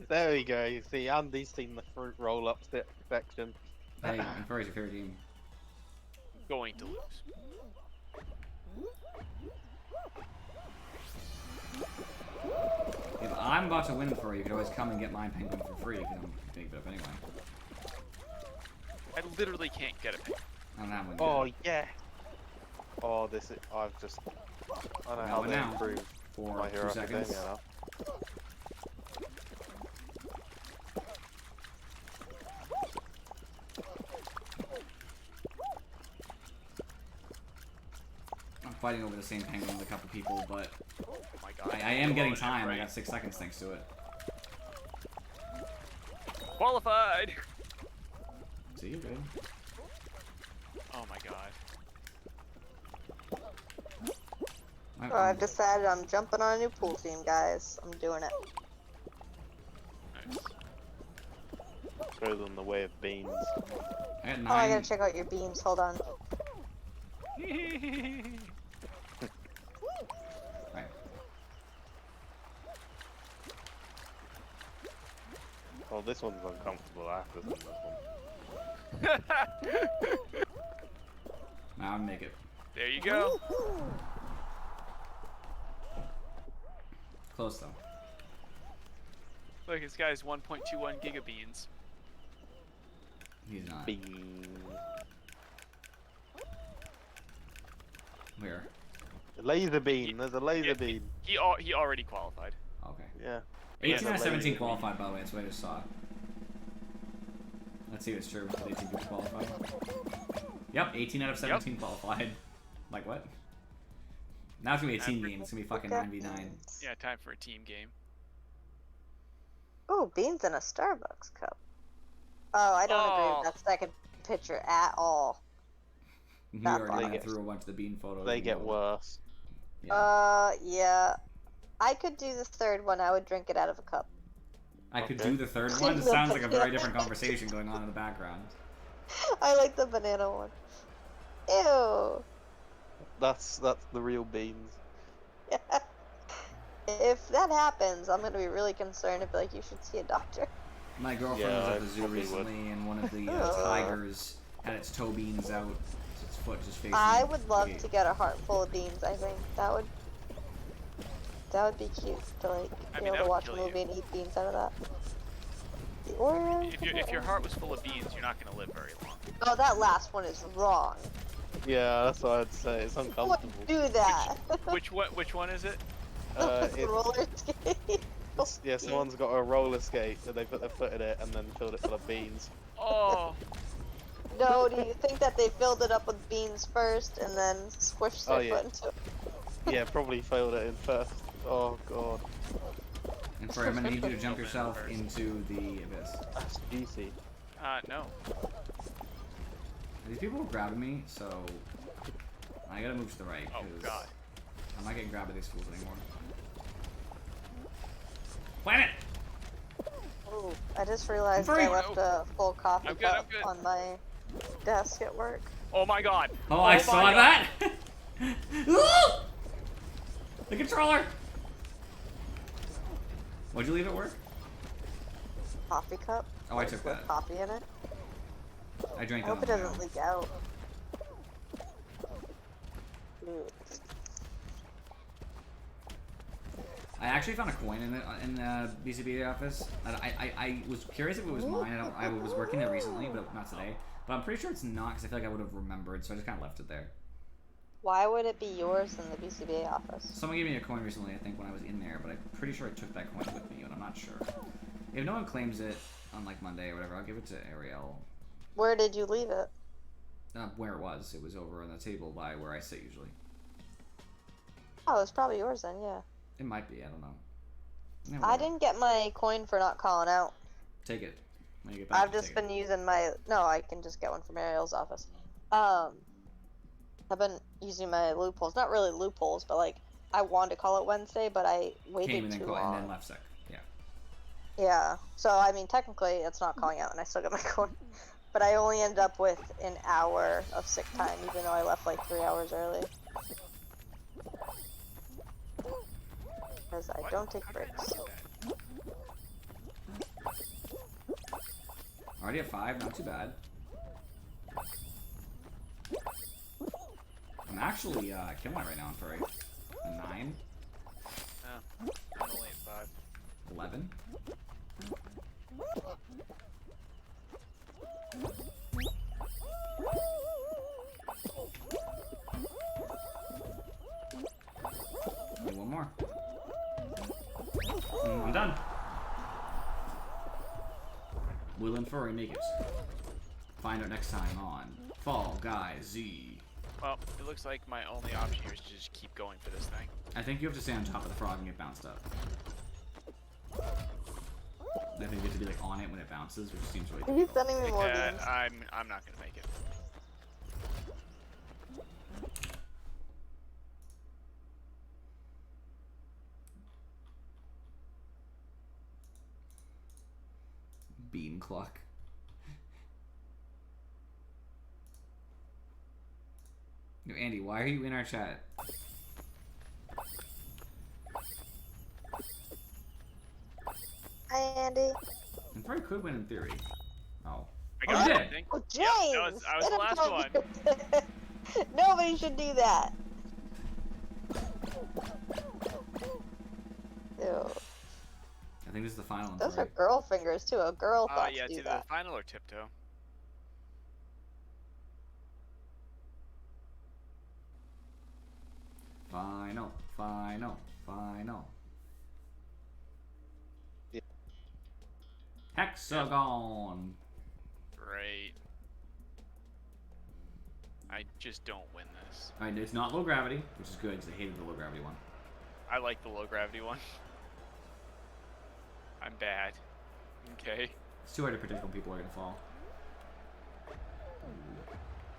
There we go. You see, Andy's seen the fruit roll-up section. Hey, and Furry's your favorite team. Going to lose. If I'm about to win for you, you could always come and get my penguin for free if you don't pick it up anyway. I literally can't get it. I don't have one. Oh yeah. Oh, this is. I've just. I don't know Got how one they now. improve For My 2 Hero seconds. Academia now. fighting over the same penguin with a couple people, but Oh my god. I am getting Come on, time. I right. got 6 seconds thanks to it. Qualified! See, you're good. Oh my god. Oh, I've decided I'm jumping on a new pool team, guys. I'm doing it. Nice. Goes on the way of beans. I got 9. Oh, I gotta check out your beams. Hold on. Right. Well, this one's uncomfortable after this one. Now I'll make it. There you go. Close though. Look, this guy's 1.21 gigabeans. He's not. Beans. Where? Laser beam. There's a laser Yeah, beam. He already qualified. Okay. Yeah. 18 out of Yeah, 17 laser qualified, by the way. That's what I just saw. Let's see if it's true. Did 18 people qualified? Yep, 18 out of 17 qualified. Like what? Now it's gonna be a team game. It's gonna be fucking 9v9. Yeah, time for a team game. Oh, beans in a Starbucks cup. Oh, I don't agree Oh. with that second picture at all. You That already they went get- through a bunch of the bean photos. They and get all. worse. Yeah. Yeah. I could do the third one. I would drink it out of a cup. I could Okay. do the third one. It sounds like a very different conversation going on in the background. I like the banana one. Ew. That's the real beans. If that happens, I'm gonna be really concerned and be like, you should see a doctor. My girlfriend Yeah, was I at the zoo probably would. recently, and one of the Ugh. tigers had its toe beans out. Its foot just facing. I would love the to gate. get a heart full of beans. I think that would be cute to like I be mean, able that to would watch a kill you. movie and eat beans out of that. The Oreo. If your heart was full of beans, you're not gonna live very long. Oh, that last one is wrong. Yeah, that's what I'd say. It's Who would uncomfortable. do that? Which one is it? It's It's, roller skate. yeah, someone's got a roller skate, so they put their foot in it and then filled it full of beans. Oh, No, do you think that they filled it up with beans first and then squished their Oh, yeah. foot into it? Yeah, probably filled it in first. Oh god, And for I'm gonna need you to jump yourself into the abyss. that's juicy. no. These people are grabbing me, so I gotta move to the right. Oh 'cause god. I'm not getting grabbed by these fools anymore. Planet! Ooh, I just realized Free. I left a full coffee I'm good, I'm cup good. on my desk at work. Oh my god. Oh, I my saw God. that! Ooh! The controller! What'd you leave at work? Coffee cup. Oh, I took with that. coffee in it. I drank I that hope it on my doesn't own. leak out. Ooh. I actually found a coin in the BCBA office. And I was curious if it was mine. I was working there recently, but not today. But I'm pretty sure it's not because I feel like I would have remembered, so I just kind of left it there. Why would it be yours in the BCBA office? Someone gave me a coin recently, I think, when I was in there, but I'm pretty sure I took that coin with me, and I'm not sure. If no one claims it on like Monday or whatever, I'll give it to Ariel. Where did you leave it? Where it was over on the table by where I sit usually. Oh, it's probably yours then, yeah. It might be, I don't know. Yeah, I whatever. didn't get my coin for not calling out. Take it. When you get back, I've you just take it. been using my. No, I can just get one from Ariel's office. I've been using my loopholes. Not really loopholes, but like I wanted to call it Wednesday, but I waited Came and then too call, long. and then left sick. Yeah. Yeah. So I mean, technically, it's not calling out, and I still got my coin. But I only ended up with an hour of sick time, even though I left like 3 hours early. Because I What? don't take How did I breaks. not do that? Already at 5, not too bad. I'm actually killing it right now for a 9, Oh, I'm only at 5. 11. Need one more. I'm done. Will and Furry make it. Find out next time on Fall Guys Z. Well, it looks like my only option here is to just keep going for this thing. I think you have to stay on top of the frog and get bounced up. I think you have to be like on it when it bounces, which seems really He's difficult. sending me Like more that, beans. I'm not gonna make it. Bean clock. No, Andy, why are you in our chat? Hi, Andy. And probably could win in theory. Oh. I Oh, got you it, did? I think. Oh, Yep, James! that was the Get last him one. out. Nobody should do that. Ew. I think this is the final one. Those for are it. girl fingers too. A girl thought Yeah, to it's do either that. the final or tiptoe. Final, final, final. Yeah. Hexagon. Great. I just don't win this. Alright, it's not low gravity, which is good because I hated the low gravity one. I like the low gravity one. I'm bad. Okay. It's too hard to predict when people are gonna fall.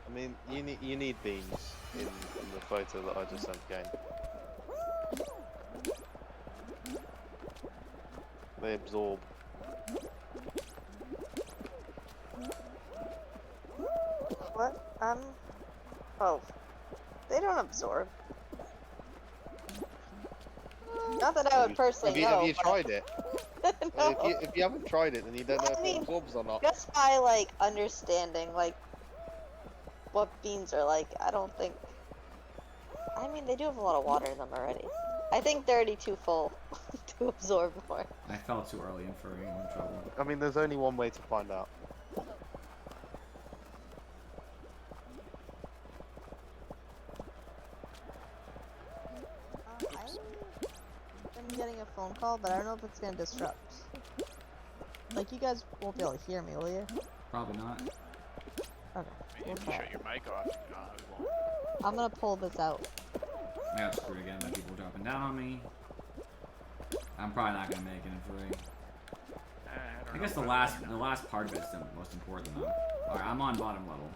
I mean, you need beams in the photo that I just sent again. They absorb. What? Oh. They don't absorb. Not that I would personally know. Have you but- tried it? No. If you haven't tried it, then you don't know I if mean, it absorbs or not. Just by like understanding like what beans are like, I don't think. I mean, they do have a lot of water in them already. I think they're already too full to absorb more. I fell too early and for anyone in trouble. I mean, there's only one way to find out. I'm getting a phone call, but I don't know if it's gonna disrupt. Like, you guys won't be able to hear me, will you? Probably not. Okay. Maybe We'll if you try. shut your mic off, it won't. I'm gonna pull this out. I got screwed again by people dropping down on me. I'm probably not gonna make it in three. don't I know guess if the I last will. the last part of it's the most important though. Alright, I'm on bottom level.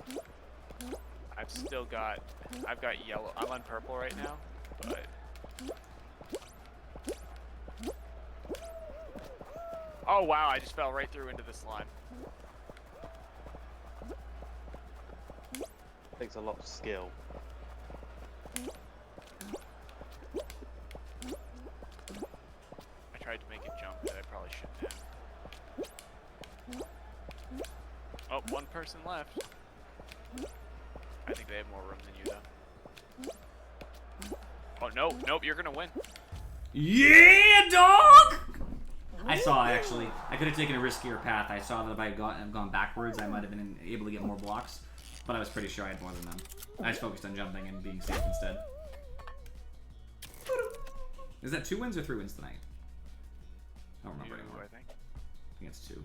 I've got yellow. I'm on purple right now, but oh wow, I just fell right through into the slime. Takes a lot of skill. I tried to make it jump, but I probably shouldn't have. Oh, one person left. I think they have more room than you, though. Oh, no. Nope, you're gonna win. Yeah, dog! I saw actually. I could have taken a riskier path. I saw that if I had gone backwards, I might have been able to get more blocks. But I was pretty sure I had more than them. I just focused on jumping and being safe instead. Is that 2 wins or 3 wins tonight? I don't remember You, anymore. I think. I think it's 2.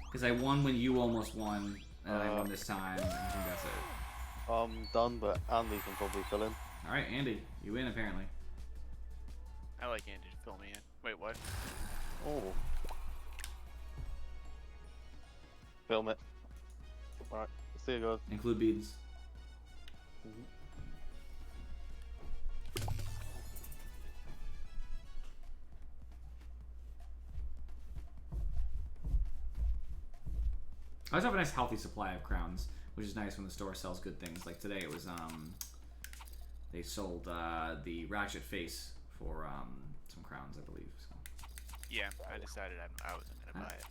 Because I won when you almost won, and I won this time. And I think that's it. I'm done, but Andy can probably fill in. All right, Andy, you win apparently. I like Andy to fill me in. Wait, what? Oh. Film it. Alright, see you guys. Include beads. I always have a nice healthy supply of crowns, which is nice when the store sells good things. Like today, it was they sold the Ratchet face for some crowns, I believe. So. Yeah, I decided I wasn't gonna buy it.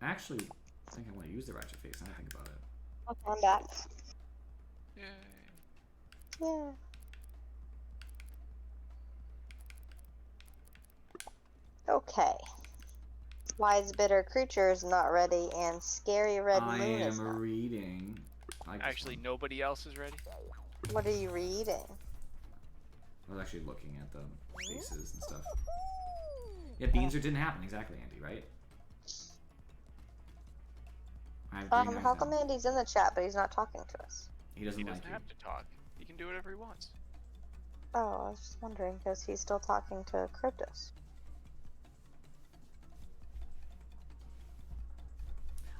I actually think I want to use the Ratchet face. Now that I think about it. Okay, I'm back. Yay. Yeah. Okay. Wise bitter creature is not ready, and scary red I moon is am not. reading. I like this Actually, one. nobody else is ready. What are you reading? I was actually looking at the faces and stuff. Yeah, beans or didn't happen exactly, Andy, right? I I have green eyes How now. come Andy's in the chat but he's not talking to us? He doesn't He like doesn't you. have to talk. He can do whatever he wants. Oh, I was just wondering because he's still talking to Cryptus.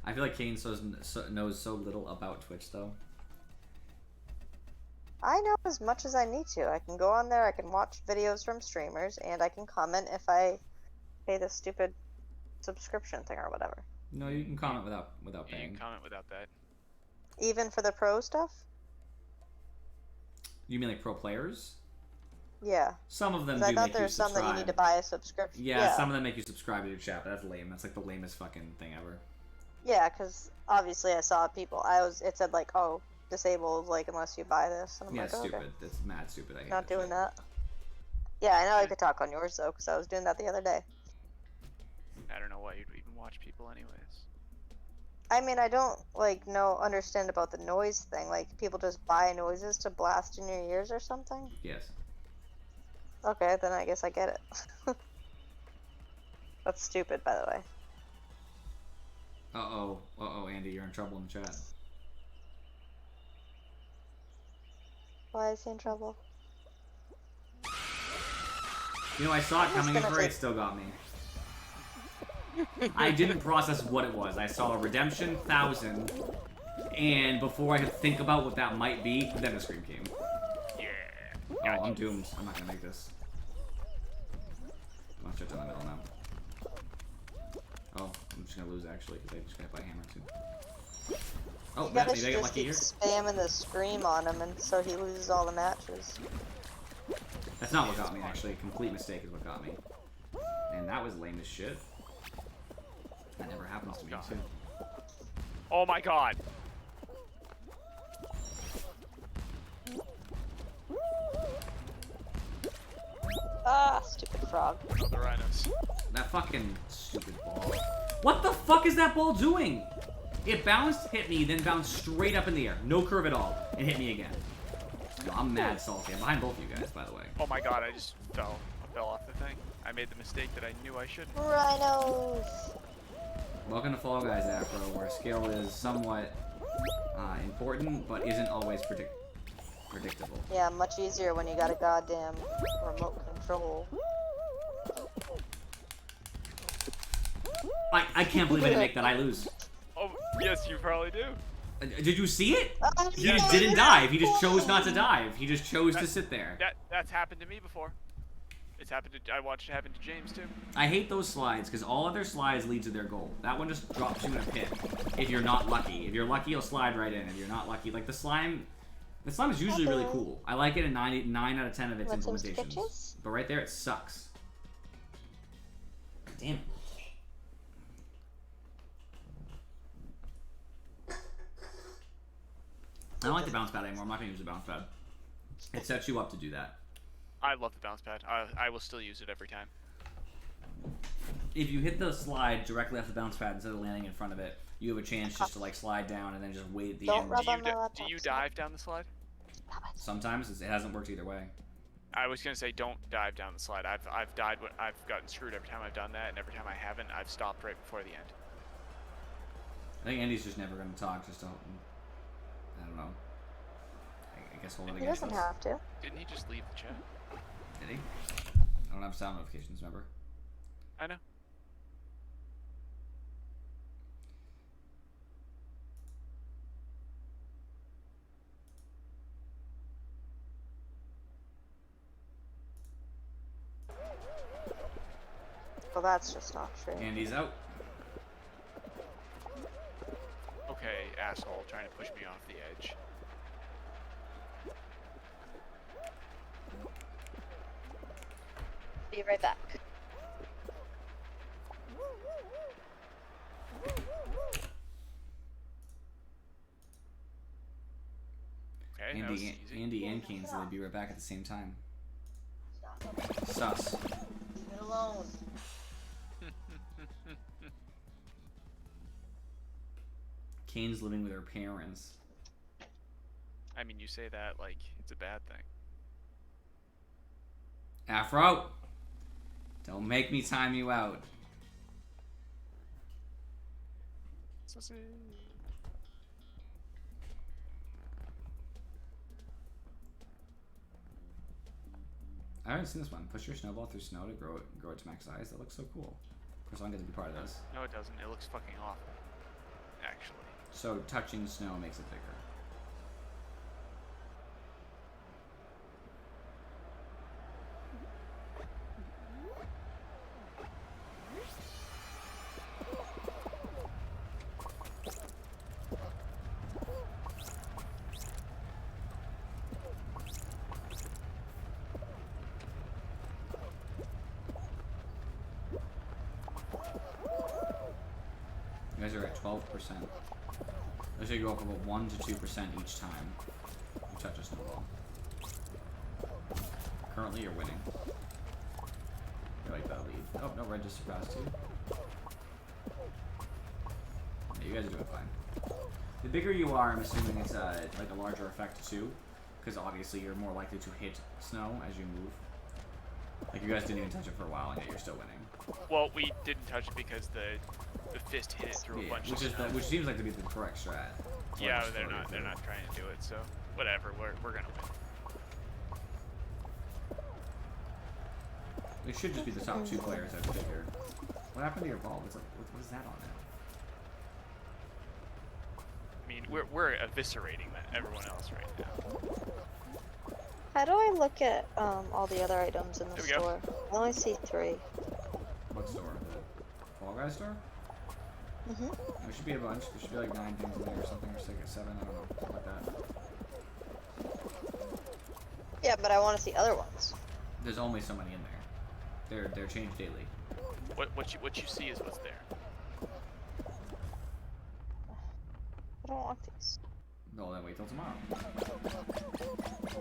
I feel like Kane knows so little about Twitch, though. I know as much as I need to. I can go on there, I can watch videos from streamers, and I can comment if I pay the stupid subscription thing or whatever. No, you can comment without Yeah, you paying. can comment without that. Even for the pro stuff? You mean like pro players? Yeah. Some of them 'Cause do I thought make there you were some that you need to subscribe. buy a subscription. Yeah, some of them make you subscribe to your chat, but that's lame. That's like the lamest fucking thing ever. Yeah, because obviously I saw people. It said like, oh, disabled, like unless you buy this, and I'm Yeah, like, it's oh, stupid. okay. That's mad stupid. I hate Not that doing shit. that. Yeah, I know I could talk on yours though, because I was doing that the other day. I don't know why you'd even watch people anyways. I mean, I don't understand about the noise thing. Like people just buy noises to blast in your ears or something. Yes. Okay, then I guess I get it. That's stupid, by the way. Uh-oh, Andy, you're in trouble in the chat. Why is he in trouble? You know, I saw it I'm just coming in gonna for it, take- it still got me. I didn't process what it was. I saw a Redemption 1000, and before I could think about what that might be, then the scream came. Yeah. Oh, I'm doomed. I'm not gonna make this. I'll shut down the middle now. Oh, I'm just gonna lose actually, because I just got hit by a hammer too. Oh, You maybe I guys get just lucky keep here? spamming the scream on him, and so he loses all the matches. That's not what got me, actually. A complete mistake is what got me. And that was lame as shit. That never happens to me, too. Oh my god. Ah, stupid frog. Oh, the rhinos. That fucking stupid ball. What the fuck is that ball doing? It bounced, hit me, then bounced straight up in the air. No curve at all. And hit me again. No, I'm mad salty. I'm behind both of you guys, by the way. Oh my god, I just fell. I fell off the thing. I made the mistake that I knew I shouldn't. Rhinos! Welcome to Fall Guys Afro, where skill is somewhat important, but isn't always predictable. Yeah, much easier when you got a goddamn remote control. I can't believe I didn't make that. I lose. Oh, yes, you probably do. Did you see it? He Yeah, just I didn't did. dive. He just chose not to dive. He just chose to sit there. That's happened to me before. It's happened to. I watched it happen to James too. I hate those slides because all other slides lead to their goal. That one just drops you in a pit if you're not lucky. If you're lucky, you'll slide right in. If you're not lucky, like the slime is usually really cool. I like it in 9 out of 10 of its Want some implementations. sketches? But right there, it sucks. Damn it. I don't like the bounce pad anymore. I'm not gonna use the bounce pad. It sets you up to do that. I love the bounce pad. I will still use it every time. If you hit the slide directly off the bounce pad instead of landing in front of it, you have a chance just to like slide down and then just wait at the Don't end. rub Do you, on my laptop. do you dive down the slide? Sometimes it hasn't worked either way. I was gonna say don't dive down the slide. I've died. I've gotten screwed every time I've done that, and every time I haven't, I've stopped right before the end. I think Andy's just never going to talk. Just don't. I don't know. I guess hold it He against doesn't us. have to. Didn't he just leave the chat? Did he? I don't have sound notifications. Remember? I know. Well, that's just not true. Andy's out. Okay, asshole, trying to push me off the edge. Be right back. Okay, that was easy. Andy and Kane said they'd be right back at the same time. Sus. Leave me alone. Kane's living with her parents. I mean, you say that like it's a bad thing. Afro! Don't make me time you out. Sausage. I haven't seen this one. Push your snowball through snow to grow it to max size. That looks so cool. Of course, I'm going to be part of this. No, it doesn't. It looks fucking awful. Actually. So touching snow makes it bigger. You guys are at 12%. Those should go up about 1 to 2% each time you touch a snowball. Currently, you're winning. You're like that lead. Oh, no, red just surpassed you. Yeah, you guys are doing fine. The bigger you are, I'm assuming it's like a larger effect too, because obviously you're more likely to hit snow as you move. Like you guys didn't even touch it for a while, and yet you're still winning. Well, we didn't touch it because the fist hit it through a bunch of snow. Which seems like to be the correct strat. Yeah, they're not trying to do it, so whatever. We're gonna win. It should just be the top 2 players, I figured. What happened to your ball? What is that on it? I mean, we're eviscerating everyone else right now. How do I look at all the other items in the There we go. store? I only see 3. What store? The Fall Guys store? Mhm. There should be a bunch. There should be like 9 things in there or something, or 6 or 7. I don't know, something like that. Yeah, but I want to see other ones. There's only so many in there. They're changed daily. What you see is what's there. I don't want these. No, then wait till tomorrow.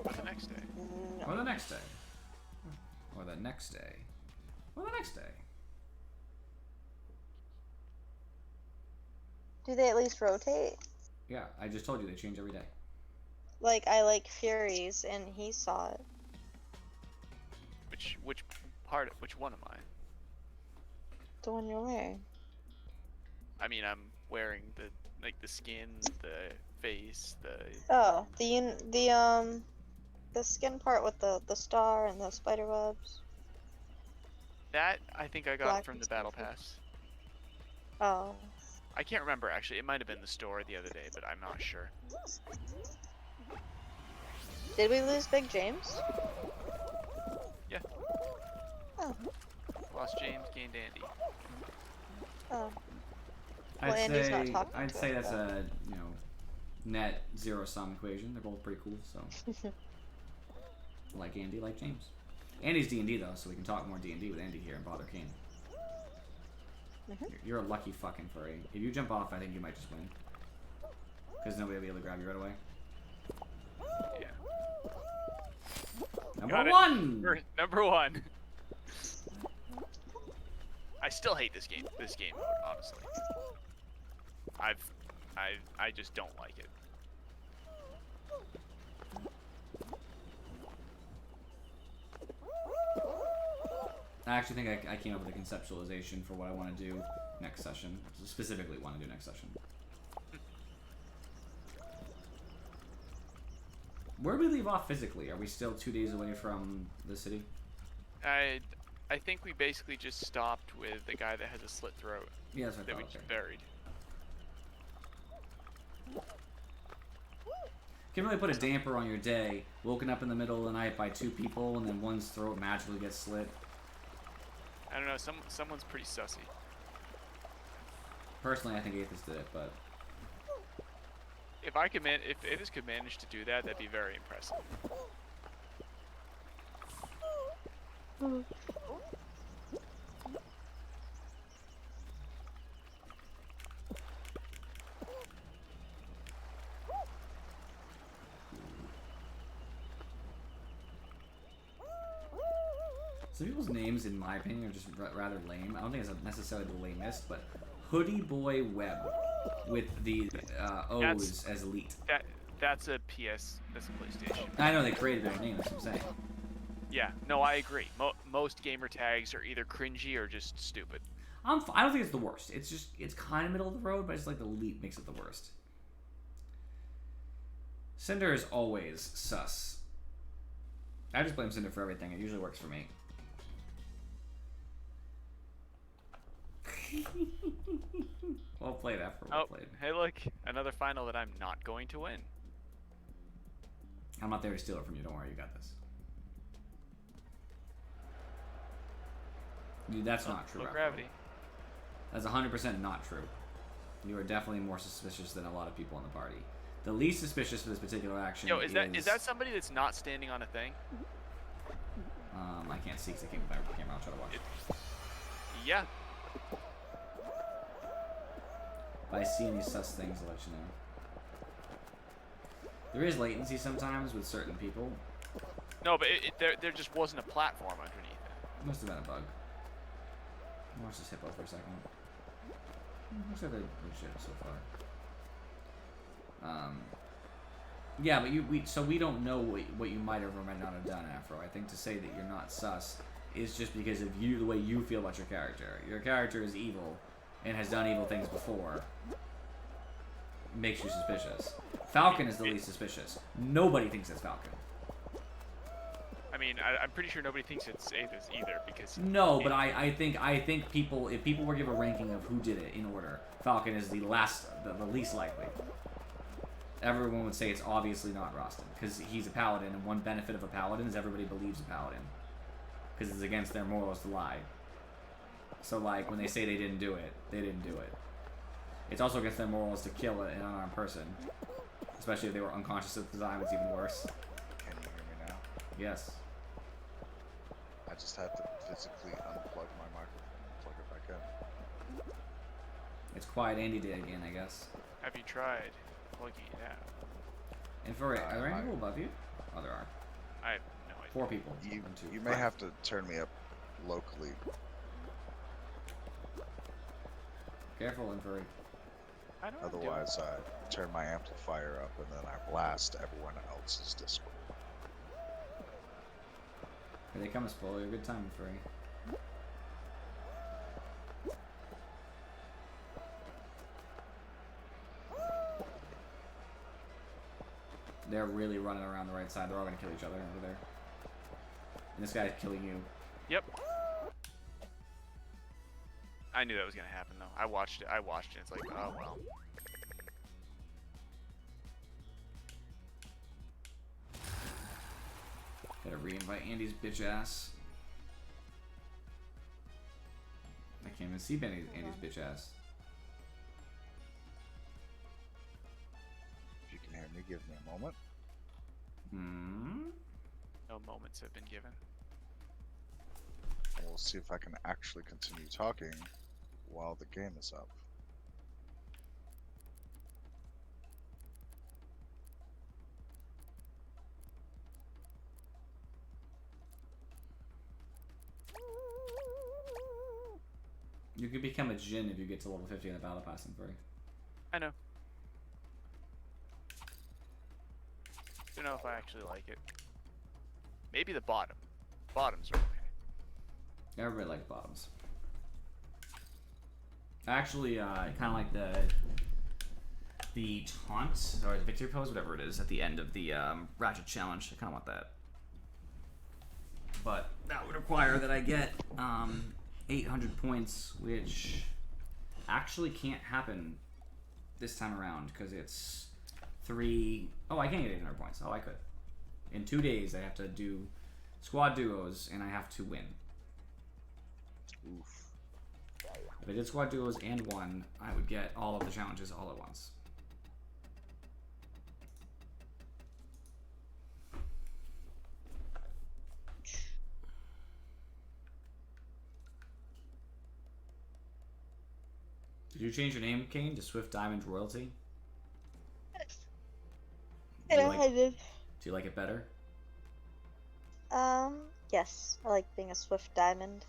Or the next day. No. Or the next day. Or the next day. Or the next day. Do they at least rotate? Yeah, I just told you they change every day. Like, I like Furies, and he saw it. Which one am I? The one you're wearing. I mean, I'm wearing the skin, the face, the. Oh, the skin part with the star and the spider webs. That I think I got Black from and the battle stuff. pass. Oh. I can't remember actually. It might have been the store the other day, but I'm not sure. Did we lose Big James? Yeah. Oh. Lost James, gained Andy. Oh. Well, Andy's not talking I'd to say us, that's a net zero-sum equation. They're both pretty cool, so like Andy, like James. Andy's D&D though, so we can talk more D&D with Andy here and bother Kane. You're a lucky fucking furry. If you jump off, I think you might just win. Because nobody will be able to grab you right away. Yeah. Number Got it. 1! We're number 1. I still hate this game mode, honestly. I just don't like it. I actually think I came up with a conceptualization for what I want to do next session. Specifically want to do next session. Where do we leave off physically? Are we still 2 days away from the city? I think we basically just stopped with the guy that has a slit throat Yeah, that's what I that we thought. just Okay. buried. Can really put a damper on your day. Woken up in the middle of the night by 2 people, and then one's throat magically gets slit. I don't know. Someone's pretty sussy. Personally, I think Aethys did it, but If Aethys could manage to do that, that'd be very impressive. some people's names, in my opinion, are just rather lame. I don't think it's necessarily the lamest, but Hoodie Boy Web with the O's as elite. That's a PS. That's a PlayStation. I know they created their name. That's what I'm saying. Yeah. No, I agree. Most gamer tags are either cringy or just stupid. I don't think it's the worst. It's kind of middle of the road, but it's like the elite makes it the worst. Cinder is always sus. I just blame Cinder for everything. It usually works for me. Well played, Afro. Well played. Hey, look, another final that I'm not going to win. I'm not there to steal it from you. Don't worry, you got this. Dude, that's not true. Low Afro. gravity. That's 100% not true. You are definitely more suspicious than a lot of people in the party. The least suspicious for this particular action Yo, is that somebody that's not standing on a thing? I can't see because I came with my camera. I'll try to watch. Yeah. If I see any sus things, I'll let you know. There is latency sometimes with certain people. No, but there just wasn't a platform underneath it. Must have been a bug. I'll watch this hippo for a second. Looks like they're legit so far. Yeah, but we don't know what you might have or might not have done, Afro. I think to say that you're not sus is just because of the way you feel about your character. Your character is evil and has done evil things before. Makes you suspicious. Falcon is the least suspicious. Nobody thinks it's Falcon. I mean, I'm pretty sure nobody thinks it's Aethys either because. No, but I think people, if people were to give a ranking of who did it in order, Falcon is the least likely. Everyone would say it's obviously not Rostin because he's a paladin, and one benefit of a paladin is everybody believes a paladin because it's against their morals to lie. So like when they say they didn't do it, they didn't do it. It's also against their morals to kill an unarmed person, especially if they were unconscious at the time. It's even worse. Can you hear me now? Yes. I just had to physically unplug my microphone and plug it back in. It's quiet Andy Day again, I guess. Have you tried plugging it out? And for are there any people above you? Oh, there are. I have no idea. 4 people. You, One, two. you may have to turn me up locally. Careful, Inferi. I don't know. Otherwise, I turn my amplifier up and then I blast everyone else's Discord. Here they come to spoil your good time, Inferi. They're really running around the right side. They're all gonna kill each other over there. And this guy's killing you. Yep. I knew that was gonna happen though. I watched it. It's like, oh well. Gotta re-invite Andy's bitch ass. I can't even see Andy's bitch ass. If you can hear me, give me a moment. No moments have been given. And we'll see if I can actually continue talking while the game is up. You could become a Jinn if you get to level 50 in the Battle Pass, Inferi. I know. Don't know if I actually like it. Maybe the bottom. Bottoms are okay. Everybody likes bottoms. Actually, kind of like the taunt or the victory pose, whatever it is, at the end of the Ratchet challenge. I kind of want that, but that would require that I get 800 points, which actually can't happen this time around because it's 3. Oh, I can't get 800 points. Oh, I could. In 2 days, I have to do squad duos, and I have to win. Oof. If I did squad duos and won, I would get all of the challenges all at once. Did you change your name, Kane, to Swift Diamond Royalty? Yeah, like- I did. Do you like it better? Yes. I like being a Swift Diamond.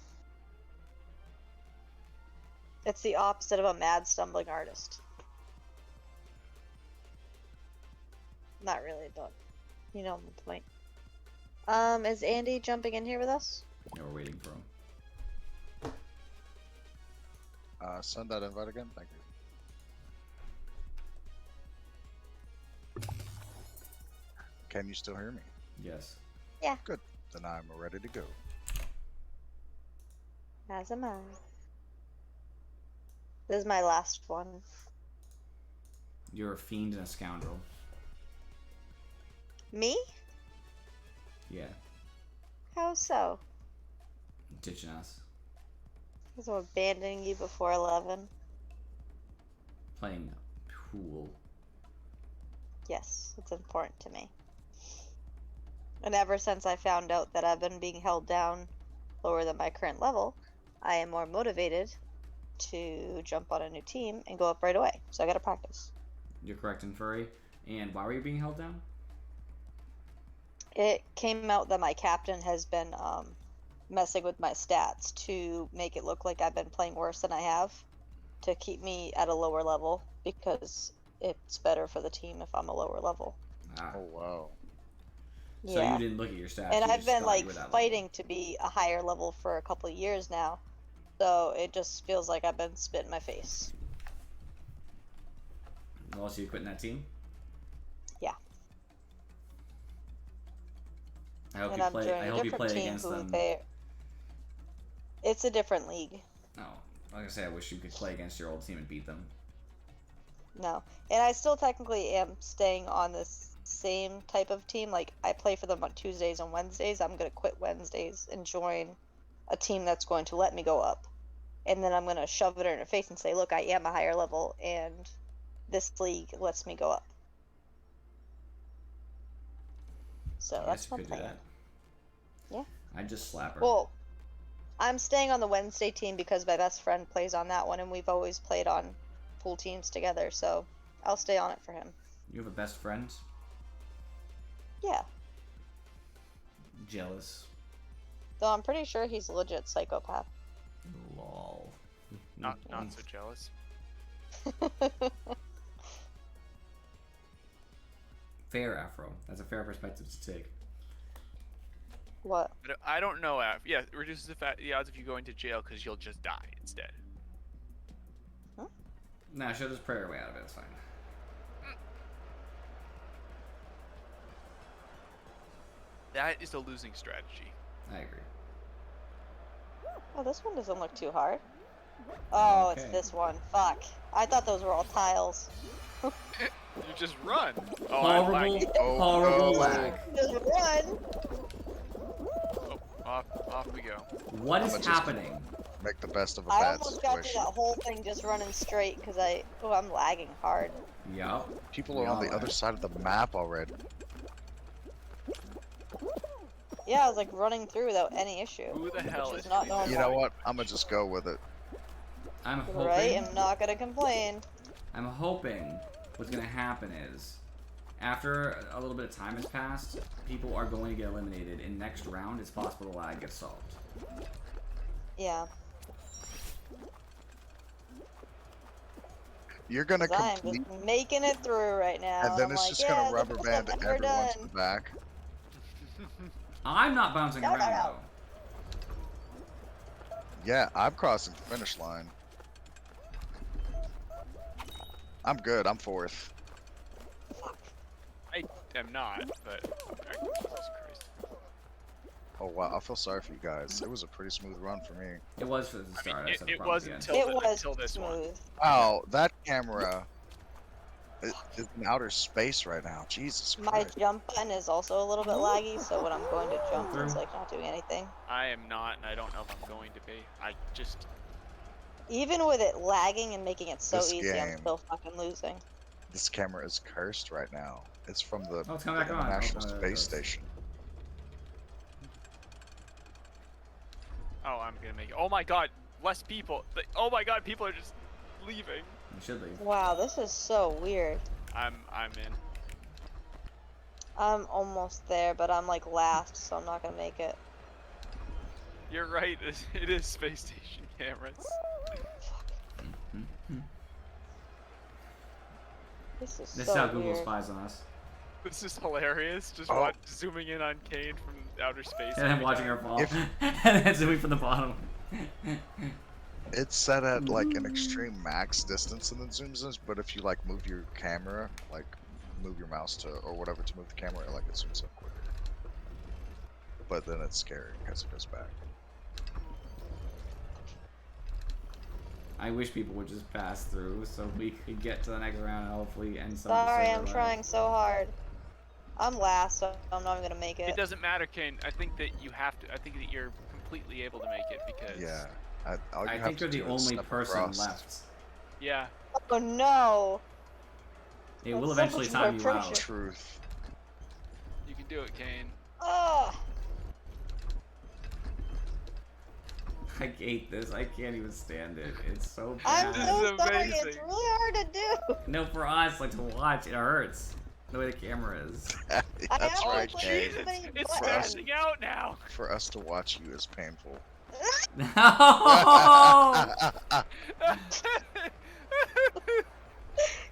It's the opposite of a mad stumbling artist. Not really, but you know the point. Is Andy jumping in here with us? Yeah, we're waiting for him. Send that invite again. Thank you. Can you still hear me? Yes. Good. Then I'm ready to go. As am I. This is my last one. You're a fiend and a scoundrel. Me? Yeah. How so? Ditching us. Because I'm abandoning you before 11. Playing pool. Yes, it's important to me. And ever since I found out that I've been being held down lower than my current level, I am more motivated to jump on a new team and go up right away. So I gotta practice. You're correct in furry. And why were you being held down? It came out that my captain has been messing with my stats to make it look like I've been playing worse than I have, to keep me at a lower level, because it's better for the team if I'm a lower level. Ah. Oh wow. So Yeah. you didn't look at your stats. And you I've just been thought like you were that fighting to be a higher level for a couple of years now, so it just feels like I've been spit in my face. level. Also, you quitting that team? Yeah. I hope And you I'm play. joining I a hope you different play team against who them. it's a different league. No, like I say, I wish you could play against your old team and beat them. No. And I still technically am staying on this same type of team. Like, I play for them on Tuesdays and Wednesdays. I'm going to quit Wednesdays and join a team that's going to let me go up. And then I'm going to shove it in her face and say, look, I am a higher level, and this league lets me go up. So I that's guess my you could do plan. that. Yeah. I'd just slap her. Well, I'm staying on the Wednesday team because my best friend plays on that one, and we've always played on full teams together, so I'll stay on it for him. You have a best friend? Yeah. Jealous. Though I'm pretty sure he's a legit psychopath. Lol. Not so jealous. Fair, Afro. That's a fair perspective to take. What? But I don't know. Yeah, it reduces the odds of you going to jail because you'll just die instead. Nah, she'll just pray her way out of it. It's fine. That is a losing strategy. I agree. Oh, this one doesn't look too hard. Oh, Okay. it's this one. Fuck. I thought those were all tiles. You just run. Oh, I'm Horrible, lagging. horrible no. lag. Just run! Oh, off we go. What is I'ma just- happening? Make the best of a I bad almost got through situation. that whole thing just running straight because I'm lagging hard. Yup. People are on the Yeah. other side of the map already. Yeah, I was like running through without any issue. Who the hell Which is is not hitting normal. me? You know what? I'm gonna just go with it. I'm hoping. Right? I'm not gonna complain. I'm hoping what's gonna happen is, after a little bit of time has passed, people are going to get eliminated, and next round it's possible the lag gets solved. Yeah. You're gonna 'Cause I'm complete, just making it through right now. and then I'm it's like, just yeah, gonna the rubber best band I've ever everyone to done. the back. I'm not bouncing No, no, around no. though. Yeah, I'm crossing the finish line. I'm good. I'm fourth. I am not, but Jesus Christ. Oh wow, I feel sorry for you guys. It was a pretty smooth run for me. It was for the I start. mean, I said the it problem was again. until It the- was until this one. smooth. Wow, that camera is in outer space right now. Jesus My Christ. jump button is also a little bit laggy, so when I'm going to jump, it's like not doing anything. I am not, and I don't know if I'm going to be. I just. Even with it lagging and making it so This easy, I'm game. still fucking losing. This camera is cursed right now. It's from the, Oh, it's come the back on. International Oh, there it Space goes. Station. Oh, I'm gonna make it. Oh my god, less people. Oh my god, people are just leaving. You should leave. Wow, this is so weird. I'm in. I'm almost there, but I'm like last, so I'm not gonna make it. You're right. It is space station cameras. Mhm. This is This so is how Google weird. spies on us. This is hilarious. Just Oh. zooming in on Kane from outer space. And then every watching time. her fall. If- and then zooming from the bottom. It's set at like an extreme max distance and then zooms in, but if you like move your camera, like move your mouse to or whatever to move the camera, like it zooms up quicker. But then it's scary because it goes back. I wish people would just pass through so we could get to the next round and hopefully end some. Sorry, I'm trying so hard. I'm last, so I'm not even gonna make It it. doesn't matter, Kane. I think that you have to. I think that you're completely able to make it because. Yeah. All you I have think to you're the do is only step person across. left. Yeah. Oh no! It That's will so eventually much more time you pressure. out. Truth. You can do it, Kane. Ugh! I hate this. I can't even stand it. It's so I'm bad. This so is sorry. amazing. It's really hard to do. No, for us, like to watch, it hurts. The way the camera is. I That's have right, to play Kane. so many It's buttons. smashing out now. For us to watch you is painful. No!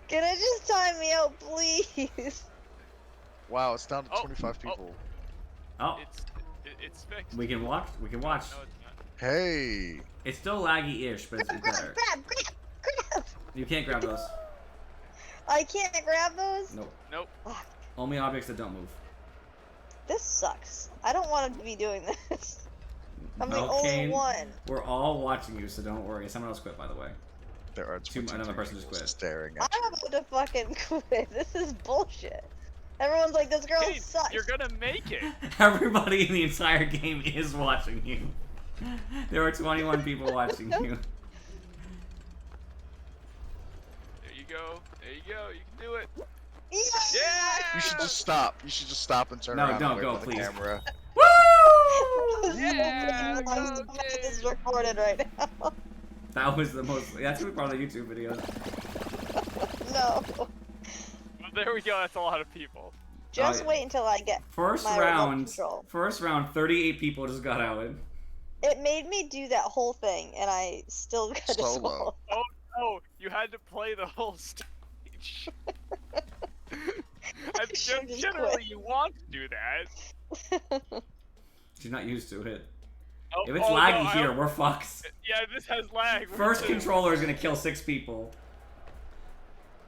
Can I just time me out, please? Wow, it's down to Oh, 25 oh. people. Oh, It's fixed. we can watch. We can watch. No, it's not. Hey! It's still laggy-ish, but it's better. Grab! You can't grab those. I can't grab those? Nope. Nope. Only objects that don't move. This sucks. I don't want to be doing this. I'm the No, only Kane, one. we're all watching you, so don't worry. Someone else quit, by the way. There are Another person just 22 quit. staring at I'm about to fucking quit. This is bullshit. Everyone's like, this girl Kane, sucks. you're gonna make it. Everybody in the entire game is watching you. There are 21 people watching you. There you go. There you go. You can do it. Yeah! Yeah! You should just stop. You should just stop and turn No, around don't and wait go, for the please. camera. Woo! Yeah, I'm go, so mad Kane. this is recorded right now. That was the most. That's gonna be part of the YouTube videos. No. Well, there we go. That's a lot of people. Just yeah. wait until I get. First My remote round. control. First round. 38 people just got out. It made me do that whole thing, and I still got Solo. disqualified. Oh no! You had to play the whole stage. I should've just Generally, quit. you want to do that. She's not used to it. Oh, If it's oh, laggy no, here, we're fucked. Yeah, this has lag. We're First too. controller is gonna kill 6 people.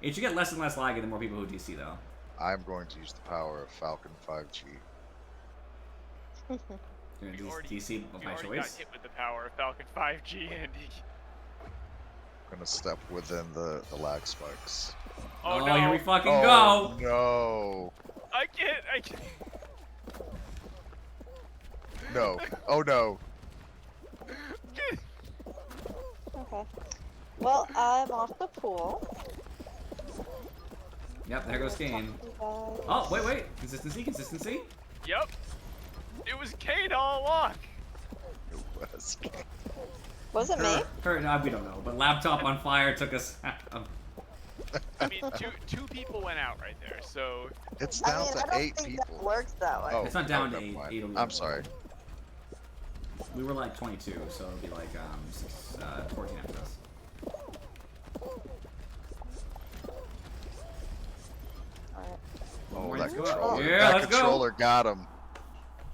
It should get less and less laggy the more people who DC though. I'm going to use the power of Falcon 5G. You're gonna You already- DC You of my already got choice. hit with the power of Falcon 5G, Andy. I'm gonna step within the lag spikes. Oh, Oh, no! here we fucking Oh, go! no. I can't. No. Oh, no. Okay. Well, I'm off the pool. Yep, there goes Kane. You guys. Oh, wait. Consistency, consistency. Yep. It was Kane all along. It was. Was it me? No, we don't know. But laptop on fire took us. I mean, two people went out right there, so It's I down mean, I to don't 8 think people. that works that way. Oh, It's not down to never 8. mind. 8 will be I'm more. sorry. We were like 22, so it'll be like 14 after us. Alright. Oh, More that needs to go up. controller. Yeah, that let's go. controller got him.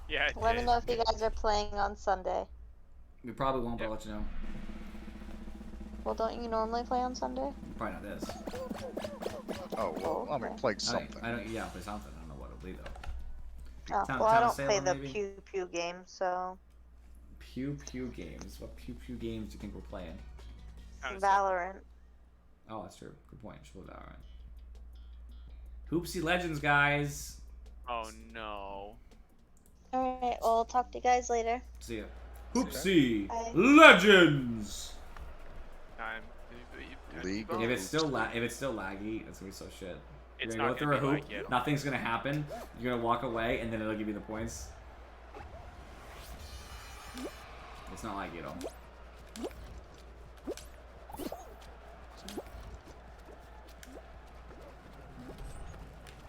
yeah. It Let me did. know if you guys are playing on Sunday. We probably won't, but I'll let you know. Well, don't you normally play on Sunday? Probably not this. Oh, well, I mean, Okay. played something. I don't. Yeah, I'll play something. I don't know what it'll be though. Oh, Town- well, I Town don't of play Salem, the maybe? Pew Pew game, so Pew Pew games. What Pew Pew games do you think we're playing? Kinda Valorant. Oh, that's true. Good point. Should put that right. Hoopsie Legends, guys. Oh no. Alright, well, talk to you guys later. See ya. Hoopsie Bye. Legends. Time. League of If it's still laggy, it's gonna be so shit. It's You're gonna not go gonna through a be hoop. like it. Nothing's gonna happen. You're gonna walk away, and then it'll give you the points. It's not laggy at all.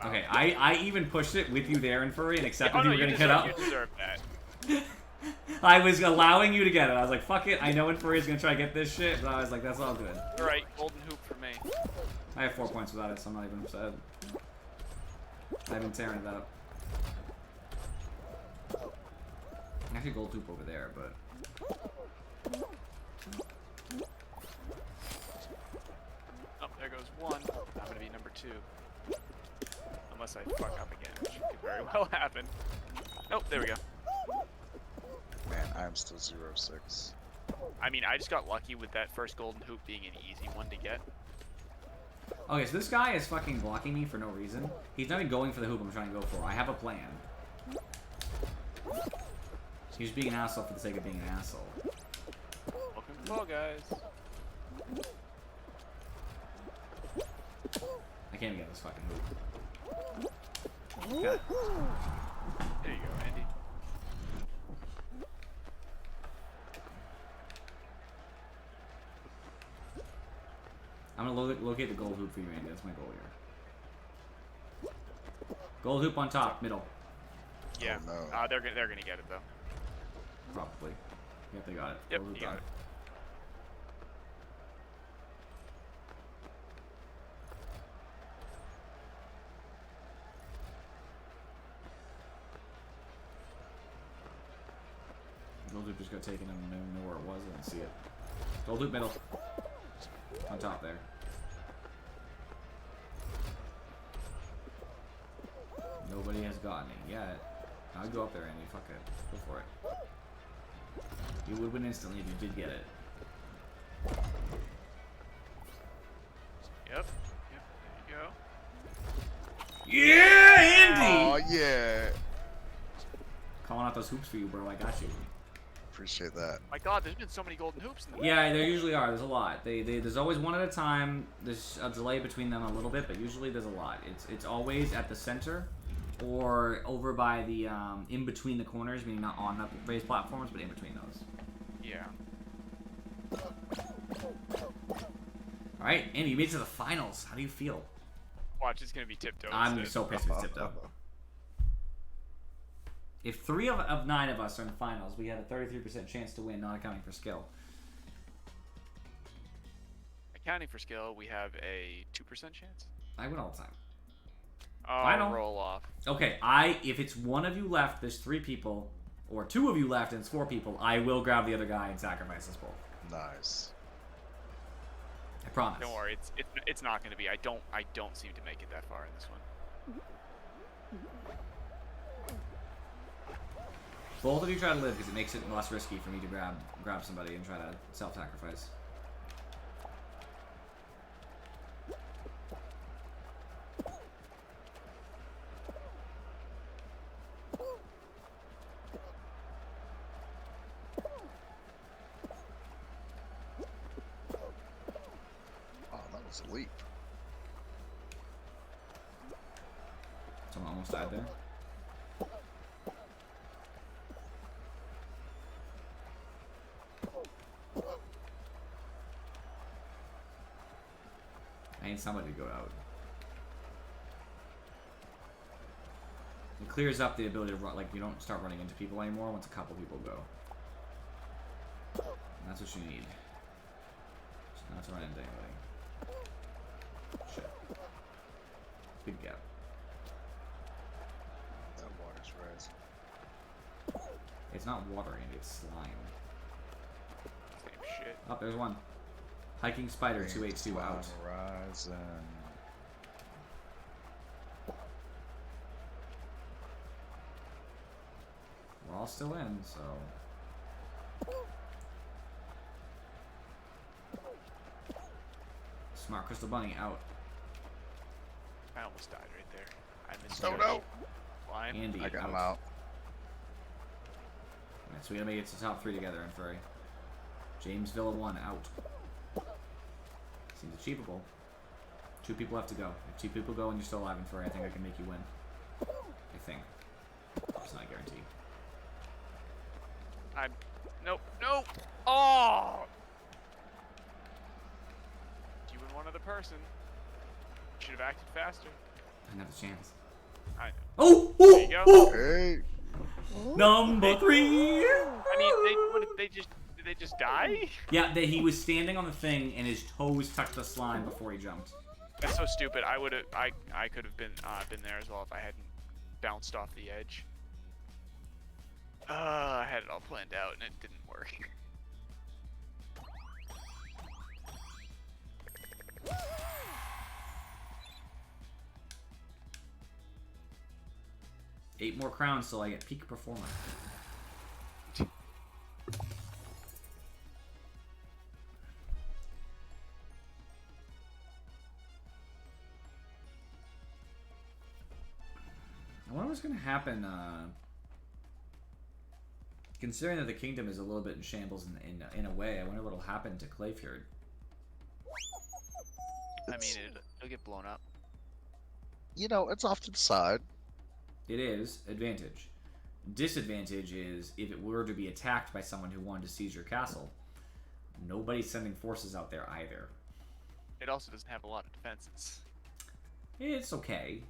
Okay, I even pushed it with you there in Furry and accepted Oh no, you were you gonna get deserve, up. you deserve that. I was allowing you to get it. I was like, fuck it. I know Infuria's gonna try to get this shit, but I was like, that's all good. Alright, golden hoop for me. I have 4 points without it, so I'm not even upset. I've been tearing it up. Actually, gold hoop over there, but 1. I'm gonna be number 2. Unless I fuck up again, which could very well happen. Oh, there we go. Man, I'm still 0-6. I mean, I just got lucky with that first golden hoop being an easy one to get. Okay, so this guy is fucking blocking me for no reason. He's not even going for the hoop I'm trying to go for. I have a plan. He's being an asshole for the sake of being an asshole. Welcome to Fall Guys. I can't even get this fucking hoop. God. There you go, Andy. I'm gonna locate the gold hoop for you, Andy. That's my goal here. Gold hoop on top, middle. Yeah. Oh, no. They're gonna get it though. Probably. Yep, they got it. Yep, Gold hoop you got on. it. Gold hoop just got taken. I don't even know where it was. I didn't see it. Gold hoop middle. On top there. Nobody has gotten it yet. I'll go up there, Andy. Fuck it. Go for it. You would win instantly if you did get it. Yep. Yep. There you go. Yeah, Andy! Oh yeah. Calling out those hoops for you, bro. I got you. Appreciate that. My God, there's been so many golden hoops in the Yeah, there usually are. There's a lot. There's always one at a time. There's a delay between them a little bit, but usually there's a lot. It's always at the center, or over by the in between the corners, meaning not on the raised platforms, but in between those. Yeah. All right, Andy, you made it to the finals. How do you feel? Watch, it's gonna be tiptoe. I'm instead. so pissed with Tiptoe. If 3 of 9 of us are in the finals, we had a 33% chance to win, not accounting for skill. Accounting for skill, we have a 2% chance. I win all the time. Oh, Final. roll off. Okay, if it's one of you left, there's 3 people, or 2 of you left and it's 4 people, I will grab the other guy and sacrifice us both. Nice. I promise. Don't worry, it's not gonna be. I don't seem to make it that far in this one. Both of you try to live because it makes it less risky for me to grab somebody and try to self-sacrifice. Oh, that was a leap. Someone almost died there. I need somebody to go out. It clears up the ability to run, like you don't start running into people anymore once a couple people go. And that's what you need. Just not to run into anybody. Shit. Big gap. That water's rise. It's not water, Andy, it's slime. Same shit. Oh, there's one. Hiking spider 282 out. Horizon. We're all still in, so. Smart Crystal Bunny out. I almost died right there. I missed. Oh no! Slime. Andy I got out. him out. Alright, so we gotta make it to the top 3 together in Furry. James Villa 1 out. Seems achievable. 2 people have to go. If 2 people go and you're still alive in Furry, I think I can make you win. I think. It's not a guarantee. Nope. Nope. Oh! You and one other person. Should have acted faster. I didn't have a chance. I know. Oh! There you go. Hey! Number 3! I mean, they just die? Yeah, he was standing on the thing and his toes touched the slime before he jumped. That's so stupid. I could have been there as well if I hadn't bounced off the edge. I had it all planned out and it didn't work. 8 more crowns till I get peak performer. I wonder what's gonna happen. Considering that the kingdom is a little bit in shambles in a way, I wonder what'll happen to Clayfjord. I mean, it'll get blown up. You know, it's off to the side. It is advantage. Disadvantage is if it were to be attacked by someone who wanted to seize your castle. Nobody's sending forces out there either. It also doesn't have a lot of defenses. It's okay.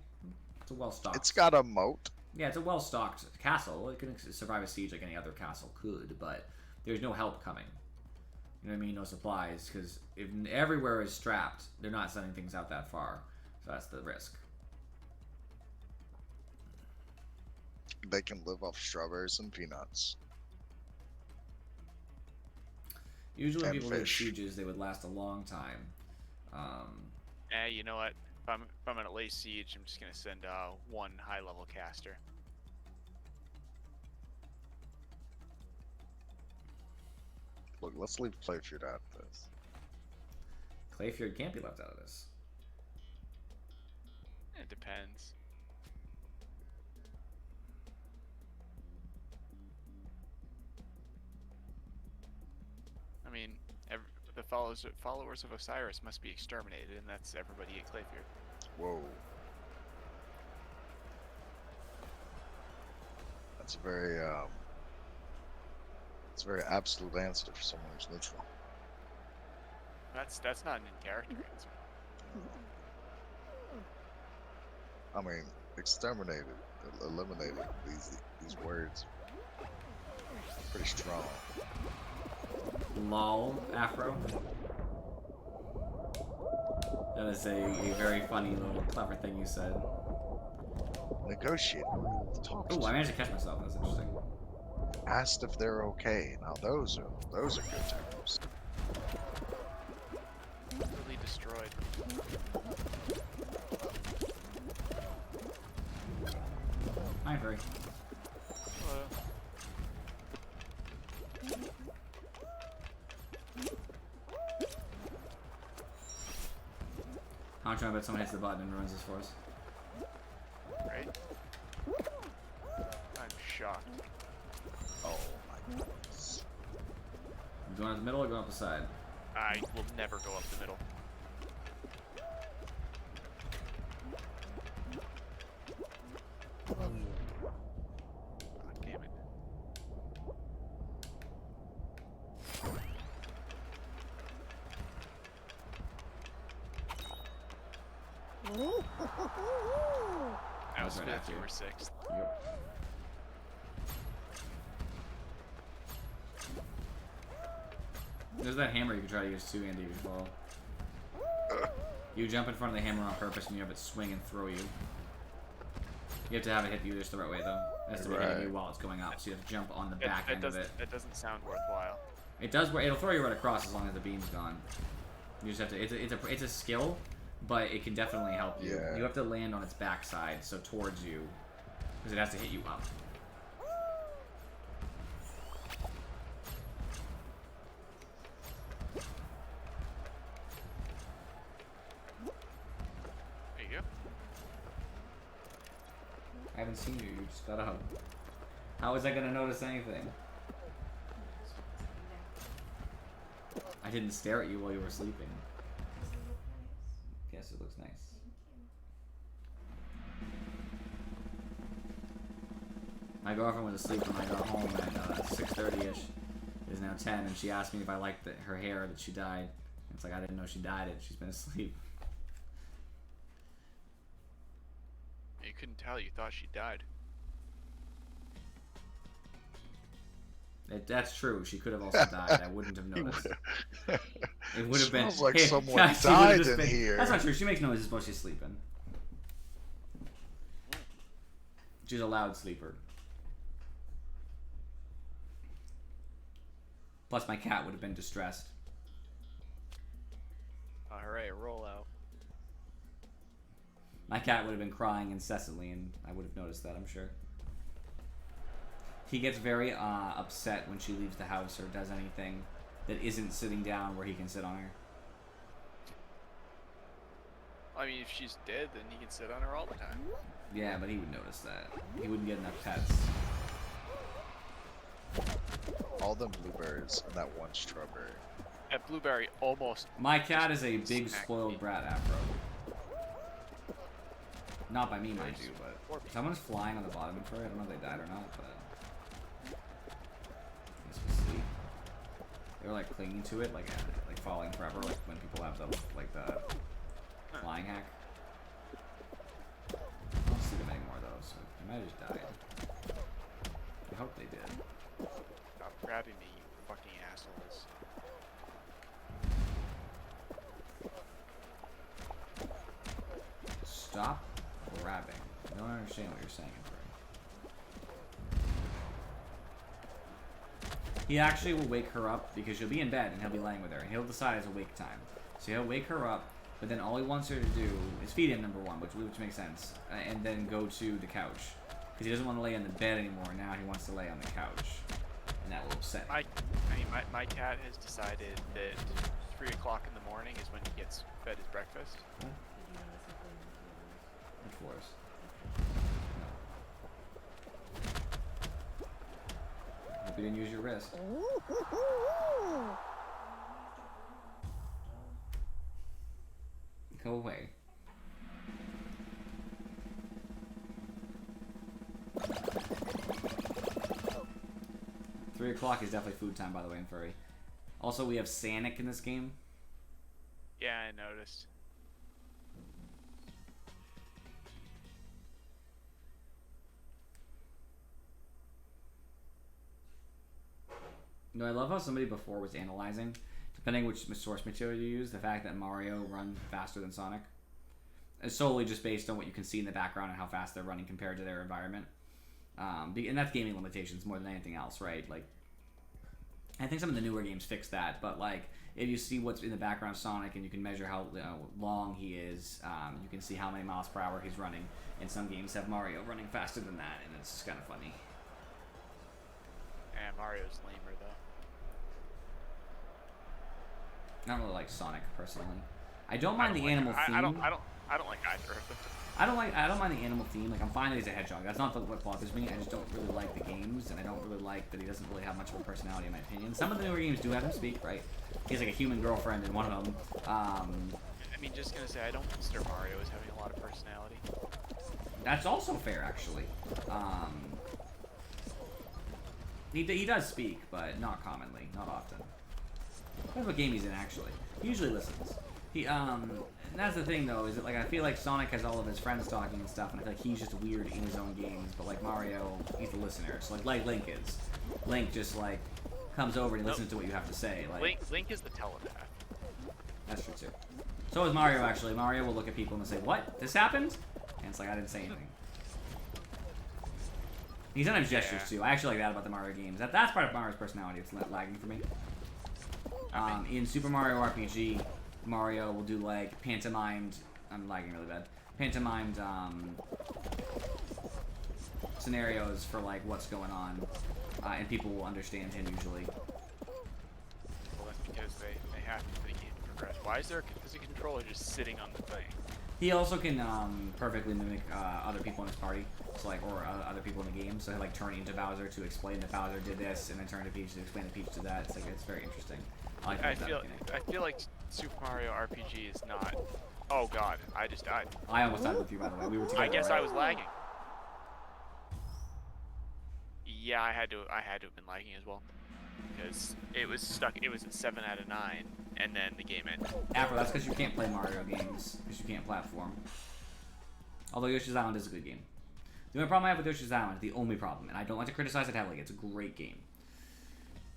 It's a well-stocked. It's got a moat. Yeah, it's a well-stocked castle. It can survive a siege like any other castle could, but there's no help coming. You know what I mean? No supplies, because if everywhere is strapped, they're not sending things out that far. So that's the risk. They can live off strawberries and peanuts. Usually when And people fish. get sieges, they would last a long time. You know what? If I'm gonna lay siege, I'm just gonna send one high-level caster. Look, let's leave Clayfjord out of this. Clayfjord can't be left out of this. It depends. I mean, the followers of Osiris must be exterminated, and that's everybody at Clayfjord. Whoa. That's a very, it's a very absolute answer for someone who's neutral. That's not an in-character answer. I mean, exterminated, eliminated, these words. Pretty strong. Lol, Afro. That is a very funny little clever thing you said. Negotiate. Talk Oh, to I managed to catch myself. That's interesting. asked if they're okay. Now those are good terms. Really destroyed. Hi, Furry. How much I bet someone hits the button and ruins this for us? Right? I'm shocked. Oh my goodness. You going up the middle or going up the side? I will never go up the middle. God damn it. I was right fifth, after you you. were sixth. Yep. There's that hammer you can try to use too, Andy, if you fall. You jump in front of the hammer on purpose and you have it swing and throw you. You have to have it hit you just the right way, though. It has to be hitting Right. you while it's going up, so you have to jump on the back end of it. That doesn't sound worthwhile. It does. It'll throw you right across as long as the beam's gone. You just have to. It's a skill, but it can definitely help you. Yeah. You have to land on its backside, so towards you, because it has to hit you up. There you go. I haven't seen you. You just got up. How was I gonna notice anything? I didn't stare at you while you were sleeping. Yes, it looks nice. My girlfriend was asleep when I got home at 6:30ish. It is now 10, and she asked me if I liked her hair that she dyed. It's like I didn't know she dyed it. She's been asleep. You couldn't tell. You thought she died. That's true. She could have also died. I wouldn't have noticed. It would have been. Smells like hey, someone yeah, she would've died just in been- here. That's not true. She makes noises while she's sleeping. She's a loud sleeper. Plus, my cat would have been distressed. Alright, roll out. My cat would have been crying incessantly, and I would have noticed that, I'm sure. He gets very upset when she leaves the house or does anything that isn't sitting down where he can sit on her. I mean, if she's dead, then he can sit on her all the time. Yeah, but he would notice that. He wouldn't get enough pets. All them blueberries and that one strawberry. That blueberry almost. My cat is a big Smack spoiled me. brat afro. Not by me, mind you, but someone's flying on the bottom of her. I don't know if they died or not, but I guess we'll see. They were like clinging to it, like falling forever, like when people have the flying hack. I don't see them anymore though, so they might have just died. I hope they did. Stop grabbing me, you fucking assholes. Stop grabbing. I don't understand what you're saying, Furry. He actually will wake her up because she'll be in bed and he'll be laying with her and he'll decide it's awake time. So he'll wake her up, but then all he wants her to do is feed him, number one, which makes sense, and then go to the couch. Because he doesn't want to lay in the bed anymore, now he wants to lay on the couch. And that will upset him. My cat has decided that 3 o'clock in the morning is when he gets fed his breakfast. Which floors? Hope you didn't use your wrist. Go away. Three o'clock is definitely food time, by the way, in Furry. Also, we have Sanic in this game. Yeah, I noticed. No, I love how somebody before was analyzing, depending which source material you use, the fact that Mario runs faster than Sonic. It's solely just based on what you can see in the background and how fast they're running compared to their environment. And that's gaming limitations more than anything else, right? Like, I think some of the newer games fix that, but like, if you see what's in the background of Sonic and you can measure how long he is, you can see how many miles per hour he's running. And some games have Mario running faster than that, and it's just kind of funny. Yeah, Mario's lamer though. I don't really like Sonic personally. I don't mind the animal theme. I don't like either of them. I don't mind the animal theme. Like, I'm fine that he's a hedgehog. That's not what bothers me. I just don't really like the games, and I don't really like that he doesn't really have much of a personality, in my opinion. Some of the newer games do have him speak, right? He has like a human girlfriend in one of them. I mean, just gonna say, I don't consider Mario as having a lot of personality. That's also fair, actually. He does speak, but not commonly, not often. Depends what game he's in, actually. He usually listens. And that's the thing, though, is that, like, I feel like Sonic has all of his friends talking and stuff, and I feel like he's just weird in his own games, but, like, Mario, he's the listener. So, like Link is. Link just, like, comes over and listens to what you have to say. Like, Link is the telepath. That's true, too. So is Mario, actually. Mario will look at people and say, "What? This happened?" And it's like, I didn't say anything. He sometimes gestures, too. I actually like that about the Mario games. That's part of Mario's personality. It's lagging for me. In Super Mario RPG, Mario will do like pantomimed. I'm lagging really bad. Pantomimed scenarios for like what's going on, and people will understand him usually. Well, that's because they have to for the game to progress. Why is there a controller just sitting on the thing? He also can perfectly mimic other people in his party, so like or other people in the game. So he'll like turn into Bowser to explain that Bowser did this, and then turn to Peach to explain that Peach did that. It's very interesting. I feel like Super Mario RPG is not. Oh God, I just died. I almost died with you, by the way. We were together. I guess right? I was lagging. Yeah, I had to have been lagging as well, because it was stuck. It was at 7 out of 9, and then the game ended. Afro, that's because you can't play Mario games because you can't platform. Although Yoshi's Island is a good game. The only problem I have with Yoshi's Island, the only problem, and I don't like to criticize it heavily, it's a great game,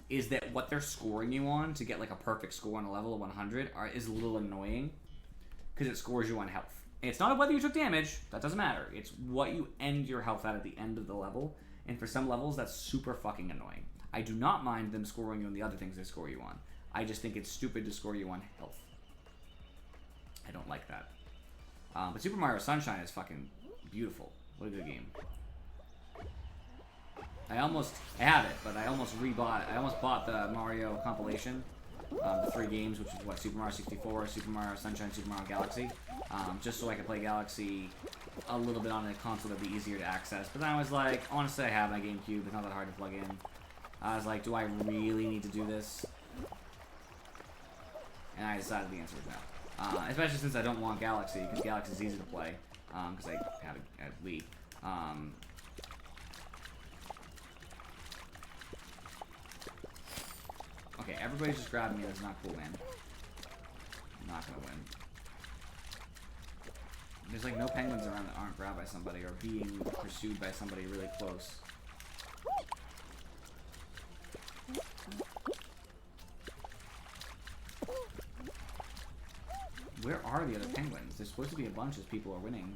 is that what they're scoring you on to get like a perfect score on a level of 100 is a little annoying because it scores you on health. And it's not whether you took damage, that doesn't matter. It's what you end your health at the end of the level, and for some levels that's super fucking annoying. I do not mind them scoring you on the other things they score you on. I just think it's stupid to score you on health. I don't like that. But Super Mario Sunshine is fucking beautiful. What a good game. I have it, but I almost bought the Mario compilation, the 3 games, which is what, Super Mario 64, Super Mario Sunshine, Super Mario Galaxy, just so I could play Galaxy a little bit on a console that'd be easier to access. But then I was like, honestly, I have my GameCube, it's not that hard to plug in. I was like, do I really need to do this? And I decided the answer was no. Especially since I don't want Galaxy, because Galaxy is easy to play, because I have a Wii. Okay, everybody's just grabbing me. That's not cool, man. I'm not gonna win. There's like no penguins around that aren't grabbed by somebody or being pursued by somebody really close. Where are the other penguins? There's supposed to be a bunch as people are winning.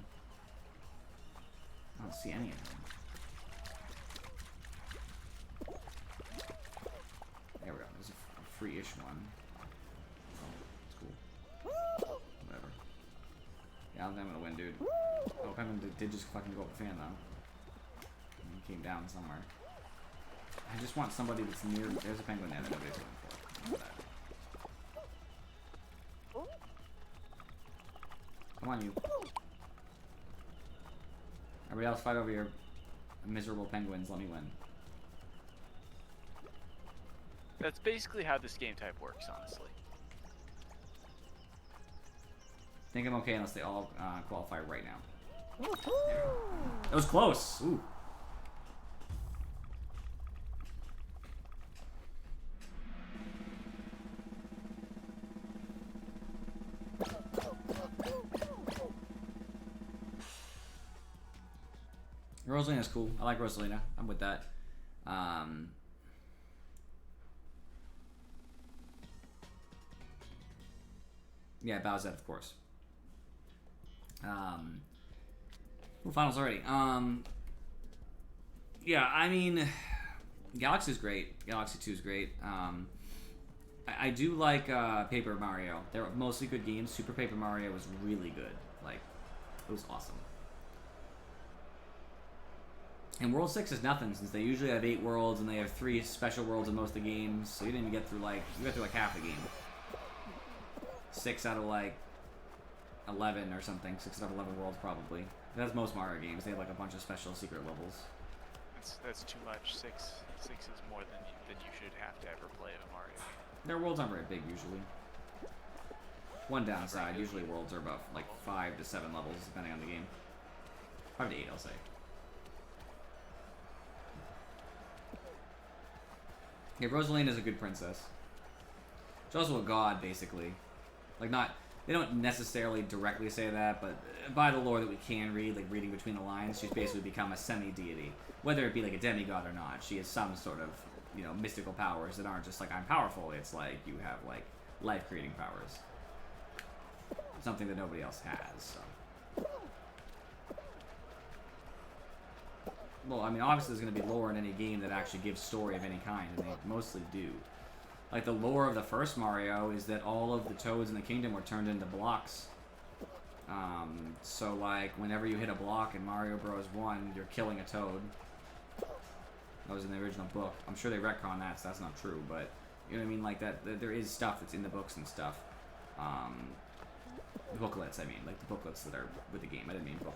I don't see any of them. There we go. There's a free-ish one. Oh, that's cool. Whatever. Yeah, I'm gonna win, dude. Oh, penguin did just fucking go up the fan, though. And he came down somewhere. I just want somebody that's near. There's a penguin there that nobody's going for. Look at that. Come on, you. Everybody else fight over your miserable penguins. Let me win. That's basically how this game type works, honestly. I think I'm okay unless they all qualify right now. That was close. Ooh. Rosalina's cool. I like Rosalina. I'm with that. Yeah, Bowsette, of course. Finals already. Yeah, I mean, Galaxy's great. Galaxy 2 is great. I do like Paper Mario. They're mostly good games. Super Paper Mario was really good. Like, it was awesome. And World 6 is nothing, since they usually have 8 worlds, and they have 3 special worlds in most of the games, so you didn't even get through, like, you got through, like, half the game. 6 out of, like, 11 or something. 6 out of 11 worlds, probably. That's most Mario games. They have, like, a bunch of special secret levels. That's too much. Six is more than you should have to ever play a Mario game. Their worlds aren't very big, usually. One downside, usually worlds are about, like, 5 to 7 levels, depending on the game. 5 to 8, I'll say. Yeah, Rosalina is a good princess. She's also a god, basically. Like, not... They don't necessarily directly say that, but by the lore that we can read, like reading between the lines, she's basically become a semi-deity. Whether it be like a demigod or not, she has some sort of, you know, mystical powers that aren't just like, I'm powerful. It's like, you have, like, life-creating powers. Something that nobody else has, so... Well, I mean, obviously there's going to be lore in any game that actually gives story of any kind, and they mostly do. Like, the lore of the first Mario is that all of the toads in the kingdom were turned into blocks. So, like, whenever you hit a block in Mario Bros. 1, you're killing a toad. That was in the original book. I'm sure they retcon that, so that's not true, but, you know what I mean? Like, that there is stuff that's in the books and stuff. The booklets, I mean. Like, the booklets that are with the game. I didn't mean book.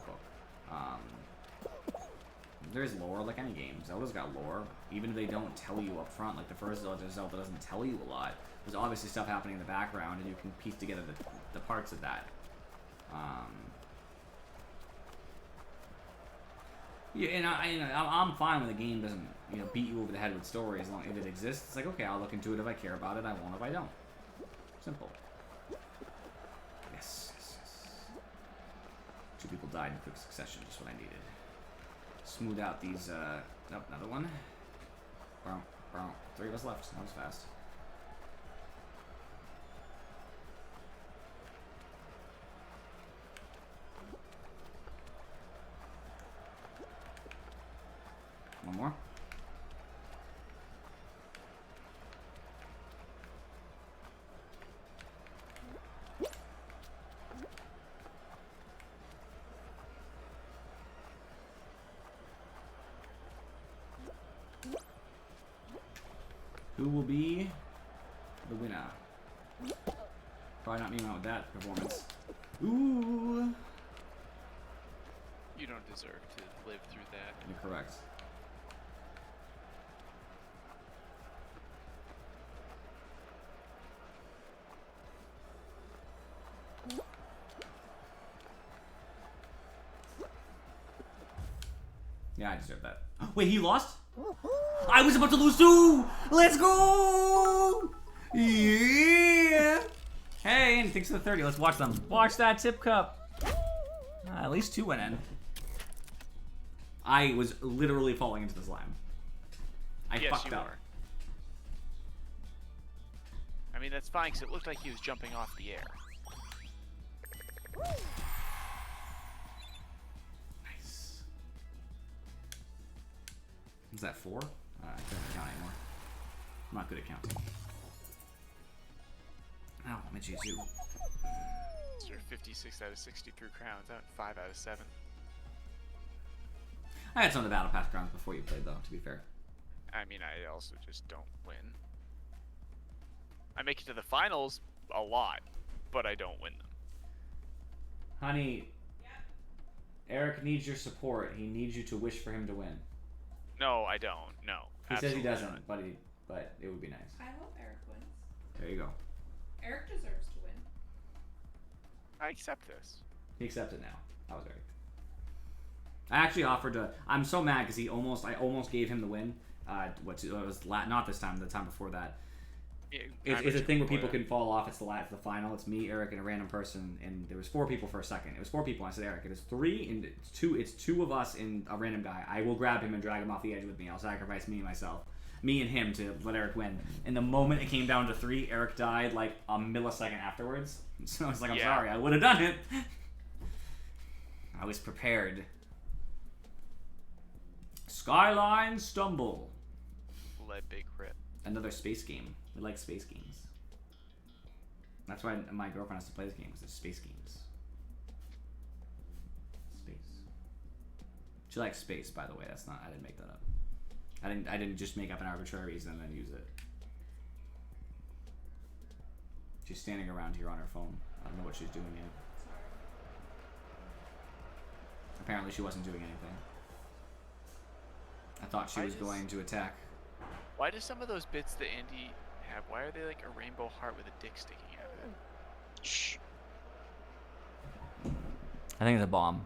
There is lore, like any game. Zelda's got lore, even if they don't tell you up front. Like the first Zelda doesn't tell you a lot. There's obviously stuff happening in the background, and you can piece together the parts of that. Yeah, and I'm fine when the game doesn't, you know, beat you over the head with story as long as it exists. It's like, okay, I'll look into it if I care about it. I won't if I don't. Simple. Yes. 2 people died in quick succession. Just what I needed. Smooth out these, nope, another one. 3 of us left. That was fast. One more. Who will be the winner? Probably not me out with that performance. Ooh. You don't deserve to live through that. You're correct. Yeah, I deserve that. Wait, he lost? I was about to lose too! Let's go! Yeah! Hey, and thanks for the 30. Let's watch them. Watch that tip cup. At least 2 went in. I was literally falling into the slime. I Yes, fucked you up. are. I mean, that's fine, because it looked like he was jumping off the air. Nice. Is that 4? I can't count anymore. I'm not good at counting. Oh, I'm a Jesu. So you're 56 out of 60 through crowns, out 5 out of 7. I had some of the Battle Pass crowns before you played, though, to be fair. I mean, I also just don't win. I make it to the finals a lot, but I don't win them. Honey, Eric needs your support. He needs you to wish for him to win. No, I don't. No. He says he absolutely doesn't, not. but it would be nice. I hope Eric wins. There you go. Eric deserves to win. I accept this. He accepted now. I was Eric. I actually offered to. I'm so mad because I almost gave him the win. It was not this time. The time before that. Yeah, It's a thing where people can fall off. It's the final. It's me, Eric, and a random person. And there was 4 people for a second. It was 4 people. I said, Eric, it is 3 and it's 2. It's 2 of us and a random guy. I will grab him and drag him off the edge with me. I'll sacrifice me and myself, me and him to let Eric win. And the moment it came down to 3, Eric died like a millisecond afterwards. So I was like, I'm Yeah. sorry. I would have done it. I was prepared. Skyline Stumble. Let big rip. Another space game. We like space games. That's why my girlfriend has to play this game, because it's space games. Space. She likes space, by the way. That's not. I didn't make that up. I didn't just make up an arbitrary reason and then use it. She's standing around here on her phone. I don't know what she's doing yet. Sorry. Apparently, she wasn't doing anything. I thought she I was just- going to attack. Why do some of those bits that Andy have, why are they like a rainbow heart with a dick sticking out of it? Shh. I think it's a bomb.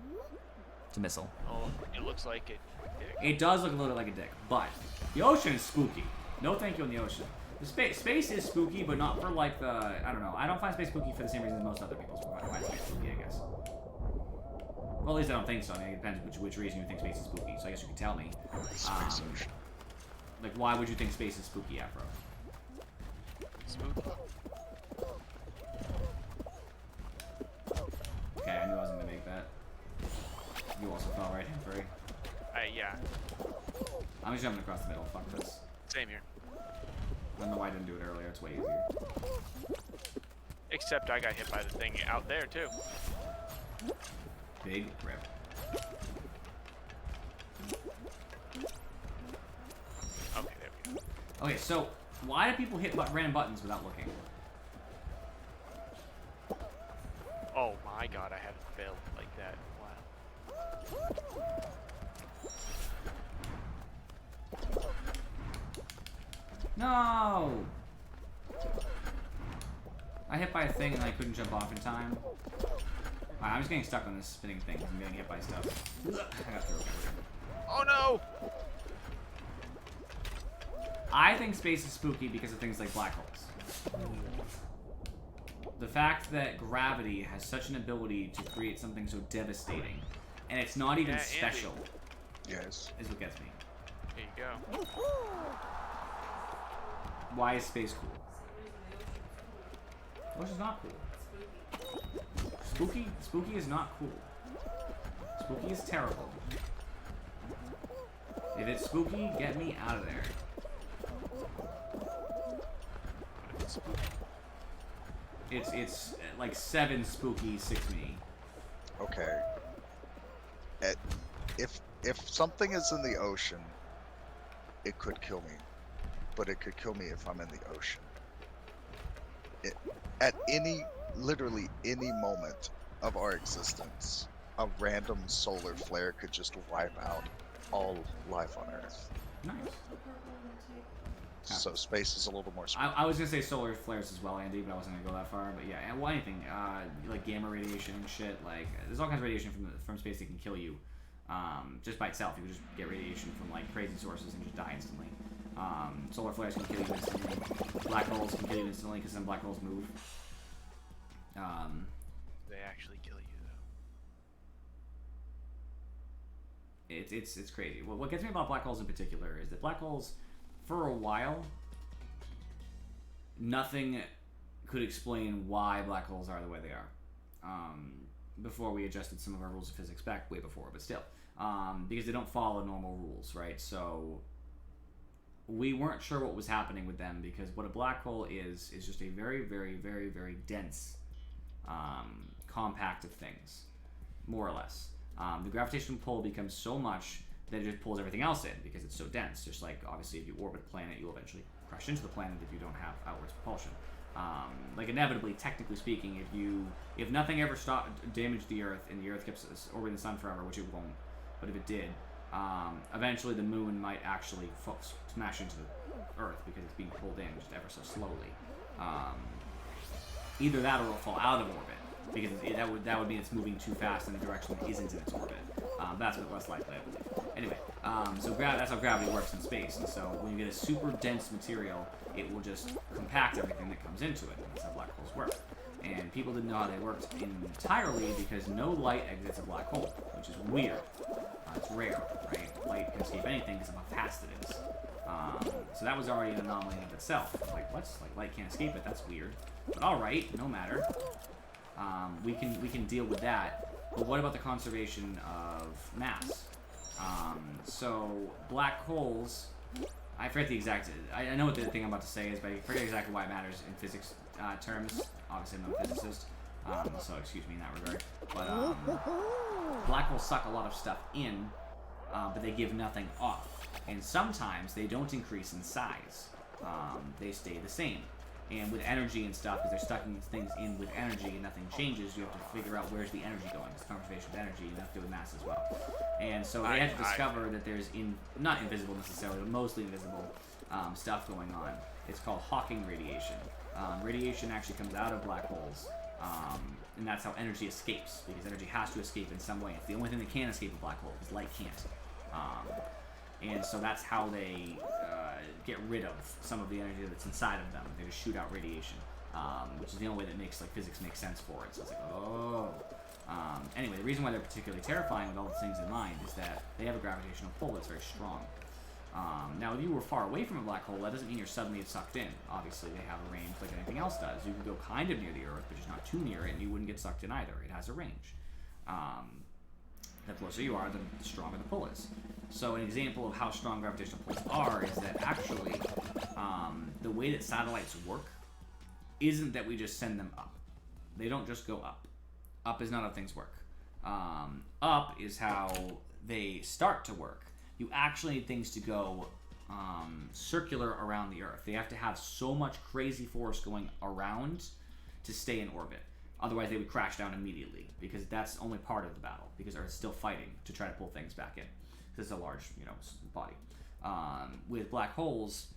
It's a missile. Oh, it looks like a dick. It does look a little like a dick, but the ocean is spooky. No thank you in the ocean. The space is spooky, but not for like the, I don't know. I don't find space spooky for the same reason most other people find space spooky, I guess. Well, at least I don't think so. I mean, it depends which reason you think space is spooky. So I guess you can tell me. Space ocean. Like, why would you think space is spooky, Afro? Spooky. Okay, I knew I wasn't gonna make that. You also fell right in free. Yeah, I'm just jumping across the middle. Fuck this. same here. I don't know why I didn't do it earlier. It's way easier. Except I got hit by the thing out there too. Big rip. Okay, there we go. Okay, so why do people hit random buttons without looking? Oh my god, I haven't failed like that in a while. No! I hit by a thing and I couldn't jump off in time. Alright, I'm just getting stuck on this spinning thing. I'm getting hit by stuff. I got through it. Oh no! I think space is spooky because of things like black holes. The fact that gravity has such an ability to create something so devastating, and it's not even Yeah, Andy. special, Yes. is what gets me. Here you go. Why is space cool? Ocean's not cool. Spooky is not cool. Spooky is terrible. If it's spooky, get me out of there. It's like 7 spooky, 6 me. Okay. If something is in the ocean, it could kill me. but it could kill me if I'm in the ocean. Literally any moment of our existence, a random solar flare could just wipe out all life on Earth. Nice. The purple will take. So space is a little more. I was gonna say solar flares as well, Andy, but I wasn't gonna go that far. But yeah, and well, anything like gamma radiation and shit. Like there's all kinds of radiation from space that can kill you, just by itself. You could just get radiation from like crazy sources and just die instantly. Solar flares can kill you instantly. Black holes can kill you instantly because some black holes move. They actually kill you though. It's crazy. What gets me about black holes in particular is that black holes, for a while, nothing could explain why black holes are the way they are. Before we adjusted some of our rules of physics back way before, but still, because they don't follow normal rules, right? So we weren't sure what was happening with them because what a black hole is just a very, very, very, very dense compact of things, more or less. The gravitational pull becomes so much that it just pulls everything else in because it's so dense. Just like obviously if you orbit a planet, you'll eventually crash into the planet if you don't have outwards propulsion. Like inevitably, technically speaking, if nothing ever damaged the Earth and the Earth kept orbiting the sun forever, which it won't, but if it did, eventually the moon might actually smash into the Earth because it's being pulled in just ever so slowly. Either that or it'll fall out of orbit because that would mean it's moving too fast in a direction that isn't in its orbit. That's what less likely, I believe. Anyway, so that's how gravity works in space. And so when you get a super dense material, it will just compact everything that comes into it. And that's how black holes work. And people didn't know how they worked entirely because no light exits a black hole, which is weird. It's rare, right? Light can escape anything because of how fast it is. So that was already an anomaly in of itself. Like, what? Like, light can't escape it? That's weird. But alright, no matter. We can deal with that. But what about the conservation of mass? So, black holes... I forget the exact... I know what the thing I'm about to say is, but I forget exactly why it matters in physics terms. Obviously, I'm not a physicist, so excuse me in that regard. But black holes suck a lot of stuff in, but they give nothing off. And sometimes they don't increase in size. They stay the same. And with energy and stuff, because they're sucking things in with energy and nothing changes, you have to figure out where's the energy going. It's conservation of energy, and that's to do with mass as well. And so they have to discover that there's not invisible necessarily, but mostly invisible stuff going on. It's called Hawking radiation. Radiation actually comes out of black holes, and that's how energy escapes, because energy has to escape in some way. It's the only thing that can escape a black hole, because light can't. And so that's how they get rid of some of the energy that's inside of them. They just shoot out radiation, which is the only way that makes physics make sense for it. So it's like, oh. Anyway, the reason why they're particularly terrifying with all the things in mind is that they have a gravitational pull that's very strong. Now, if you were far away from a black hole, that doesn't mean you're suddenly sucked in. Obviously, they have a range like anything else does. You could go kind of near the Earth, but just not too near it, and you wouldn't get sucked in either. It has a range. The closer you are, the stronger the pull is. So an example of how strong gravitational pulls are is that actually the way that satellites work isn't that we just send them up. They don't just go up. Up is not how things work. Up is how they start to work. You actually need things to go circular around the Earth. They have to have so much crazy force going around to stay in orbit. Otherwise, they would crash down immediately because that's only part of the battle. Because Earth's still fighting to try to pull things back in. Because it's a large, body. With black holes,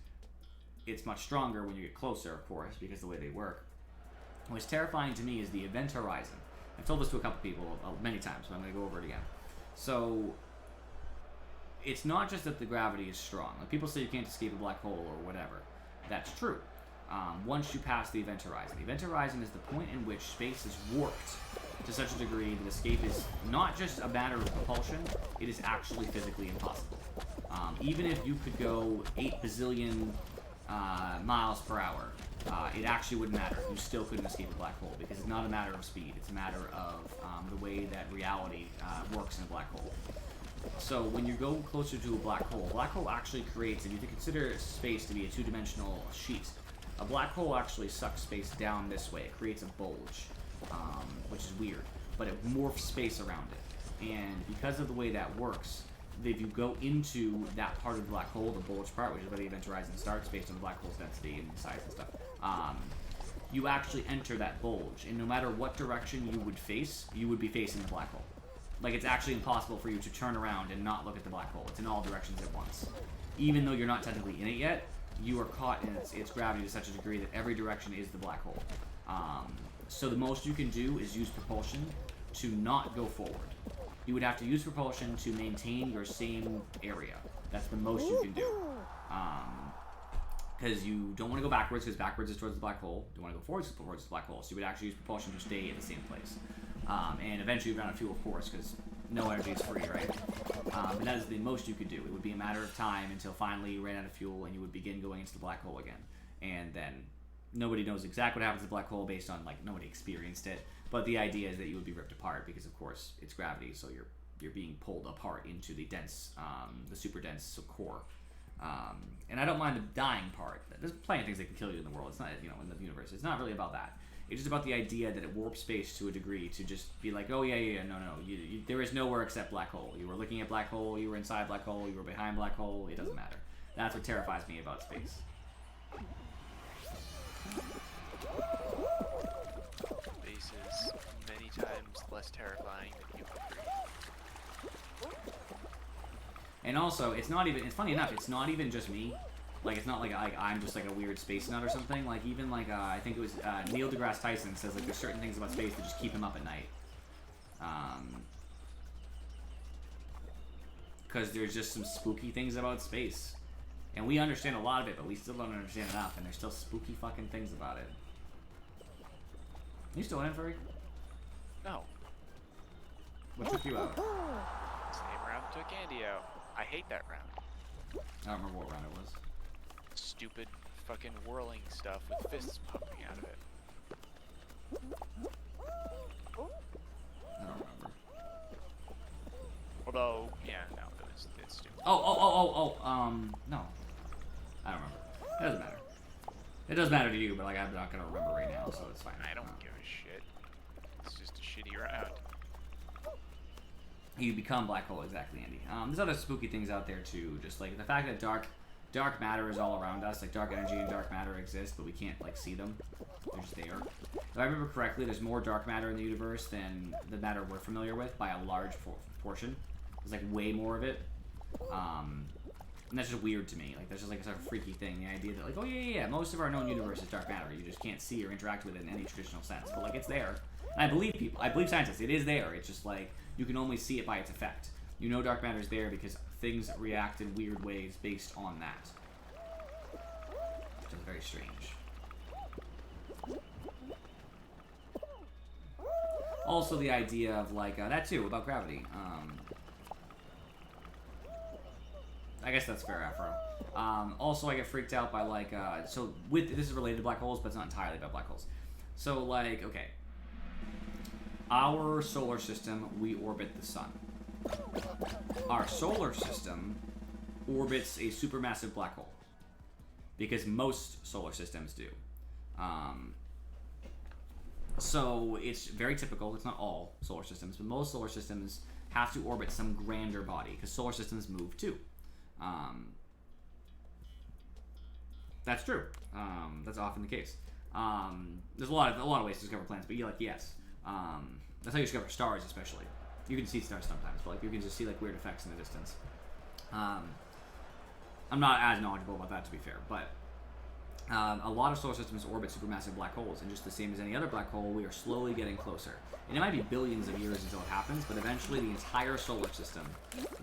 it's much stronger when you get closer, of course, because of the way they work. What's terrifying to me is the event horizon. I've told this to a couple people many times, but I'm going to go over it again. So, it's not just that the gravity is strong. Like people say you can't escape a black hole or whatever. That's true. Once you pass the event horizon. The event horizon is the point in which space is warped to such a degree that escape is not just a matter of propulsion, it is actually physically impossible. Even if you could go 8 bazillion miles per hour, it actually wouldn't matter. You still couldn't escape a black hole because it's not a matter of speed, it's a matter of the way that reality works in a black hole. So when you go closer to a black hole actually creates, if you consider space to be a two-dimensional sheet, a black hole actually sucks space down this way. It creates a bulge, which is weird, but it morphs space around it. And because of the way that works, if you go into that part of the black hole, the bulge part, which is where the event horizon starts based on the black hole's density and size and stuff, you actually enter that bulge, and no matter what direction you would face, you would be facing the black hole. Like, it's actually impossible for you to turn around and not look at the black hole. It's in all directions at once. Even though you're not technically in it yet, you are caught in its gravity to such a degree that every direction is the black hole. So the most you can do is use propulsion to not go forward. You would have to use propulsion to maintain your same area. That's the most you can do. Because you don't want to go backwards, because backwards is towards the black hole. You don't want to go forwards towards the black hole. So you would actually use propulsion to stay in the same place. And eventually you run out of fuel, of course, because no energy is free, right? But that is the most you could do. It would be a matter of time until finally you ran out of fuel and you would begin going into the black hole again. And then nobody knows exactly what happens to the black hole based on, like, nobody experienced it. But the idea is that you would be ripped apart because, of course, it's gravity, so you're being pulled apart into the dense, the super dense core. And I don't mind the dying part. There's plenty of things that can kill you in the world. It's not, in the universe. It's not really about that. It's just about the idea that it warps space to a degree to just be like, oh yeah, no. There is nowhere except black hole. You were looking at black hole, you were inside black hole, you were behind black hole. It doesn't matter. That's what terrifies me about space. Space is many times less terrifying than human breed. And also, it's funny enough, it's not even just me. Like, it's not like I'm just like a weird space nut or something. Like, even like, I think it was Neil deGrasse Tyson says, like, there's certain things about space that just keep him up at night. Because there's just some spooky things about space. And we understand a lot of it, but we still don't understand enough, and there's still spooky fucking things about it. You still in, Furry? No. What took you out? Same round took Andy out. I hate that round. I don't remember what round it was. Stupid fucking whirling stuff with fists popping out of it. I don't remember. Although, yeah, no, it's stupid. No. I don't remember. It doesn't matter. It does matter to you, but like I'm not gonna remember right now, so it's fine. I don't give a shit. It's just a shitty round. You become black hole, exactly, Andy. There's other spooky things out there too, just like the fact that dark matter is all around us. Like, dark energy and dark matter exist, but we can't like see them. They're just there. If I remember correctly, there's more dark matter in the universe than the matter we're familiar with by a large portion. There's like way more of it. And that's just weird to me. Like, that's just like a sort of freaky thing. The idea that like, oh yeah, most of our known universe is dark matter. You just can't see or interact with it in any traditional sense. But like, it's there. And I believe scientists. It is there. It's just like you can only see it by its effect. You know dark matter is there because things react in weird ways based on that. Which is very strange. Also, the idea of like that too about gravity. I guess that's fair, Afro. Also, I get freaked out by like so this is related to black holes, but it's not entirely about black holes. So like, okay, our solar system, we orbit the sun. Our solar system orbits a supermassive black hole because most solar systems do. So it's very typical. It's not all solar systems, but most solar systems have to orbit some grander body because solar systems move too. That's true. That's often the case. There's a lot of ways to discover planets, but yes. That's how you discover stars, especially. You can see stars sometimes, but like you can just see like weird effects in the distance. I'm not as knowledgeable about that, to be fair, but a lot of solar systems orbit supermassive black holes, and just the same as any other black hole, we are slowly getting closer. And it might be billions of years until it happens, but eventually the entire solar system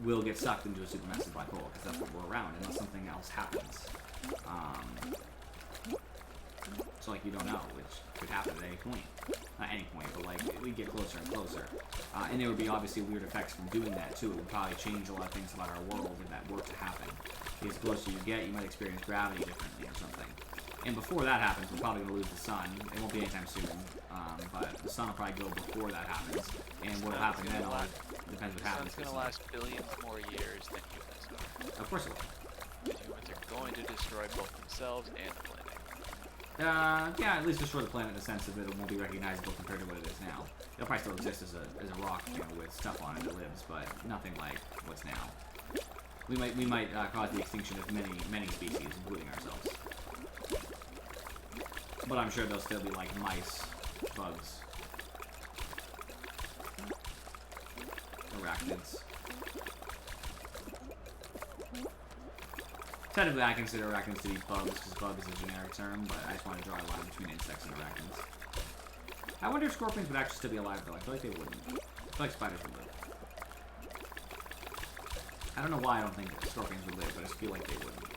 will get sucked into a supermassive black hole, because that's what we're around, unless something else happens. So like, you don't know, which could happen at any point. Not any point, but like, we get closer and closer. And there would be obviously weird effects from doing that too. It would probably change a lot of things about our world if that were to happen. Because the closer you get, you might experience gravity differently or something. And before that happens, we're probably going to lose the sun. It won't be anytime soon, but the sun will probably go before that happens. And what will happen then all depends what happens. It's going to last billions more years than humans are. Of course it will. Humans are going to destroy both themselves and the planet. Yeah, at least destroy the planet in the sense of it won't be recognizable compared to what it is now. It'll probably still exist as a rock, with stuff on it that lives, but nothing like what's now. We might cause the extinction of many species, including ourselves. But I'm sure there'll still be like mice, bugs, arachnids. Technically, I consider arachnids to be bugs because bug is a generic term, but I just want to draw a line between insects and arachnids. I wonder if scorpions would actually still be alive though. I feel like they wouldn't. I feel like spiders would live. I don't know why I don't think scorpions would live, but I just feel like they wouldn't.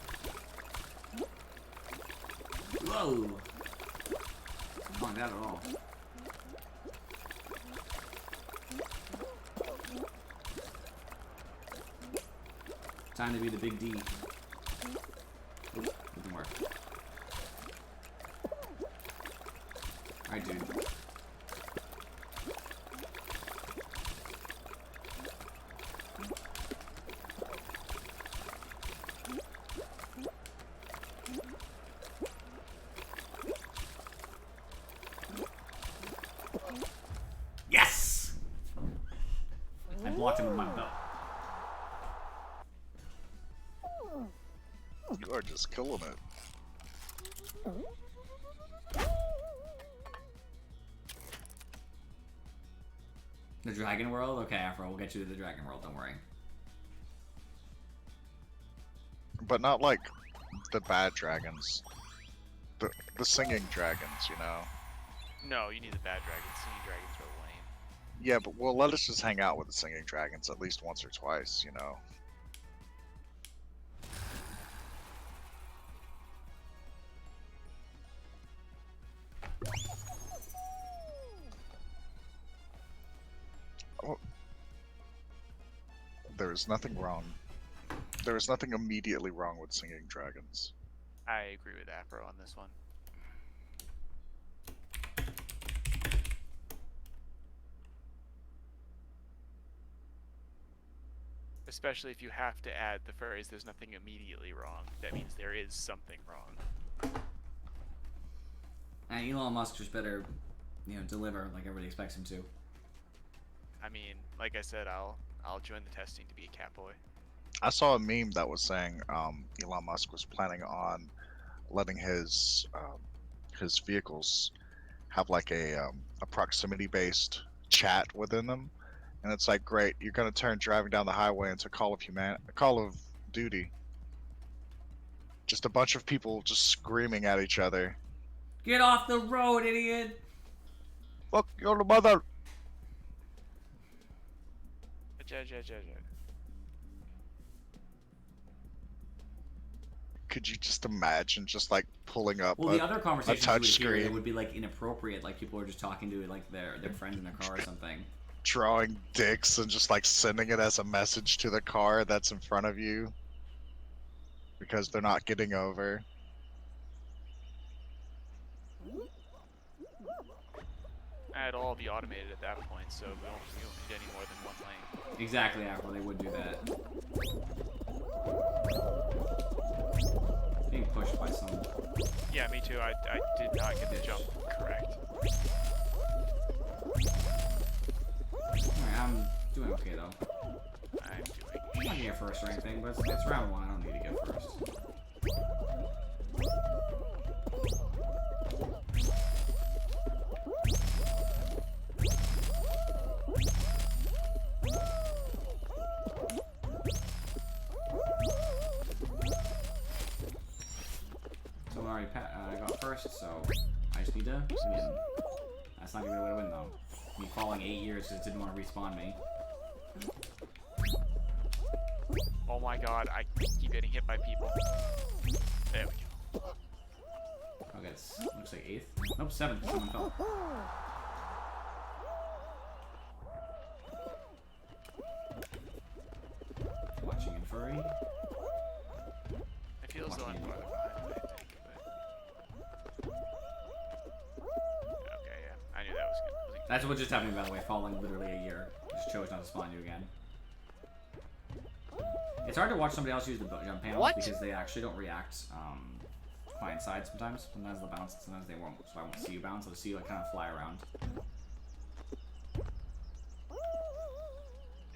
Whoa! Not like that at all. Time to be the big D. Oops, didn't work. Alright, dude. Yes! I blocked him with my belt. You are just killing it. The Dragon World? Okay, Afro, we'll get you to the Dragon World, don't worry. But not like the bad dragons. The singing dragons, you know? No, you need the bad dragons. Singing dragons are lame. Yeah, but well, let us just hang out with the singing dragons at least once or twice, you know? Oh. There is nothing wrong. There is nothing immediately wrong with singing dragons. I agree with Afro on this one. Especially if you have to add the phrase, there's nothing immediately wrong. That means there is something wrong. And Elon Musk just better, deliver like everybody expects him to. I mean, like I said, I'll join the testing to be a catboy. I saw a meme that was saying Elon Musk was planning on letting his vehicles have like a proximity-based chat within them, and it's like, great, you're gonna turn driving down the highway into Call of Duty. Just a bunch of people just screaming at each other. Get off the road, idiot! Fuck your mother! Could you just imagine just like pulling up Well, the other conversations you would touch hear, it screen. would be like inappropriate, like people are just talking to like their friends in their car or something. drawing dicks and just like sending it as a message to the car that's in front of you because they're not getting over? It'll all be automated at that point, so we don't need any more than one lane. Exactly, Afro, they would do that. Being pushed by some. Yeah, me too. I did not get the jump correct. Alright, I'm doing okay though. I'm doing. I'm not gonna get first or anything, but it's round one. I don't need to get first. So I already I got first, so I just need to win. That's not gonna be the way to win though. Me falling 8 years because it didn't want to respawn me. Oh my god, I keep getting hit by people. There we go. Okay, it's looks like 8th. Nope, 7th. Someone fell. Watching in furry. I feel as though I'm farther behind, I think, but... Okay, yeah. I knew that was good. That's what just happened, by the way. Falling literally a year. Just chose not to spawn you again. It's hard to watch somebody else use the jump panels because they actually don't react client side sometimes. Sometimes they'll bounce, sometimes they won't. So I won't see you bounce. I'll see you like kind of fly around.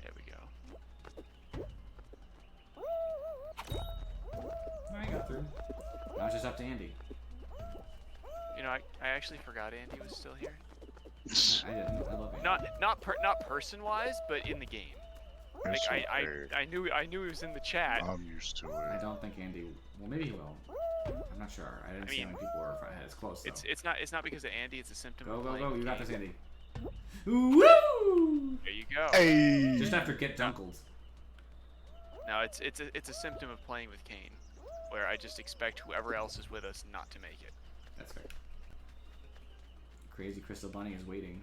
There we go. it's just up to Andy. You know, I actually forgot Andy was still here. I didn't. I love Andy. Not person-wise, but in the game. Like It's I okay. I knew he was in the chat. I'm used to I it. don't think Andy. Well, maybe he will. I'm not sure. I didn't see how mean, many people were front head. It's close though. It's not because of Andy. It's a symptom Go of go playing go! the You got game. this, Andy. Woo! There you go. Hey. Just after get dunkled. No, it's a symptom of playing with Kane, where I just expect whoever else is with us not to make it. That's fair. Crazy Crystal Bunny is waiting.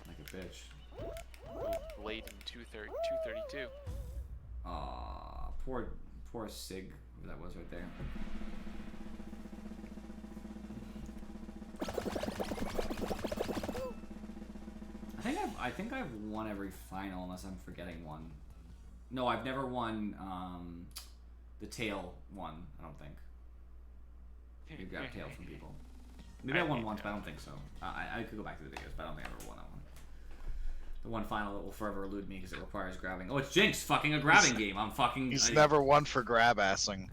Like a bitch. Late in 232. Aw, poor Sig, who that was right there. I think I've won every final unless I'm forgetting one. No, I've never won the tail one. I don't think. You grab tails from people. Maybe I won once, but I don't think so. I could go back to the videos, but I don't think I ever won that one. The one final that will forever elude me because it requires grabbing. Oh, it's Jinx! Fucking a grabbing game. I'm fucking. He's never won for grab assing.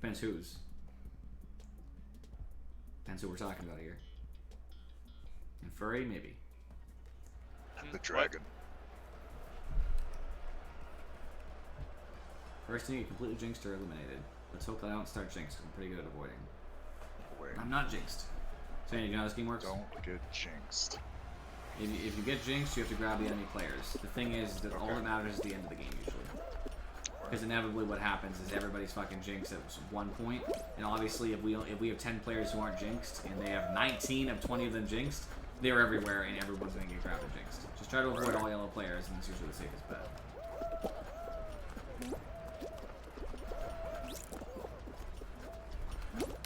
Depends whose. Depends who we're talking about here. And furry, maybe. The dragon. First thing, you completely jinxed or eliminated. Let's hope that I don't start jinxed. I'm pretty good at avoiding. Wait, I'm not jinxed. So, you know how this game works? don't get jinxed. If you get jinxed, you have to grab the enemy players. The thing is that all Okay. that matters is the end of the game usually. Because inevitably what happens is everybody's fucking jinxed at one point, and obviously if we have 10 players who aren't jinxed and they have 19 of 20 of them jinxed, they're everywhere and everyone's gonna get grabbed and jinxed. Just try to avoid all yellow players, and it's usually the safest bet.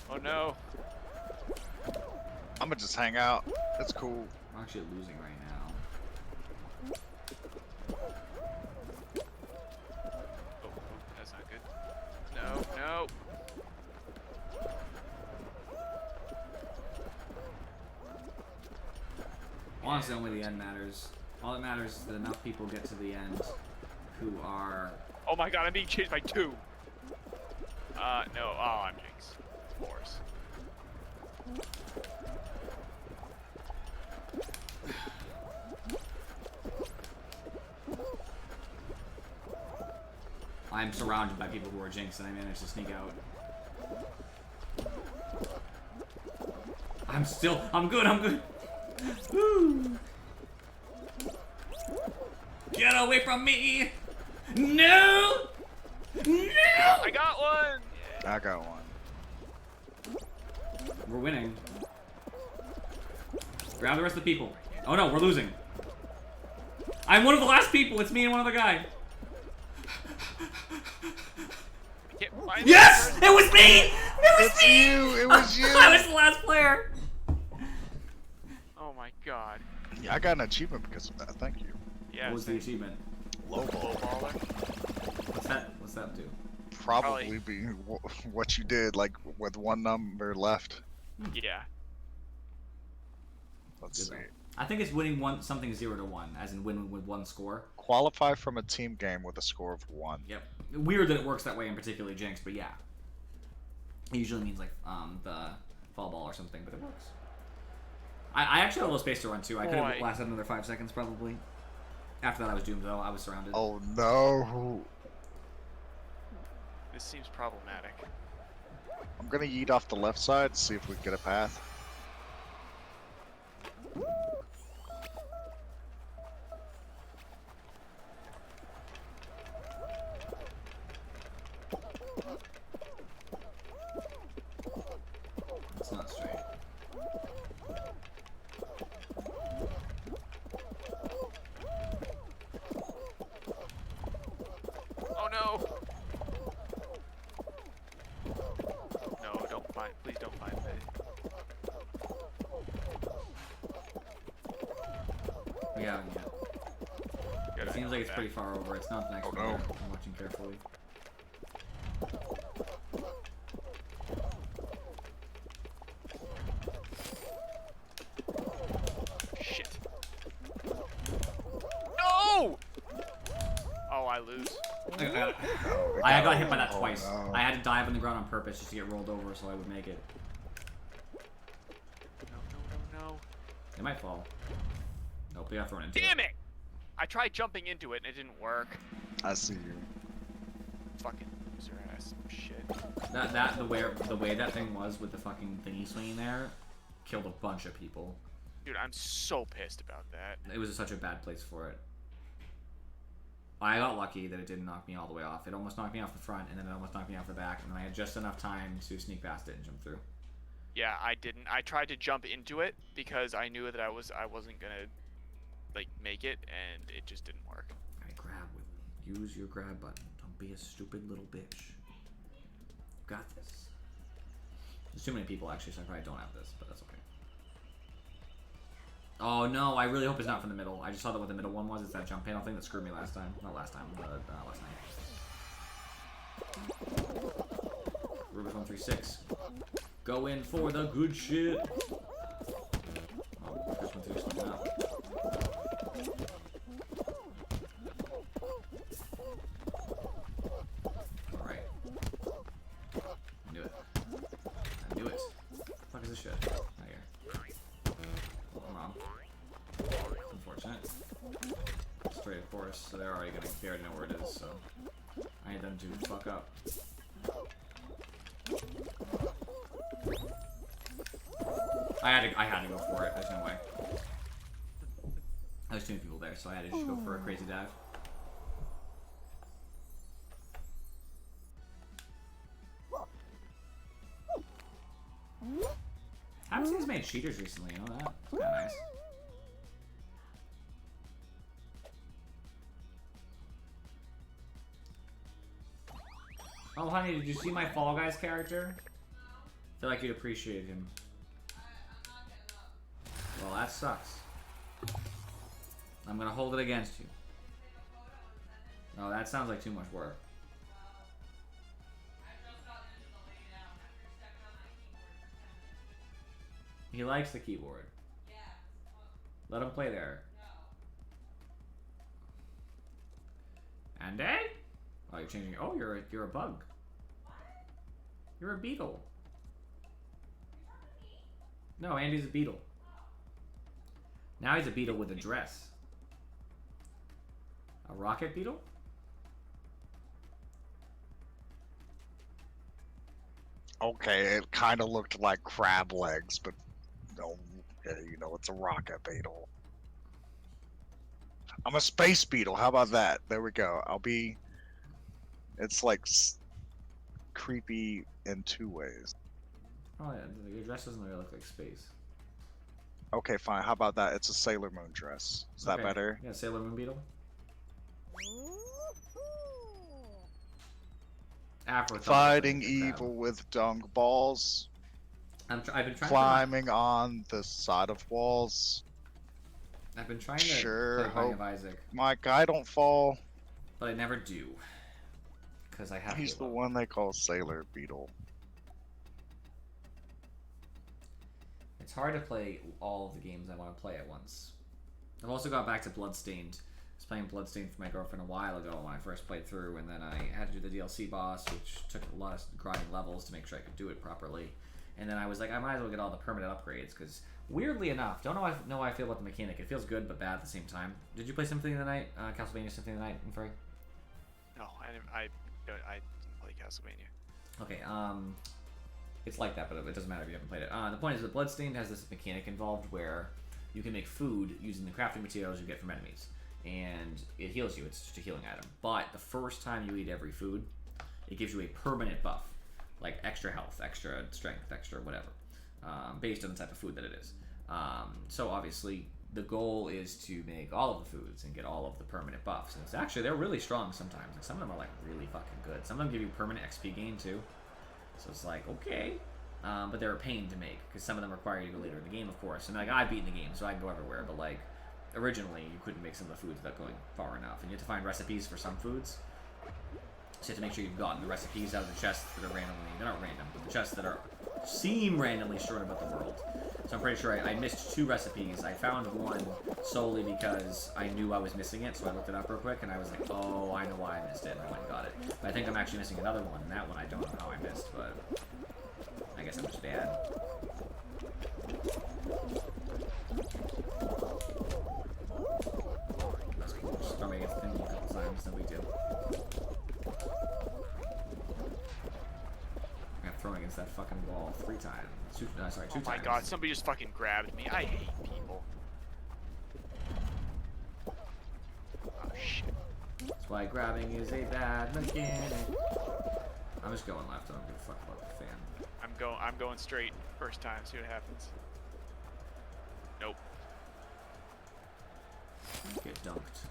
Oh no. I'm gonna just hang out. That's cool. We're actually losing right now. Oh, that's not good. No, no. Honestly, only the end matters. All that matters is that enough people get to the end who are... Oh my god, I'm being chased by 2. No. Oh, I'm jinxed. Of course. I'm surrounded by people who are jinxed, and I managed to sneak out. I'm good. Woo. Get away from me! No! No! I got one! Yeah. I got one. We're winning. Grab the rest of the people. Oh no, we're losing. I'm one of the last people. It's me and one other guy. I can't find Yes! the It was me! It was It's me! you! It was you! I was the last player. Oh my god. Yeah, I got an achievement because of that. Thank you. Yeah. What was the achievement? Low ball. baller. What's that do? Probably be what you did, like with one number left. Yeah. Let's see. I think it's winning something 0-1, as in win with one score. Qualify from a team game with a score of 1. Yep. Weird that it works that way, and particularly Jinx, but yeah. It usually means like the fall ball or something, but it works. I actually had a little space to run too. I could have Boy. lasted another 5 seconds probably. After that, I was doomed though. I was surrounded. Oh no! This seems problematic. I'm gonna yeet off the left side, see if we can get a path. It's not straight. Oh no! No, don't find. Please don't find me. We haven't yet. Good, It I seems know like it's that. pretty far over. It's not the next Oh, player. no. I'm watching carefully. Shit. No! Oh, I I lose. I got hit by that Oh, twice. no. I had to dive on the ground on purpose just to get rolled over so I would make it. No. They might fall. Nope, they got thrown into Damn it! I tried jumping into it and it didn't work. I see you. Fucking loser ass shit. The way that thing was with the fucking thingy swinging there killed a bunch of people. Dude, I'm so pissed about that. It was such a bad place for it. I got lucky that it didn't knock me all the way off. It almost knocked me off the front, and then it almost knocked me off the back, and then I had just enough time to sneak past it and jump through. Yeah, I didn't. I tried to jump into it because I knew that I wasn't gonna like make it, and it just didn't work. Alright, grab with me. Use your grab button. Don't be a stupid little bitch. You got this. There's too many people actually, so I probably don't have this, but that's okay. Oh no, I really hope it's not from the middle. I just saw that what the middle one was. It's that jump panel thing that screwed me last time. Not last time, but last night. Rubik 136. Go in for the good shit. Oh, Chris 136 looking up. Alright. I knew it. I knew it. What the fuck is this shit? Right here. Come on. Unfortunate. Straight of course, so they already know where it is, so I need them to fuck up. I had to go for it, there's no way. There's too many people there, so I had to just go for a crazy dive. Hamsters made cheaters recently, you know that? It's kinda nice. Oh, honey, did you see my Fall Guys character? I feel like you'd appreciate him. Well, that sucks. I'm gonna hold it against you. No, that sounds like too much work. He likes the keyboard. Let him play there. Andy? Oh, you're changing. Oh, you're a bug. You're a beetle. No, Andy's a beetle. Now he's a beetle with a dress. A rocket beetle? Okay, it kind of looked like crab legs, but no, yeah, you know, it's a rocket beetle. I'm a space beetle. How about that? There we go. It's like creepy in two ways. Oh yeah, your dress doesn't really look like space. Okay, fine. How about that? It's a Sailor Moon dress. Is that Okay. better? Yeah, Sailor Moon beetle. Afro Fighting evil with dung balls. I've been trying. Climbing on the side of walls. I've been trying to Sure, play Binding hope- of Isaac, My guy don't fall. but I never do. Because I have. He's to the give up. one they call Sailor Beetle. It's hard to play all of the games I want to play at once. I've also got back to Bloodstained. I was playing Bloodstained for my girlfriend a while ago when I first played through, and then I had to do the DLC boss, which took a lot of grinding levels to make sure I could do it properly. And then I was like, I might as well get all the permanent upgrades, because weirdly enough, don't know how I feel about the mechanic. It feels good but bad at the same time. Did you play Symphony of the Night, Castlevania Symphony of the Night, Inferry? No, I didn't play Castlevania. Okay, it's like that, but it doesn't matter if you haven't played it. The point is that Bloodstained has this mechanic involved where you can make food using the crafting materials you get from enemies, and it heals you. It's just a healing item. But the first time you eat every food, it gives you a permanent buff, like extra health, extra strength, extra whatever, based on the type of food that it is. So obviously, the goal is to make all of the foods and get all of the permanent buffs. And it's actually, they're really strong sometimes. Like, some of them are like really fucking good. Some of them give you permanent XP gain too. So it's like, okay. But they're a pain to make, because some of them require you to go later in the game, of course. And like, I've beaten the game, so I can go everywhere. But like, originally, you couldn't make some of the foods without going far enough. And you have to find recipes for some foods. So you have to make sure you've gotten the recipes out of the chests that are randomly, they're not random, but the chests that seem randomly strewn about the world. So I'm pretty sure I missed 2 recipes. I found one solely because I knew I was missing it, so I looked it up real quick, and I was like, oh, I know why I missed it, and I went and got it. But I think I'm actually missing another one, and that one I don't know how I missed, but I guess I'm just bad. That's cool. Just throw me against the thing a couple times, no big deal. I got thrown against that fucking wall 3 times. 2 Oh times. my god, somebody just fucking grabbed me. I hate people. Oh shit. That's why grabbing is a bad mechanic. I'm just going left. I don't give a fuck about the fan. I'm going straight. First time, see what happens. Nope. Get dunked.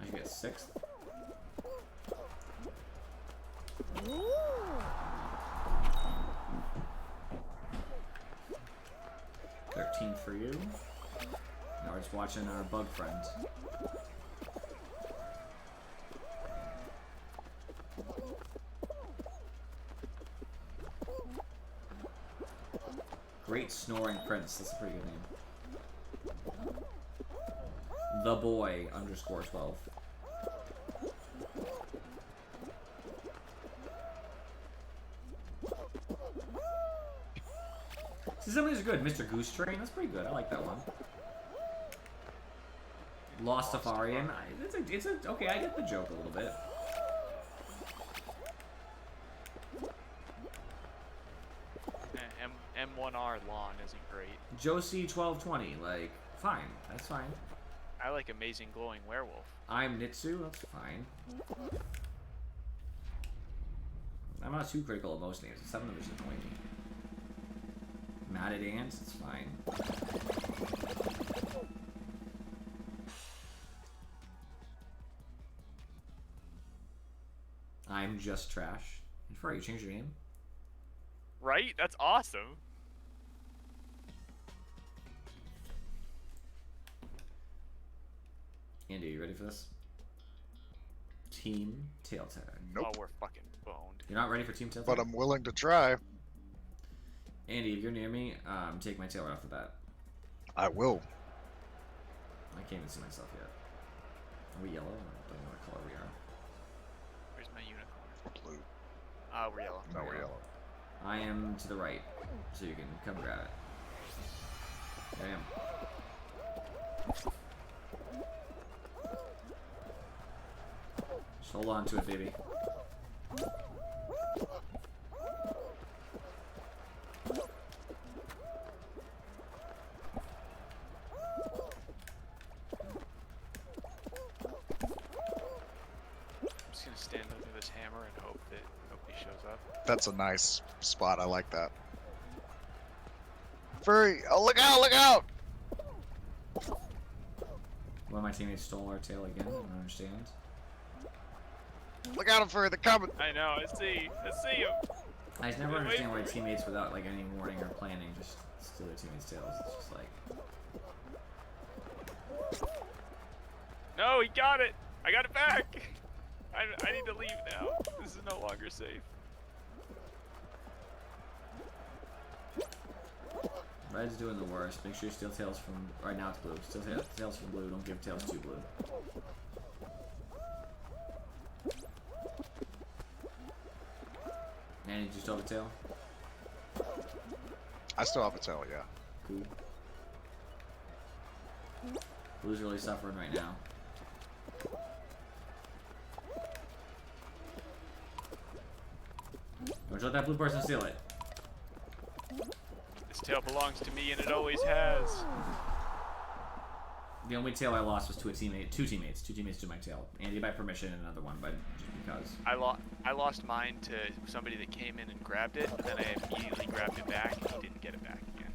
I should get 6th. For you. Now we're just watching our bug friend. Great Snoring Prince. That's a pretty good name. The Boy _12. See, some of these are good. Mr. Goose Train, that's pretty good. I like that one. Lost Safarian. It's a okay. I get the joke a little bit. M1R lawn isn't great. Josie 1220. Like, fine. That's fine. I like Amazing Glowing Werewolf. I'm Nitsu. That's fine. I'm not too critical of most names. Some of them just annoy me. Matted ants, it's fine. I'm just trash. Infer, you changed your name? Right? That's awesome. Andy, are you ready for this? Team Tail Tag. Nope. Oh, we're fucking boned. You're not ready for Team Tail Tag? But I'm willing to try. Andy, if you're near me, take my tail right off the bat. I will. I can't even see myself yet. Are we yellow? I don't know what color we are. Where's my unicorn? Blue. Ah, we're yellow. No, we're yellow. I am to the right, so you can come grab it. There I am. Just hold on to it, baby. I'm just gonna stand under this hammer and hope that nobody shows up. That's a nice spot. I like that. Furry! Oh, look out! Look out! One of my teammates stole our tail again. I don't understand. Look out, Furry! They're coming! I know, I see him. I just never Wait understand for why me. teammates without like any warning or planning just steal their teammates' tails. It's just like No, he got it. I got it back. I need to leave now. This is no longer safe. Red's doing the worst. Make sure you steal tails from right now. It's blue. Steal tails from blue. Don't give tails to blue. And did you still have a tail? I still have a tail, yeah. Cool. Blue's really suffering right now. Don't let that blue person steal it. This tail belongs to me, and it always has. The only tail I lost was to a teammate. Two teammates to my tail. Andy by permission, and another one, but just because. I lost mine to somebody that came in and grabbed it, but then I immediately grabbed it back, and he didn't get it back again.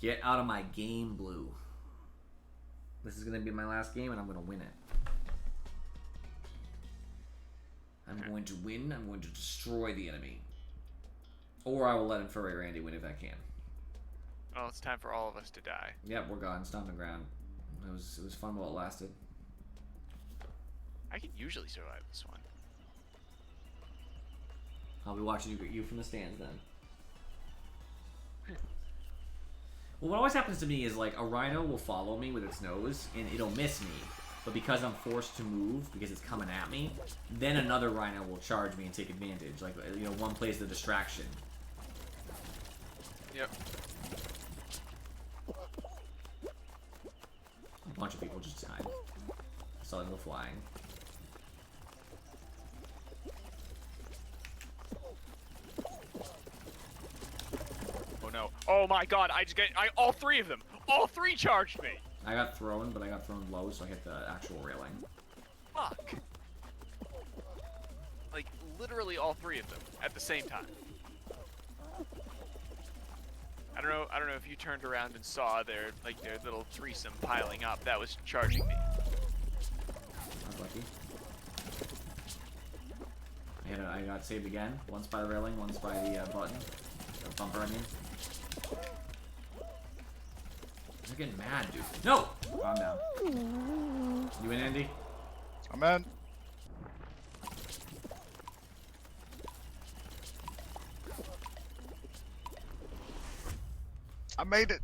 Get out of my game, Blue. This is gonna be my last game, and I'm gonna win it. I'm going to win. I'm going to destroy the enemy. Or I will let Infuri Randy win if I can. Well, it's time for all of us to die. Yep, we're gone. It's on the ground. It was fun while it lasted. I can usually survive this one. I'll be watching you from the stands then. Well, what always happens to me is like a rhino will follow me with its nose and it'll miss me, but because I'm forced to move because it's coming at me, then another rhino will charge me and take advantage. Like, you know, one plays the distraction. Yep. A bunch of people just died. I saw them go flying. Oh no. Oh my god, all three of them! All three charged me! I got thrown, but I got thrown low, so I hit the actual railing. Fuck. Like, literally all three of them at the same time. I don't know if you turned around and saw their little threesome piling up. That was charging me. I was lucky. I got saved again. Once by the railing, once by the button. The bumper, I mean. You're getting mad, dude. No! Calm down. You in, Andy? I'm in. I made it.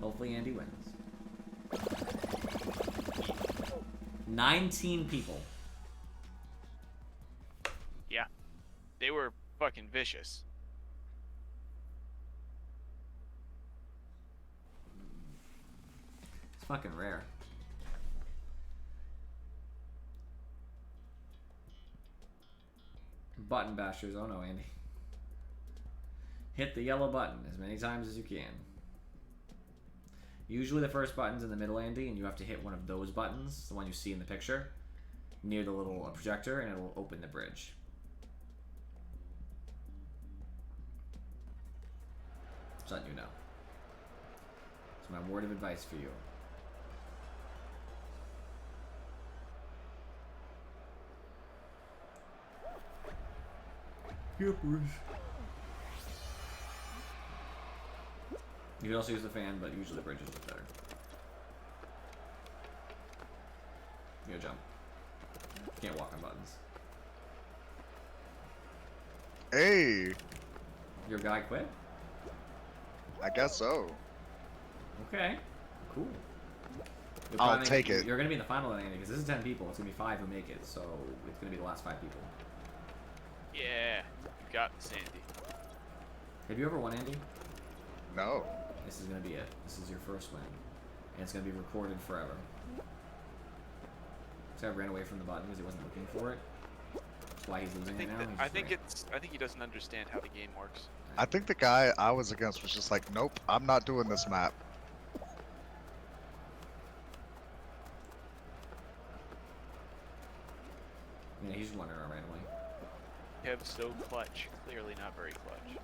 Hopefully Andy wins. 19 people. Yeah. They were fucking vicious. It's fucking rare. Button bashers. Oh no, Andy. Hit the yellow button as many times as you can. Usually the first button's in the middle, Andy, and you have to hit one of those buttons, the one you see in the picture, near the little projector, and it'll open the bridge. Just letting you know. It's my word of advice for you. Yep, you can also use the fan, but usually the bridges look better. You gotta jump. Can't walk on buttons. Hey, Your guy quit? I guess so. Okay. Cool. You'll I'll probably- take it. You're gonna be in the final, Andy, because this is 10 people. It's gonna be 5 who make it, so it's gonna be the last 5 people. Yeah. You got this, Andy. Have you ever won, Andy? No. This is gonna be it. This is your first win. And it's gonna be recorded forever. So I ran away from the button because he wasn't looking for it. That's why he's losing right now. He's I just think ran. I think he doesn't understand how the game works. I think the guy I was against was just like, nope, I'm not doing this map. Yeah, he's wondering I ran away. Kev so clutch. Clearly not very clutch.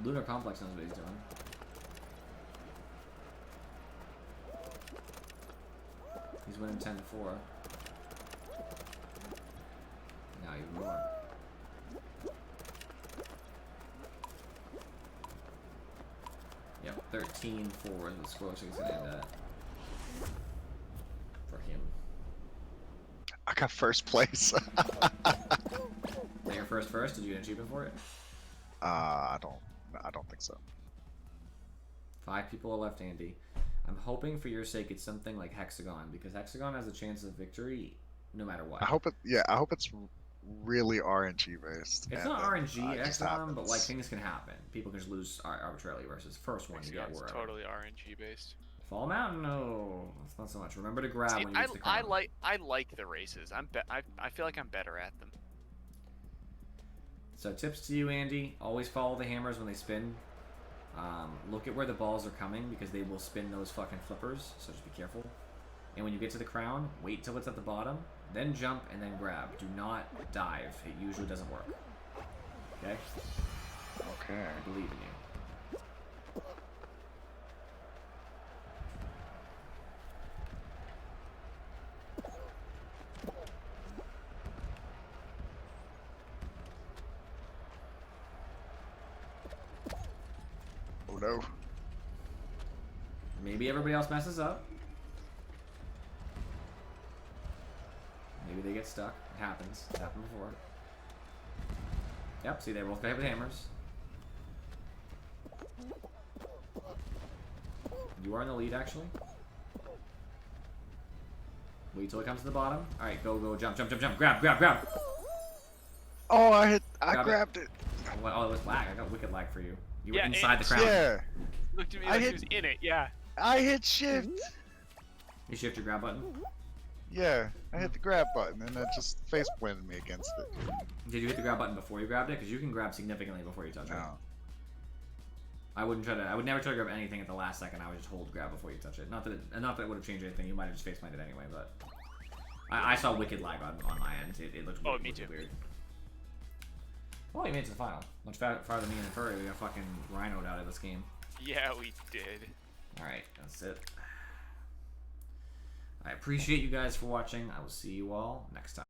Lunar Complex knows what he's doing. He's winning 10-4. Now even more. Yep, 13-4 is the score, so he's gonna end at. For him. I got first place. Now you're first. Did you get an achievement for it? I don't think so. 5 people are left, Andy. I'm hoping for your sake it's something like Hexagon, because Hexagon has a chance of victory no matter what. I hope it's really RNG based. It's and not then, RNG it just Hexagon, but like happens. things can happen. People can just lose arbitrarily versus first one you get It's wherever. totally RNG based. Fall Mountain, no, that's not so much. Remember to grab See, when you use the crown. I like the races. I feel like I'm better at them. So tips to you, Andy: always follow the hammers when they spin. Look at where the balls are coming because they will spin those fucking flippers. So just be careful. And when you get to the crown, wait till it's at the bottom, then jump and then grab. Do not dive. It usually doesn't work. Okay? Okay. I believe in you. no. Maybe everybody else messes up. Maybe they get stuck. It happens. It's happened before. Yep, see, they both got hit with hammers. You are in the lead, actually. Wait till it comes to the bottom. Alright, go, go, jump, jump, jump, jump. Grab, grab, grab. Oh, I Grab it. grabbed it. Oh, it was lag. I got wicked lag for you. You were Yeah, inside the crown. Yeah, Looked at me I like he hit- was in it. Yeah. I hit shift. You shift your grab button. Yeah, I hit the grab button and it just face planted me against it. Did you hit the grab button before you grabbed it? Because you can grab significantly before you touch it. No. I wouldn't try to. I would never try to grab anything at the last second. I would just hold grab before you touch it. Not that it would have changed anything. You might have just face planted anyway. But I saw wicked lag on my end. It looked Oh, weird, me looked too. weird. Oh, you made it to the final. Much farther than me and Furry. We got fucking rhinoed out of this game. Yeah, we did. All right, that's it. I appreciate you guys for watching. I will see you all next time.